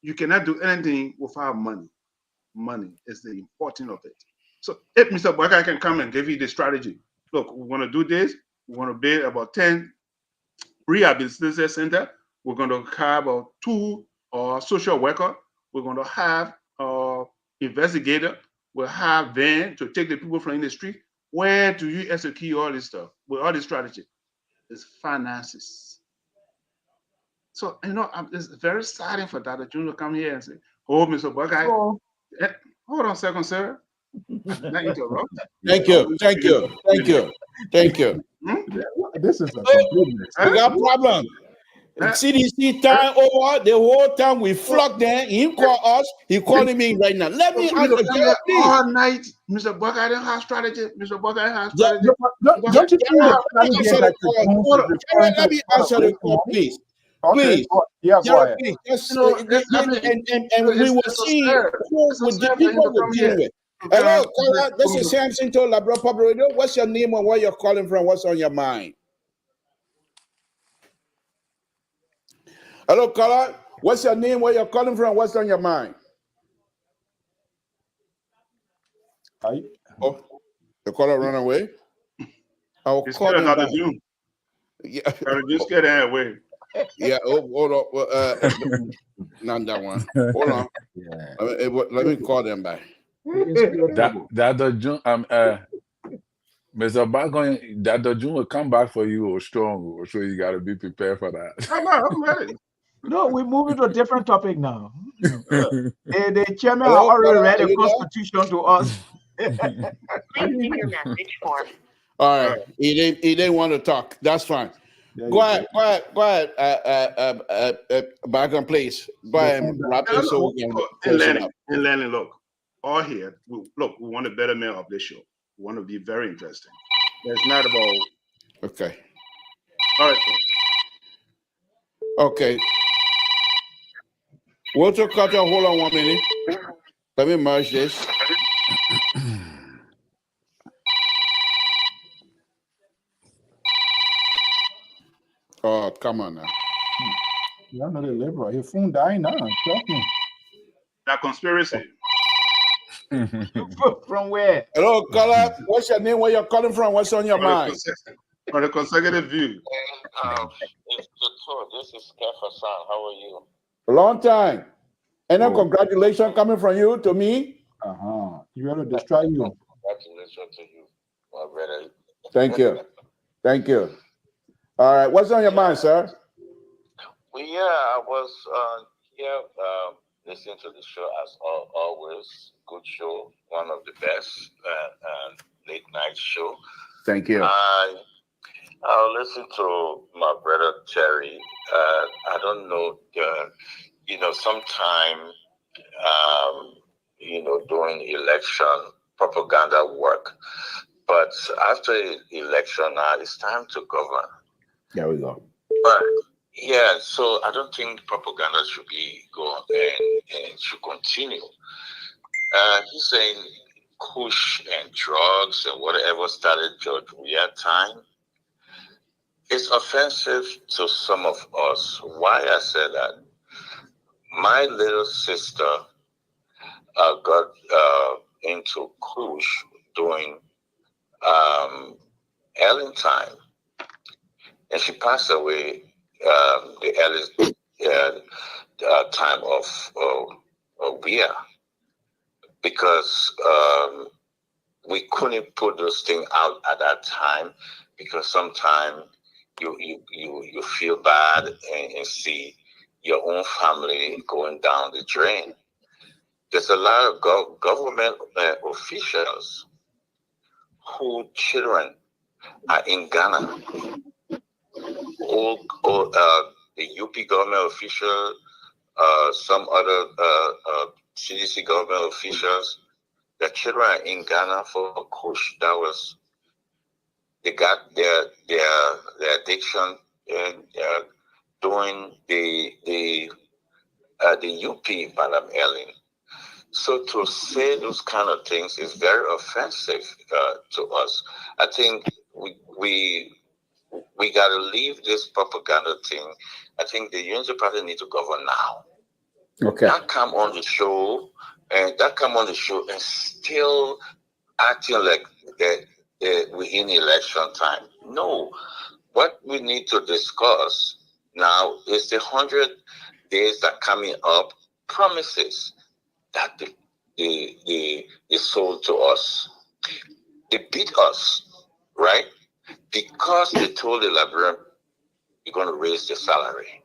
You cannot do anything without money. Money is the important of it. So if Mr. Buckeye can come and give you the strategy, look, we want to do this. We want to build about 10 rehabilitation centers. We're going to have about 2 social workers. We're going to have investigator. We'll have van to take the people from the street. Where do you execute all this stuff with all this strategy? It's finances. So it's very exciting for Dr. June to come here and say, "Oh, Mr. Buckeye, hold on a second, sir. Not interrupt. Thank you. This is a complete mess. We got a problem. CDC time over. The whole time we flocked there. He called us. He calling me right now. Let me answer all night. Mr. Buckeye didn't have strategy. Mr. Buckeye has strategy. Don't you think let me answer the call, please. Please. Yeah, go ahead. And we will see who with the people we're dealing with. Hello, caller. This is Samson to Liberia Public Radio. What's your name and where you're calling from? What's on your mind? Hello, caller. What's your name? Where you're calling from? What's on your mind? Oh, the caller run away. I'll call him back. Yeah, just get away. Yeah. Oh, hold on. Not that one. Hold on. Let me call them back. Dr. June, Mr. Bagon, Dr. June will come back for you or strong, so you got to be prepared for that. I'm ready. No, we're moving to a different topic now. The chairman already read the constitution to us. Please leave your message form. All right. He didn't want to talk. That's fine. Go ahead. Back on, please. Go ahead and wrap this so we can close it up. And Lenny, look, all here, we want a betterment of this show. We want to be very interesting. It's not about. Okay. All right. Okay. Walter Carter, hold on 1 minute. Let me merge this. Oh, come on now. Y'all know the liberal. His phone dying now. Talking. That conspiracy. From where? Hello, caller. What's your name? Where you're calling from? What's on your mind? On a consecutive view. This is Kefa-san. How are you? A long time. And then congratulations coming from you to me. You want to destroy you. Congratulations to you, my brother. Thank you. Thank you. All right. What's on your mind, sir? Well, yeah, I was here listening to the show as always. Good show, one of the best late night show. Thank you. I'll listen to my brother Terry. I don't know, sometime, during election propaganda work. But after election, now it's time to govern. There we go. But yeah, so I don't think propaganda should be going and should continue. He's saying kush and drugs and whatever started George Weah time. It's offensive to some of us. Why I said that? My little sister got into kush during Ellen time, and she passed away the earliest time of Weah, because we couldn't put those things out at that time, because sometimes you feel bad and see your own family going down the drain. There's a lot of government officials whose children are in Ghana. All the UP government officials, some other CDC government officials, their children are in Ghana for kush. They got their addiction during the UP, Madam Ellen. So to say those kind of things is very offensive to us. I think we got to leave this propaganda thing. I think the Unity Party need to govern now. Okay. Not come on the show and still acting like we're in election time. No. What we need to discuss now is the 100 days that coming up, promises that they sold to us. They beat us, right? Because they told the Liberian, you're going to raise the salary.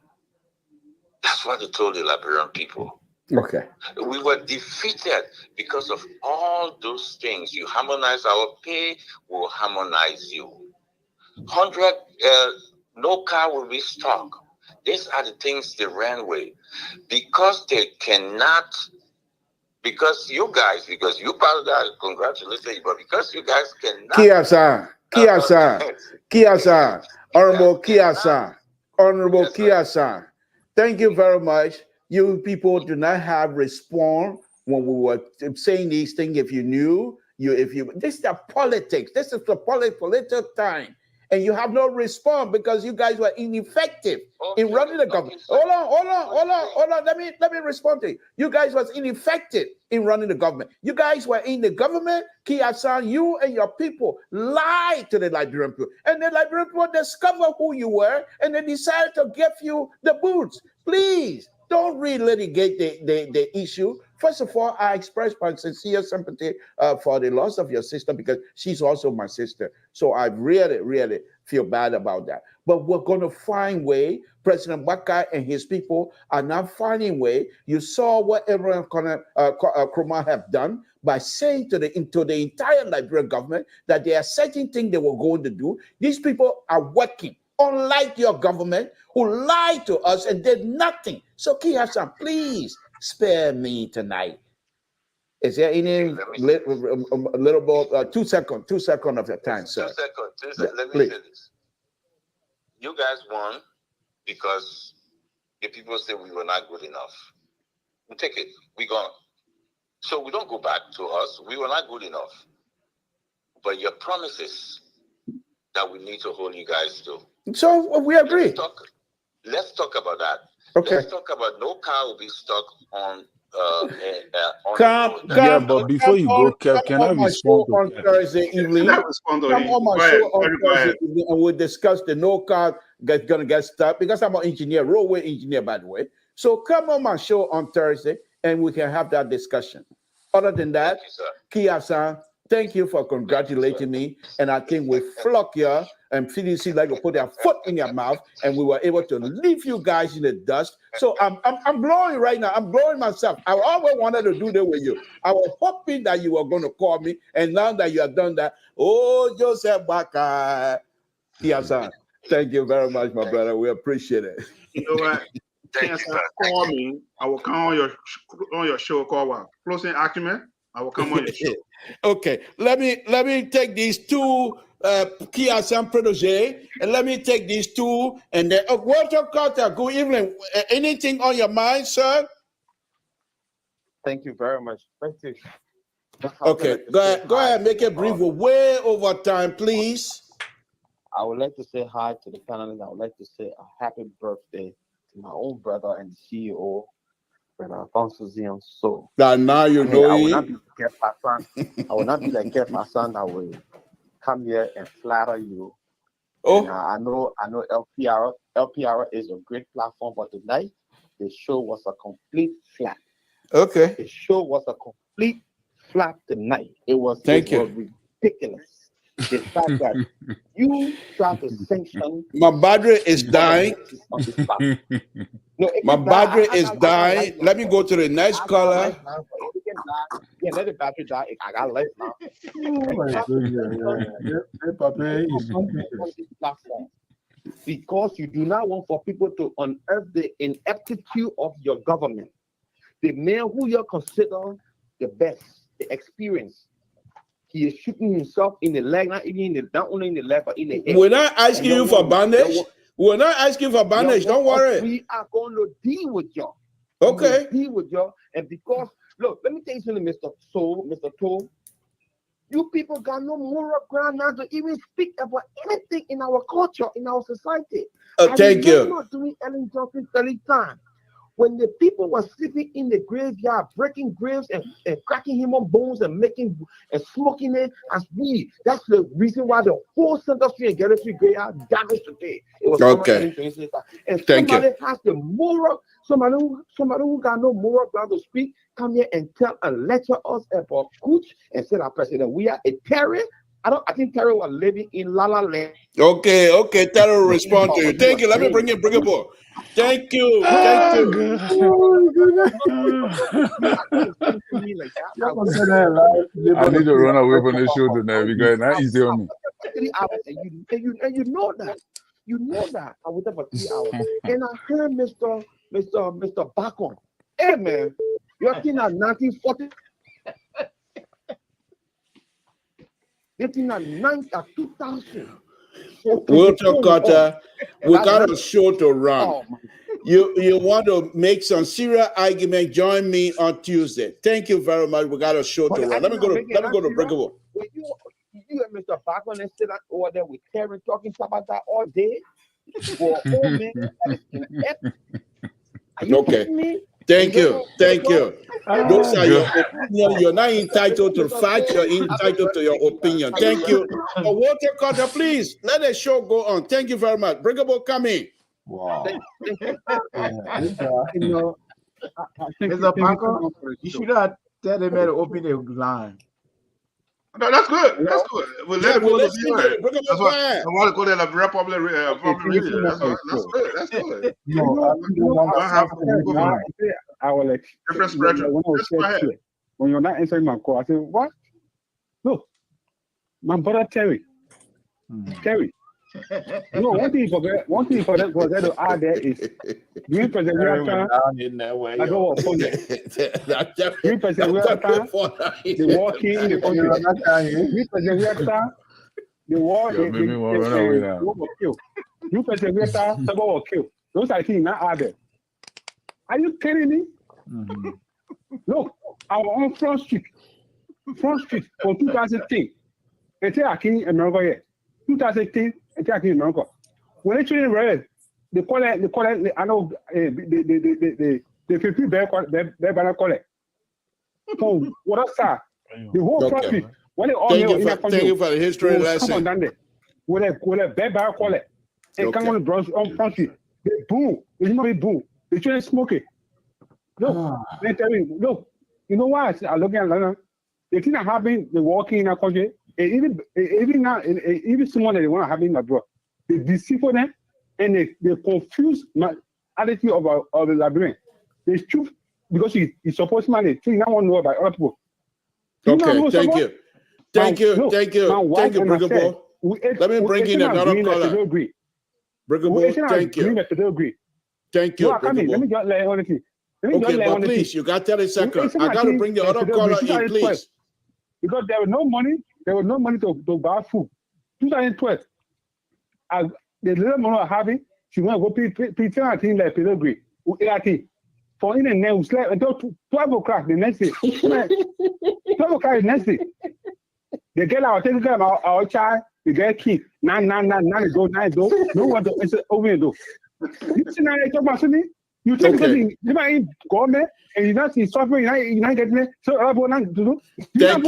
That's what they told the Liberian people. Okay. We were defeated because of all those things. You harmonize our pay, we'll harmonize you. 100, no car will be stock. These are the things they ran with. Because they cannot, because you part of that, congratulations, but because you guys cannot. Kiasa, Honorable Kiasa. Thank you very much. You people do not have respond when we were saying these things. If you knew, this is the politics. This is the political time. And you have no response because you guys were ineffective in running the government. Hold on. Let me respond to you. You guys was ineffective in running the government. You guys were in the government. Kiasan, you and your people lied to the Liberian people. And the Liberian people discovered who you were and they decided to give you the boots. Please don't relitigate the issue. First of all, I express my sincere sympathy for the loss of your sister because she's also my sister. So I really, really feel bad about that. But we're going to find way. President Baka and his people are now finding way. You saw what everyone Nkrumah have done by saying to the entire Liberian government that there are certain things they were going to do. These people are working. Unlike your government, who lied to us and did nothing. So, Kiasan, please spare me tonight. Is there any little bit, 2 seconds of your time, sir? 2 seconds. Let me say this. You guys won because the people say we were not good enough. We take it. We gone. So we don't go back to us. We were not good enough. But your promises that we need to hold you guys to. So we agree. Let's talk about that. Okay. Let's talk about no car will be stuck on. But before you go, can I respond on Thursday evening? Come on my show on Thursday evening, and we'll discuss the no car that's gonna get stuck because I'm an engineer, roadway engineer, by the way. So come on my show on Thursday, and we can have that discussion. Other than that, Kiasan, Thank you for congratulating me. And I think we flock you and CDC like to put their foot in your mouth, and we were able to leave you guys in the dust. So I'm blowing right now. I'm blowing myself. I always wanted to do that with you. I was hoping that you were going to call me, and now that you have done that, oh, Joseph Baka, yes, sir. Thank you very much, my brother. We appreciate it. You know what? Call me. I will come on your show. Call what? Closing argument. I will come on your show. Okay, let me take these two Kia Sam protege, and let me take these two, and then Walter Carter. Good evening. Anything on your mind, sir? Thank you very much. Thank you. Okay, go ahead. Make it brief. We're way over time, please. I would like to say hi to the panelists. I would like to say a happy birthday to my own brother and CEO, Brother Alfonso Zion. So now you know I will not be like my son. I will not be like my son. I will come here and flatter you. Oh, and, I know LPR. LPR is a great platform, but tonight the show was a complete flap. Okay. The show was a complete flap tonight. It was ridiculous. The fact that you try to sanction my battery is dying. No, my battery is dying. Let me go to the next caller. Yeah, let the battery die. I got life now. Because you do not want for people to unearth the ineptitude of your government. The man who you consider the best, the experience, he is shooting himself in the leg, not only in the leg, but in the head. We're not asking you for bandage. We're not asking for bandage. Don't worry. We are going to deal with y'all. Okay. Deal with y'all. And because, look, let me tell you something, Mr. Toll. You people got no moral ground now to even speak about anything in our culture, in our society. Thank you. Not doing Ellen Johnson 30 times. When the people were sleeping in the graveyard, breaking graves and cracking human bones and smoking it as weed. That's the reason why the whole Central Street and Ghetto Street graveyard gathers today. It was okay. And Thank somebody you. has the moral, somebody who got no moral ground to speak, come here and tell and lecture us about Cooch and say that president, we are a terrorist. I think Terry was living in La La Land. Okay, Terry will respond to you. Thank you. Let me bring it up. Thank you. I need to run away from the show tonight because it's not easy on me. 3 hours, and you know that. You know that. I was there for 3 hours. And I heard Mr. Bacon. Hey man, you're in 1940. It's in 2000. Walter Carter, we got a show to run. You want to make some serious argument? Join me on Tuesday. Thank you very much. We got a show to run. Let me go to Breakable. You and Mr. Bacon and sit over there with Terry talking about that all day. For all men, that is Are you kidding me? Thank you. Those are your opinion. You're not entitled to fight. You're entitled to your opinion. Thank you. Walter Carter, please let the show go on. Thank you very much. Breakable, come in. Wow. Mr. Parker, you should not tell them to open the line. No, that's good. That's good. We'll let it go. That's why I want to go there like Republic Radio. That's good. That's good. I will like when you're not answering my call, I said, what? Look, my brother Terry. Terry. No, one thing for that to add there is during President Reactor, I go upon it. During President Reactor, they walk in the country. During President Reactor, the war was killed. During President Reactor, someone was killed. Those are things not added. Are you kidding me? Look, our own Front Street for 2010. It's in America here. 2010. In America. When they children read, they call it. I know the 50 bear call it. So what else? The whole country. When they all thank you for the history lesson. When they bear call it, and come on the Front Street, they boom. It's not a boom. The children smoke it. Look, they tell me, look. You know why? I look at London. the thing that happened, they walking in our country, and even now, even someone that they want to have in abroad, they deceive for them, and they confuse my attitude of the Liberian. They choose because he's supposed to manage. Thing that one know about other people. Okay, thank you. Thank you. Thank you, Brigable. Let me bring in another caller. Brigable, thank you. Thank you, Brigable. Let me just let you. Okay, but please, you got 30 seconds. I got to bring the other caller in, please. Because there was no money to buy food. 2012, the little money I having, she want to go pay 10 like pedigree. For in the name, we slept until 12 o'clock the next day. 12 o'clock the next day. The girl I was taking care of our child, the girl kid. Nine go. No one to open the door. You see now they talk about something? You take something, you might go there and you're not suffering, you're not getting it. So I want to do. Thank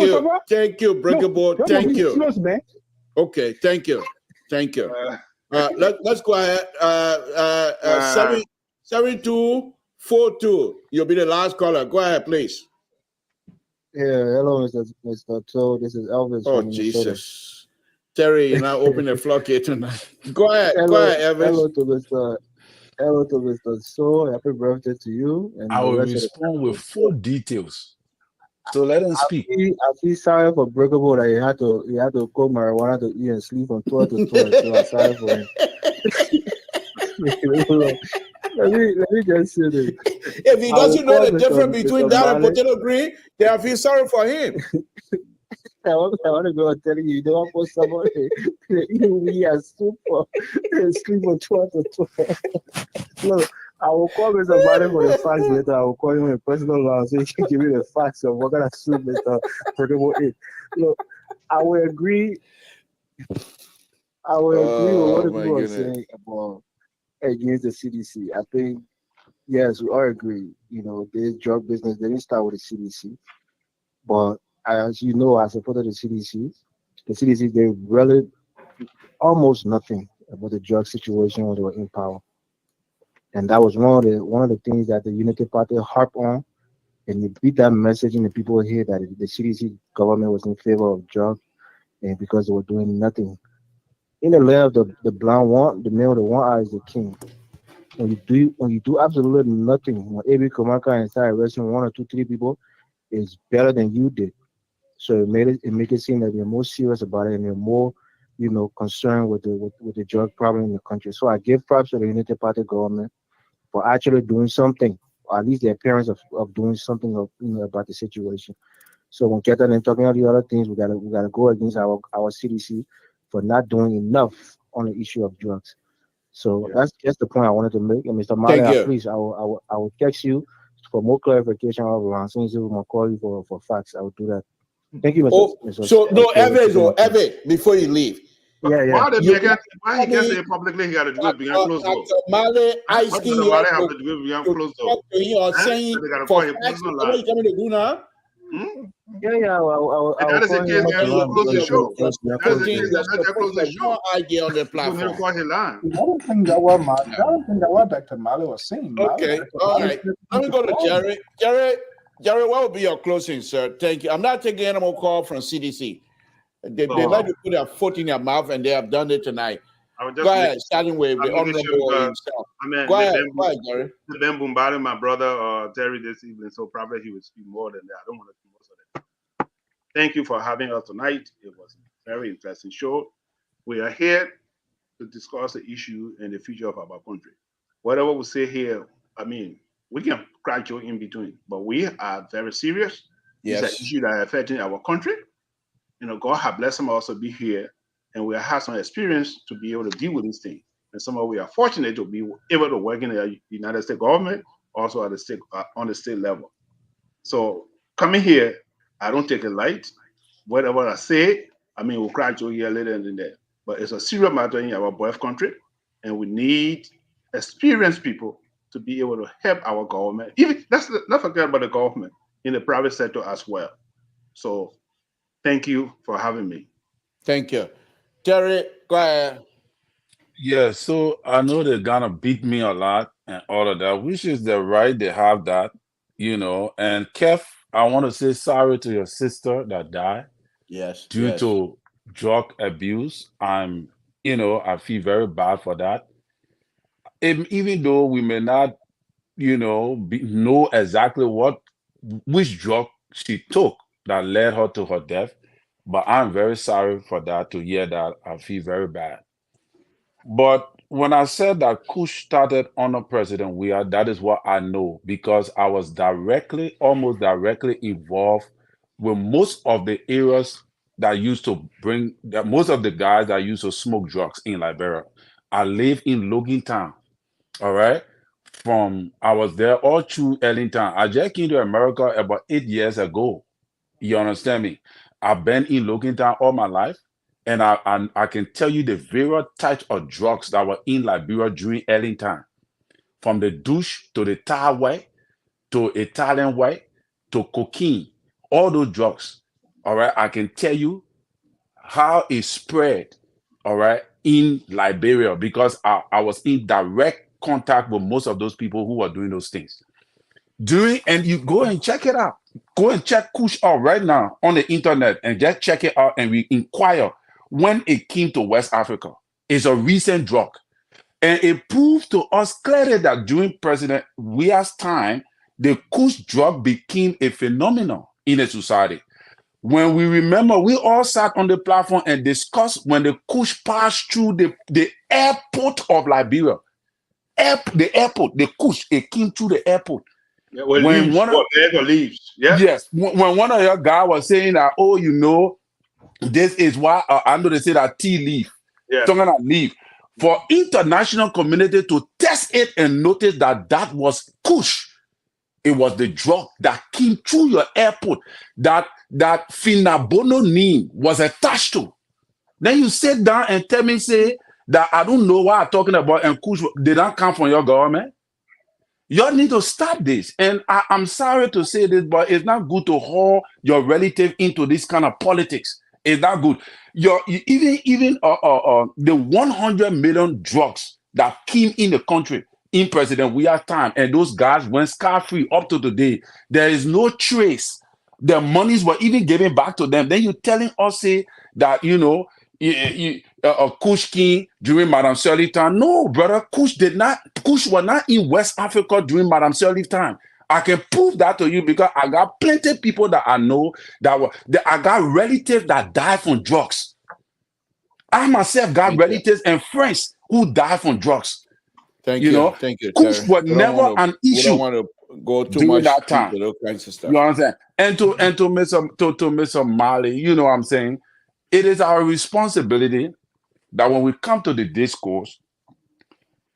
you, Brigable. Thank you. Okay, thank you. Let's go ahead. 7242. You'll be the last caller. Go ahead, please. Yeah, hello, Mr. So this is Elvis. Oh, Jesus. Terry, you now open the floodgate tonight. Go ahead, Elvis. Hello to Mr. So, happy birthday to you. And I will respond with full details. So let him speak. I feel sorry for Breakable that he had to go marijuana to eat and sleep from 12 to 12. So I'm sorry for him. let me just say this. If he doesn't know the difference between that and potato green, then I feel sorry for him. I want to go and tell you, don't want for somebody to eat and sleep from 12 to 12. Look, I will call Mr. Biden for the facts later. I will call him in personal line so he can give me the facts of what kind of soup Mr. Breakable ate. Look, I will agree with what the people are saying about against the CDC. I think, yes, we all agree. You know, this drug business, they didn't start with the CDC. But as you know, I supported the CDC. The CDC, they really almost nothing about the drug situation when they were in power. And that was one of the things that the Unity Party harped on. And you beat that message in the people here that the CDC government was in favor of drugs and because they were doing nothing. In the land of the blind one, the man with the one eye is the king. When you do absolutely nothing, when AB Komaka and start arresting 1 or 2, 3 people, it's better than you did. So it made it seem that they're more serious about it and they're more, concerned with the drug problem in the country. So I give props to the Unity Party government for actually doing something, or at least the appearance of doing something about the situation. So when Ketan and talking about the other things, we gotta go against our CDC for not doing enough on the issue of drugs. So that's just the point I wanted to make. And Mr. Mali, please, I will text you for more clarification of since we will call you for facts. I will do that. Thank you, Mr. So no, Evan, before you leave. Yeah. Why he can't say it publicly? He got to do it behind closed doors. Mali asking you have to do it behind closed doors. Or saying for facts, what are you coming to do now? Yeah. That is the case. Close the show. Close the show. Idea on the platform. I don't think that what Dr. Mali was saying. Okay, all right. Let me go to Jerry. Jerry, what will be your closing, sir? Thank you. I'm not taking any more call from CDC. They like to put their foot in their mouth, and they have done it tonight. Go ahead, starting with the honorable himself. Go ahead, Jerry. Ben bombarded my brother Terry this evening, so probably he will speak more than that. I don't want to speak most of that. Thank you for having us tonight. It was a very interesting show. We are here to discuss the issue and the future of our country. Whatever we say here, we can crack joke in between, but we are very serious. Yes. It's an issue that is affecting our country. God has blessed some of us to be here, and we have some experience to be able to deal with these things. And some of us, we are fortunate to be able to work in the United States government, also at the state on the state level. So coming here, I don't take it light. Whatever I say, we'll crack joke here later than that. But it's a serious matter in our birth country, and we need experienced people to be able to help our government. Even let's not forget about the government in the private sector as well. So thank you for having me. Thank you. Terry, go ahead. Yeah, so I know they're gonna beat me a lot and all of that, which is the right, they have that, and Kev, I want to say sorry to your sister that died Yes, due yes. to drug abuse. I feel very bad for that. Even though we may not, know exactly which drug she took that led her to her death, but I'm very sorry for that, to hear that. I feel very bad. But when I said that Kush started under President Weah, that is what I know, because I was almost directly involved with most of the areas most of the guys that used to smoke drugs in Liberia. I live in Logan Town, all right? I was there all through Ellington. I just came to America about 8 years ago. You understand me? I've been in Logan Town all my life, and I can tell you the various types of drugs that were in Liberia during Ellington, from the douche to the tar way to Italian way to cocaine, all those drugs. All right, I can tell you how it spread. All right, in Liberia, because I was in direct contact with most of those people who were doing those things. And you go and check it out. Go and check Kush out right now on the internet and just check it out, and we inquire when it came to West Africa. It's a recent drug. And it proved to us clearly that during President Weah's time, the Kush drug became a phenomenon in the society. When we remember, we all sat on the platform and discussed when the Kush passed through the airport of Liberia. The airport, the Kush, it came through the airport. Yeah, leaves. Yeah. Yes. When one of your guys was saying that, this is why I know they say that tea leaf. Yeah. Talking about leaf. For international community to test it and notice that was Kush. It was the drug that came through your airport that Finabono name was attached to. Then you sit down and tell me, say, that I don't know what I'm talking about, and Kush did not come from your government. You need to stop this. And I'm sorry to say this, but it's not good to haul your relative into this kind of politics. It's not good. Even the 100 million drugs that came in the country in President Weah's time, and those guys went scot-free up to today. There is no trace. The monies were even given back to them. Then you're telling us, say, that, Kush King during Madame Shirley time. No, brother, Kush was not in West Africa during Madame Shirley time. I can prove that to you because I got plenty of people that I know I got relatives that died from drugs. I myself got relatives and friends who died from drugs. Thank you. Kush was never an issue. We don't want to go too during much that time. into those kinds of stuff. You understand? And to Mr. Mali, you know what I'm saying? It is our responsibility that when we come to the discourse,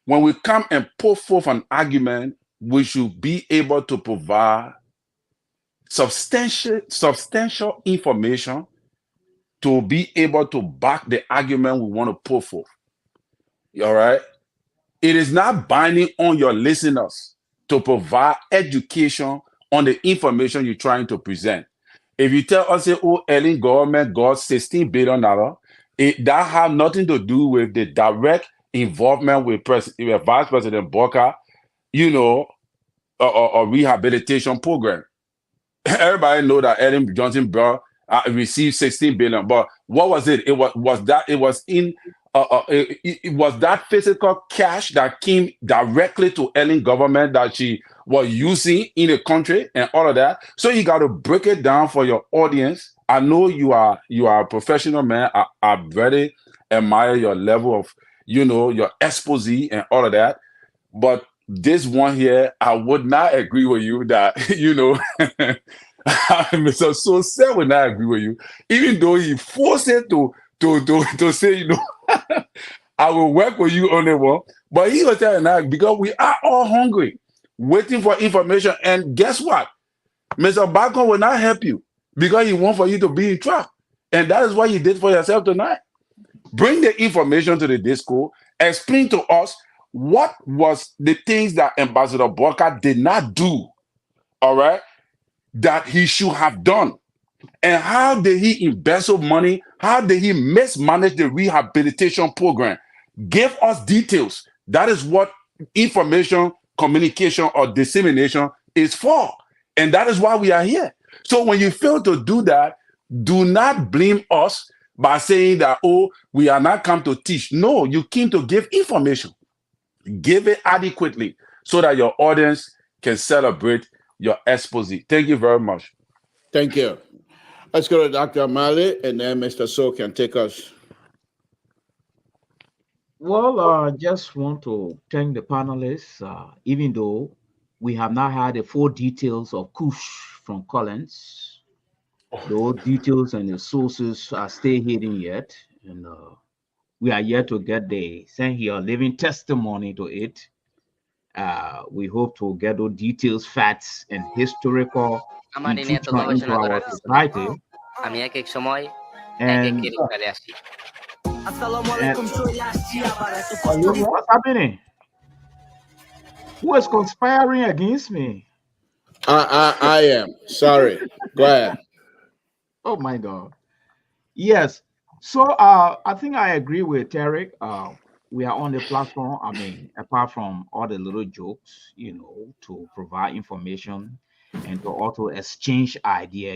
when we come and put forth an argument, we should be able to provide substantial information to be able to back the argument we want to put forth. All right? It is not binding on your listeners to provide education on the information you're trying to present. If you tell us, Ellen government got $16 billion, that have nothing to do with the direct involvement with Vice President Booker, a rehabilitation program. Everybody know that Ellen Johnson Brown received $16 billion, but what was it? It was that physical cash that came directly to Ellen government that she was using in the country and all of that. So you got to break it down for your audience. I know you are a professional man. I very admire your level of, your expose and all of that. But this one here, I would not agree with you that, Mr. Sosa would not agree with you, even though he forced it to say, I will work with you on the one. But he was telling us, because we are all hungry, waiting for information. And guess what? Mr. Bacon will not help you because he wants for you to be in trap. And that is what you did for yourself tonight. Bring the information to the disco. Explain to us what was the things that Ambassador Booker did not do, all right, that he should have done. And how did he embezzle money? How did he mismanage the rehabilitation program? Give us details. That is what information, communication, or dissemination is for. And that is why we are here. So when you fail to do that, do not blame us by saying that, oh, we are not come to teach. No, you came to give information. Give it adequately so that your audience can celebrate your expose. Thank you very much. Thank you. Let's go to Dr. Mali, and then Mr. So can take us. Well, I just want to thank the panelists, even though we have not had the full details of Kush from Collins. Those details and the sources are still hidden yet, and we are yet to get the send here living testimony to it. We hope to get those details, facts, and historical intrusion into our society. And, what's happening? Who is conspiring against me? I am. Sorry. Go ahead. Oh my God. Yes. So I think I agree with Tarek. We are on the platform. I mean, apart from all the little jokes, to provide information and to also exchange idea,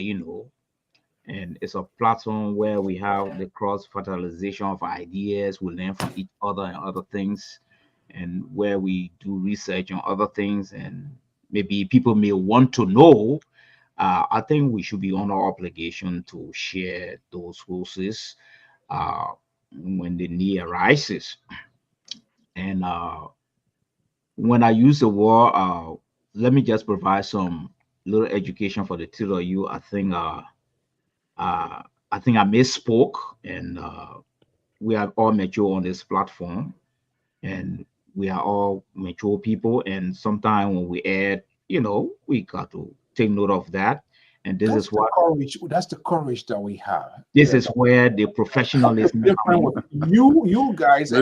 and it's a platform where we have the cross fertilization of ideas. We learn from each other and other things, and where we do research on other things, and maybe people may want to know. I think we should be on our obligation to share those sources when the need arises. And when I use the word, let me just provide some little education for the two of you. I think I misspoke, and we are all mature on this platform, and we are all mature people. And sometimes when we add, we got to take note of that. And this is what courage. That's the courage that we have. This is where the professionalism different. You guys,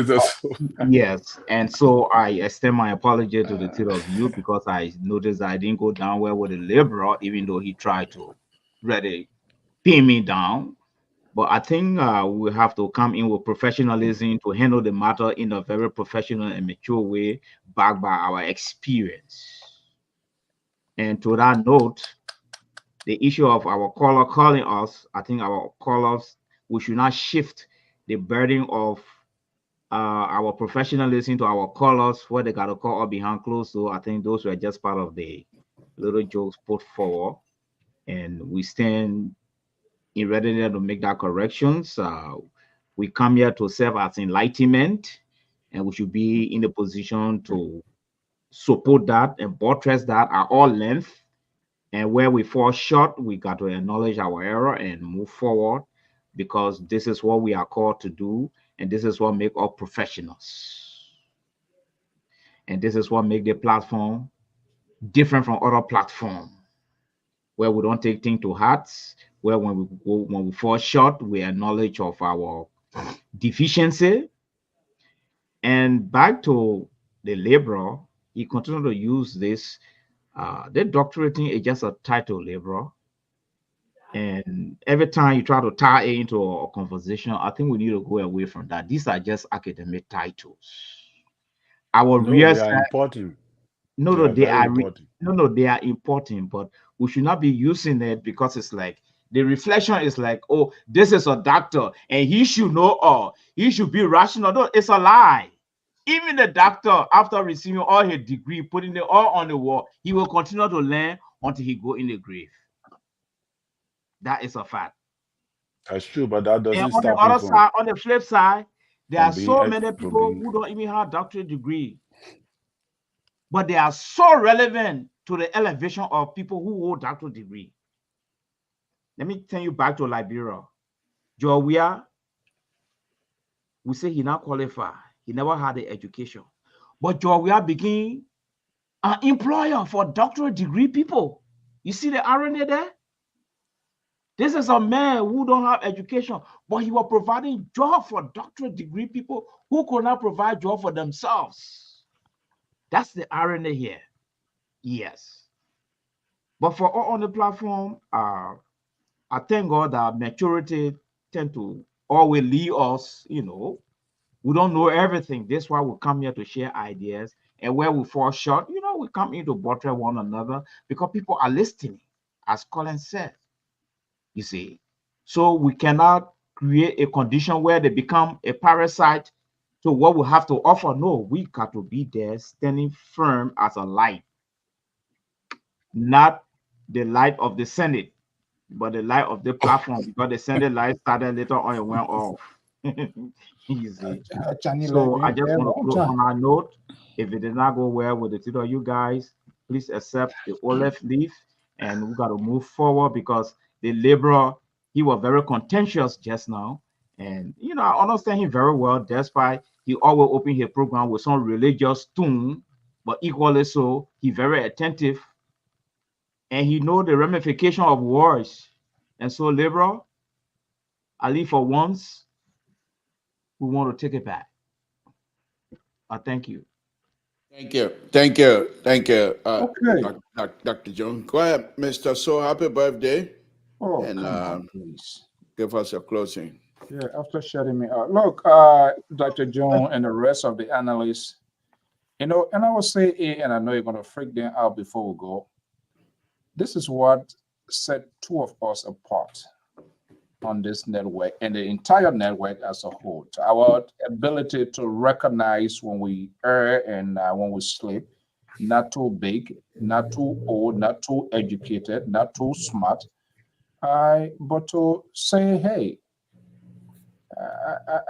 yes. And so I extend my apology to the two of you because I noticed I didn't go down well with the liberal, even though he tried to really pin me down. But I think we have to come in with professionalism to handle the matter in a very professional and mature way, backed by our experience. And to that note, the issue of our caller calling us, I think our callers, we should not shift the burden of our professionalism to our callers where they got to call up behind closed. So I think those were just part of the little jokes put forward. And we stand in readiness to make that corrections. We come here to serve as enlightenment, and we should be in a position to support that and buttress that at all length. And where we fall short, we got to acknowledge our error and move forward, because this is what we are called to do, and this is what makes us professionals. And this is what makes the platform different from other platforms, where we don't take things to heart, where when we fall short, we acknowledge of our deficiency. And back to the liberal, he continued to use this. The doctorate thing is just a title, liberal. And every time you try to tie it into a conversation, I think we need to go away from that. These are just academic titles. Our real they are important. they are important. They are important, but we should not be using it because it's like the reflection is like, oh, this is a doctor and he should know all. He should be rational. No, it's a lie. Even the doctor, after receiving all his degree, putting it all on the wall, he will continue to learn until he go in the grave. That is a fact. That's true, but that doesn't and stop on the other side, on the flip side, there are so many people who don't even have doctorate degree, but they are so relevant to the elevation of people who hold doctorate degree. Let me take you back to Liberia. Joawea, we say he not qualified. He never had the education. But Joawea became an employer for doctorate degree people. You see the irony there? This is a man who don't have education, but he was providing job for doctorate degree people who could not provide job for themselves. That's the irony here. Yes. But for all on the platform, I thank God that maturity tend to always lead us, we don't know everything. That's why we come here to share ideas. And where we fall short, we come in to buttress one another because people are listening. as Colin said. You see, so we cannot create a condition where they become a parasite to what we have to offer. No, we got to be there standing firm as a light, not the light of the Senate, but the light of the platform, because the Senate light started later on, it went off. Easy. So I just want to close on our note. If it did not go well with the two of you guys, please accept the olive leaf, and we got to move forward, because the laborer, he was very contentious just now. And you know, I understand him very well, despite he always open his program with some religious tune, but equally so, he very attentive, and he know the ramification of wars. And so, laborer, at least for once, we want to take it back. Thank you. Thank you. Thank you. Thank you. Okay. Dr. Jones. Go ahead, Mr. So, happy birthday. Oh, and come on, please. give us a closing. Yeah, after shutting me out. Look, Dr. Jones and the rest of the analysts, you know, and I will say, and I know you're going to freak them out before we go. This is what set two of us apart on this network and the entire network as a whole. Our ability to recognize when we err and when we sleep, not too big, not too old, not too educated, not too smart, but to say, hey,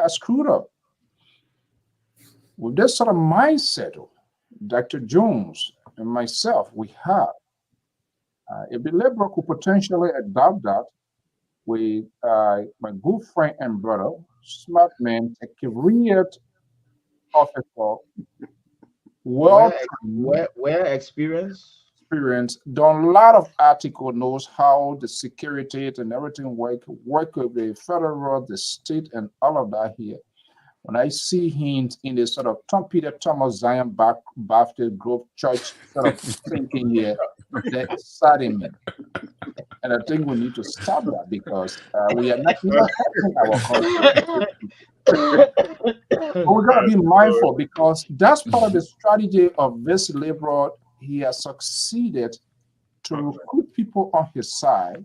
I screwed up. With this sort of mindset, Dr. Jones and myself, we have, if the Liberal could potentially adopt that, with my good friend and brother, smart man, a career officer, well experience, done a lot of article, knows how the security and everything work with the federal, the state, and all of that here. When I see him in the sort of Tom Peter Thomas Zion Baptist Grove Church sort of thinking here, that exciting me. And I think we need to stop that, because we are not even helping our country. But we got to be mindful, because that's part of the strategy of this liberal. He has succeeded to recruit people on his side.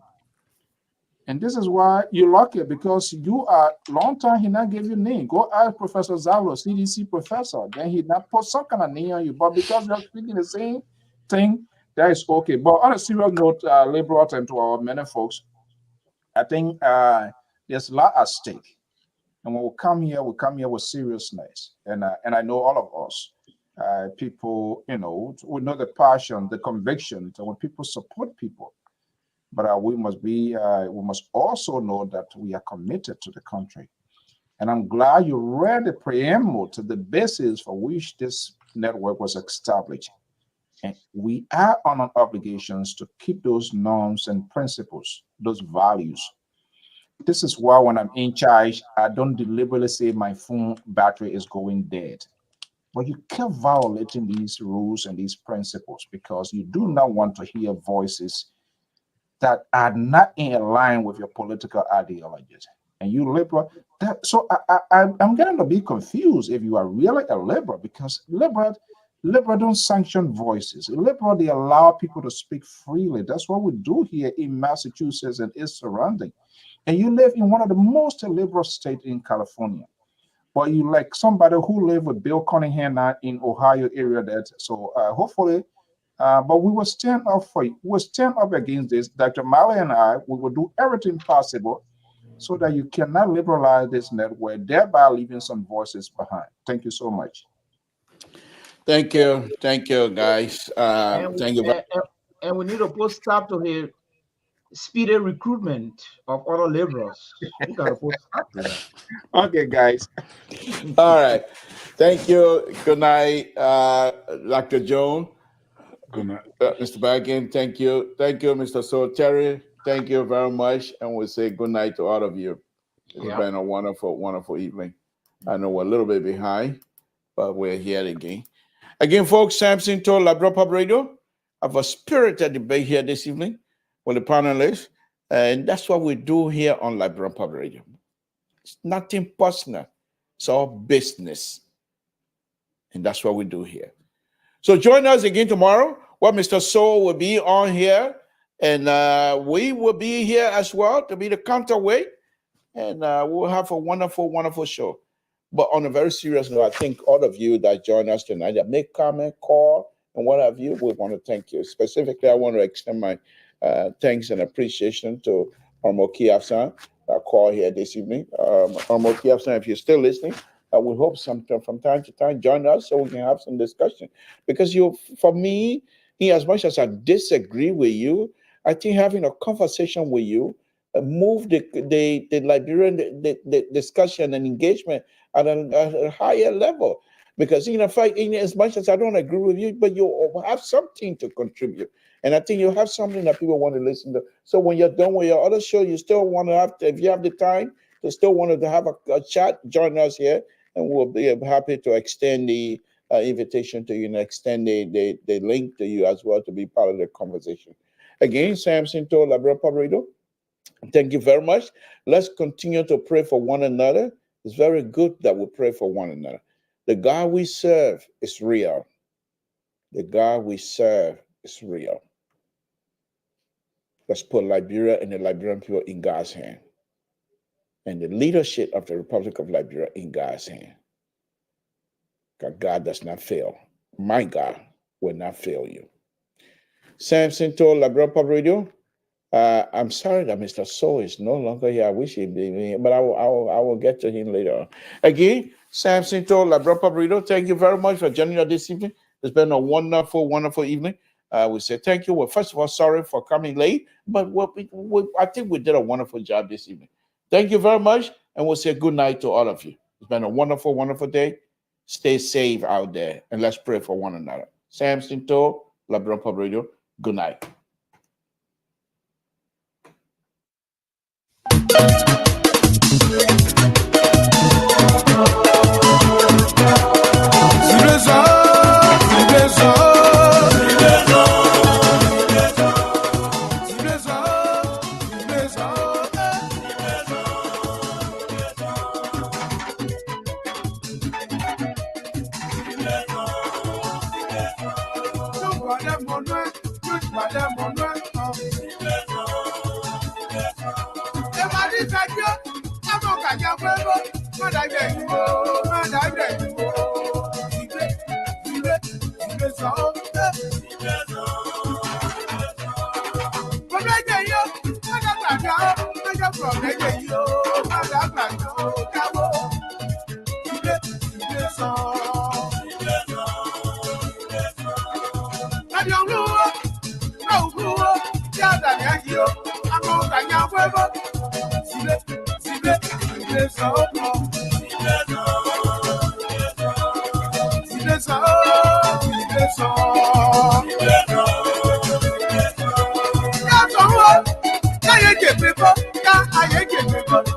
And this is why you're lucky, because you are long time he not give you name. Go ask Professor Zalo, CDC professor. Then he not put some kind of name on you. But because you're speaking the same thing, that is okay. But on a serious note, liberal and to our many folks, I think there's a lot at stake. And when we come here with seriousness. And I know all of us, people, you know, we know the passion, the conviction, and when people support people. But we must also know that we are committed to the country. And I'm glad you read the preamble to the basis for which this network was established. And we are on an obligations to keep those norms and principles, those values. This is why when I'm in charge, I don't deliberately say my phone battery is going dead. But you keep violating these rules and these principles, because you do not want to hear voices that are not in line with your political ideologies. And you liberal, I'm going to be confused if you are really a liberal, because liberal don't sanction voices. Liberal, they allow people to speak freely. That's what we do here in Massachusetts and its surrounding. And you live in one of the most liberal states in California. But you like somebody who live with Bill Cunningham in Ohio area. Hopefully, but we will stand up for you. We'll stand up against this. Dr. Malley and I, we will do everything possible so that you cannot liberalize this network, thereby leaving some voices behind. Thank you so much. Thank you, guys. Thank you. And we need to put stop to the speedy recruitment of other liberals. We got to put stop to that. Okay, guys. All right. Thank you. Good night, Dr. Jones. Good night. Mr. Baggin, thank you. Thank you, Mr. So Terry. Thank you very much. And we'll say good night to all of you. It's been a wonderful, wonderful evening. I know we're a little bit behind, but we're here again. Again, folks, Samson told Liberal Pub Radio of a spirited debate here this evening with the panelists. And that's what we do here on Liberal Pub Radio. It's nothing personal. It's all business. And that's what we do here. So join us again tomorrow, where Mr. Soul will be on here And we will be here as well to be the counterweight. And we'll have a wonderful, wonderful show. But on a very serious note, I think all of you that join us tonight, that make comment, call, and what have you, we want to thank you. Specifically, I want to extend my thanks and appreciation to Ormoki Afsan, that call here this evening. Ormoki Afsan, if you're still listening, I would hope sometime from time to time join us so we can have some discussion. Because for me, as much as I disagree with you, I think having a conversation with you move the Liberian the discussion and engagement at a higher level. Because in fact, as much as I don't agree with you, but you have something to contribute. And I think you have something that people want to listen to. So when you're done with your other show, you still want to have to, if you have the time, you still want to have a chat, join us here, and we'll be happy to extend the invitation to you and extend the link to you as well to be part of the conversation. Again, Samson to Liberia Radio. Thank you very much. Let's continue to pray for one another. It's very good that we pray for one another. The God we serve is real. The God we serve is real. Let's put Liberia and the Liberian people in God's hand. And the leadership of the Republic of Liberia in God's hand. God does not fail. My God will not fail you. Samson told Liberia Radio, I'm sorry that Mr. So is no longer here. I wish he'd be here, but I will get to him later on. Again, Samson told Liberia Radio, thank you very much for joining us this evening. It's been a wonderful, wonderful evening. We say thank you. Well, first of all, sorry for coming late, but I think we did a wonderful job this evening. Thank you very much, and we'll say good night to all of you. It's been a wonderful, wonderful day. Stay safe out there, and let's pray for one another. Samson told Liberia Radio, good night. Yeah,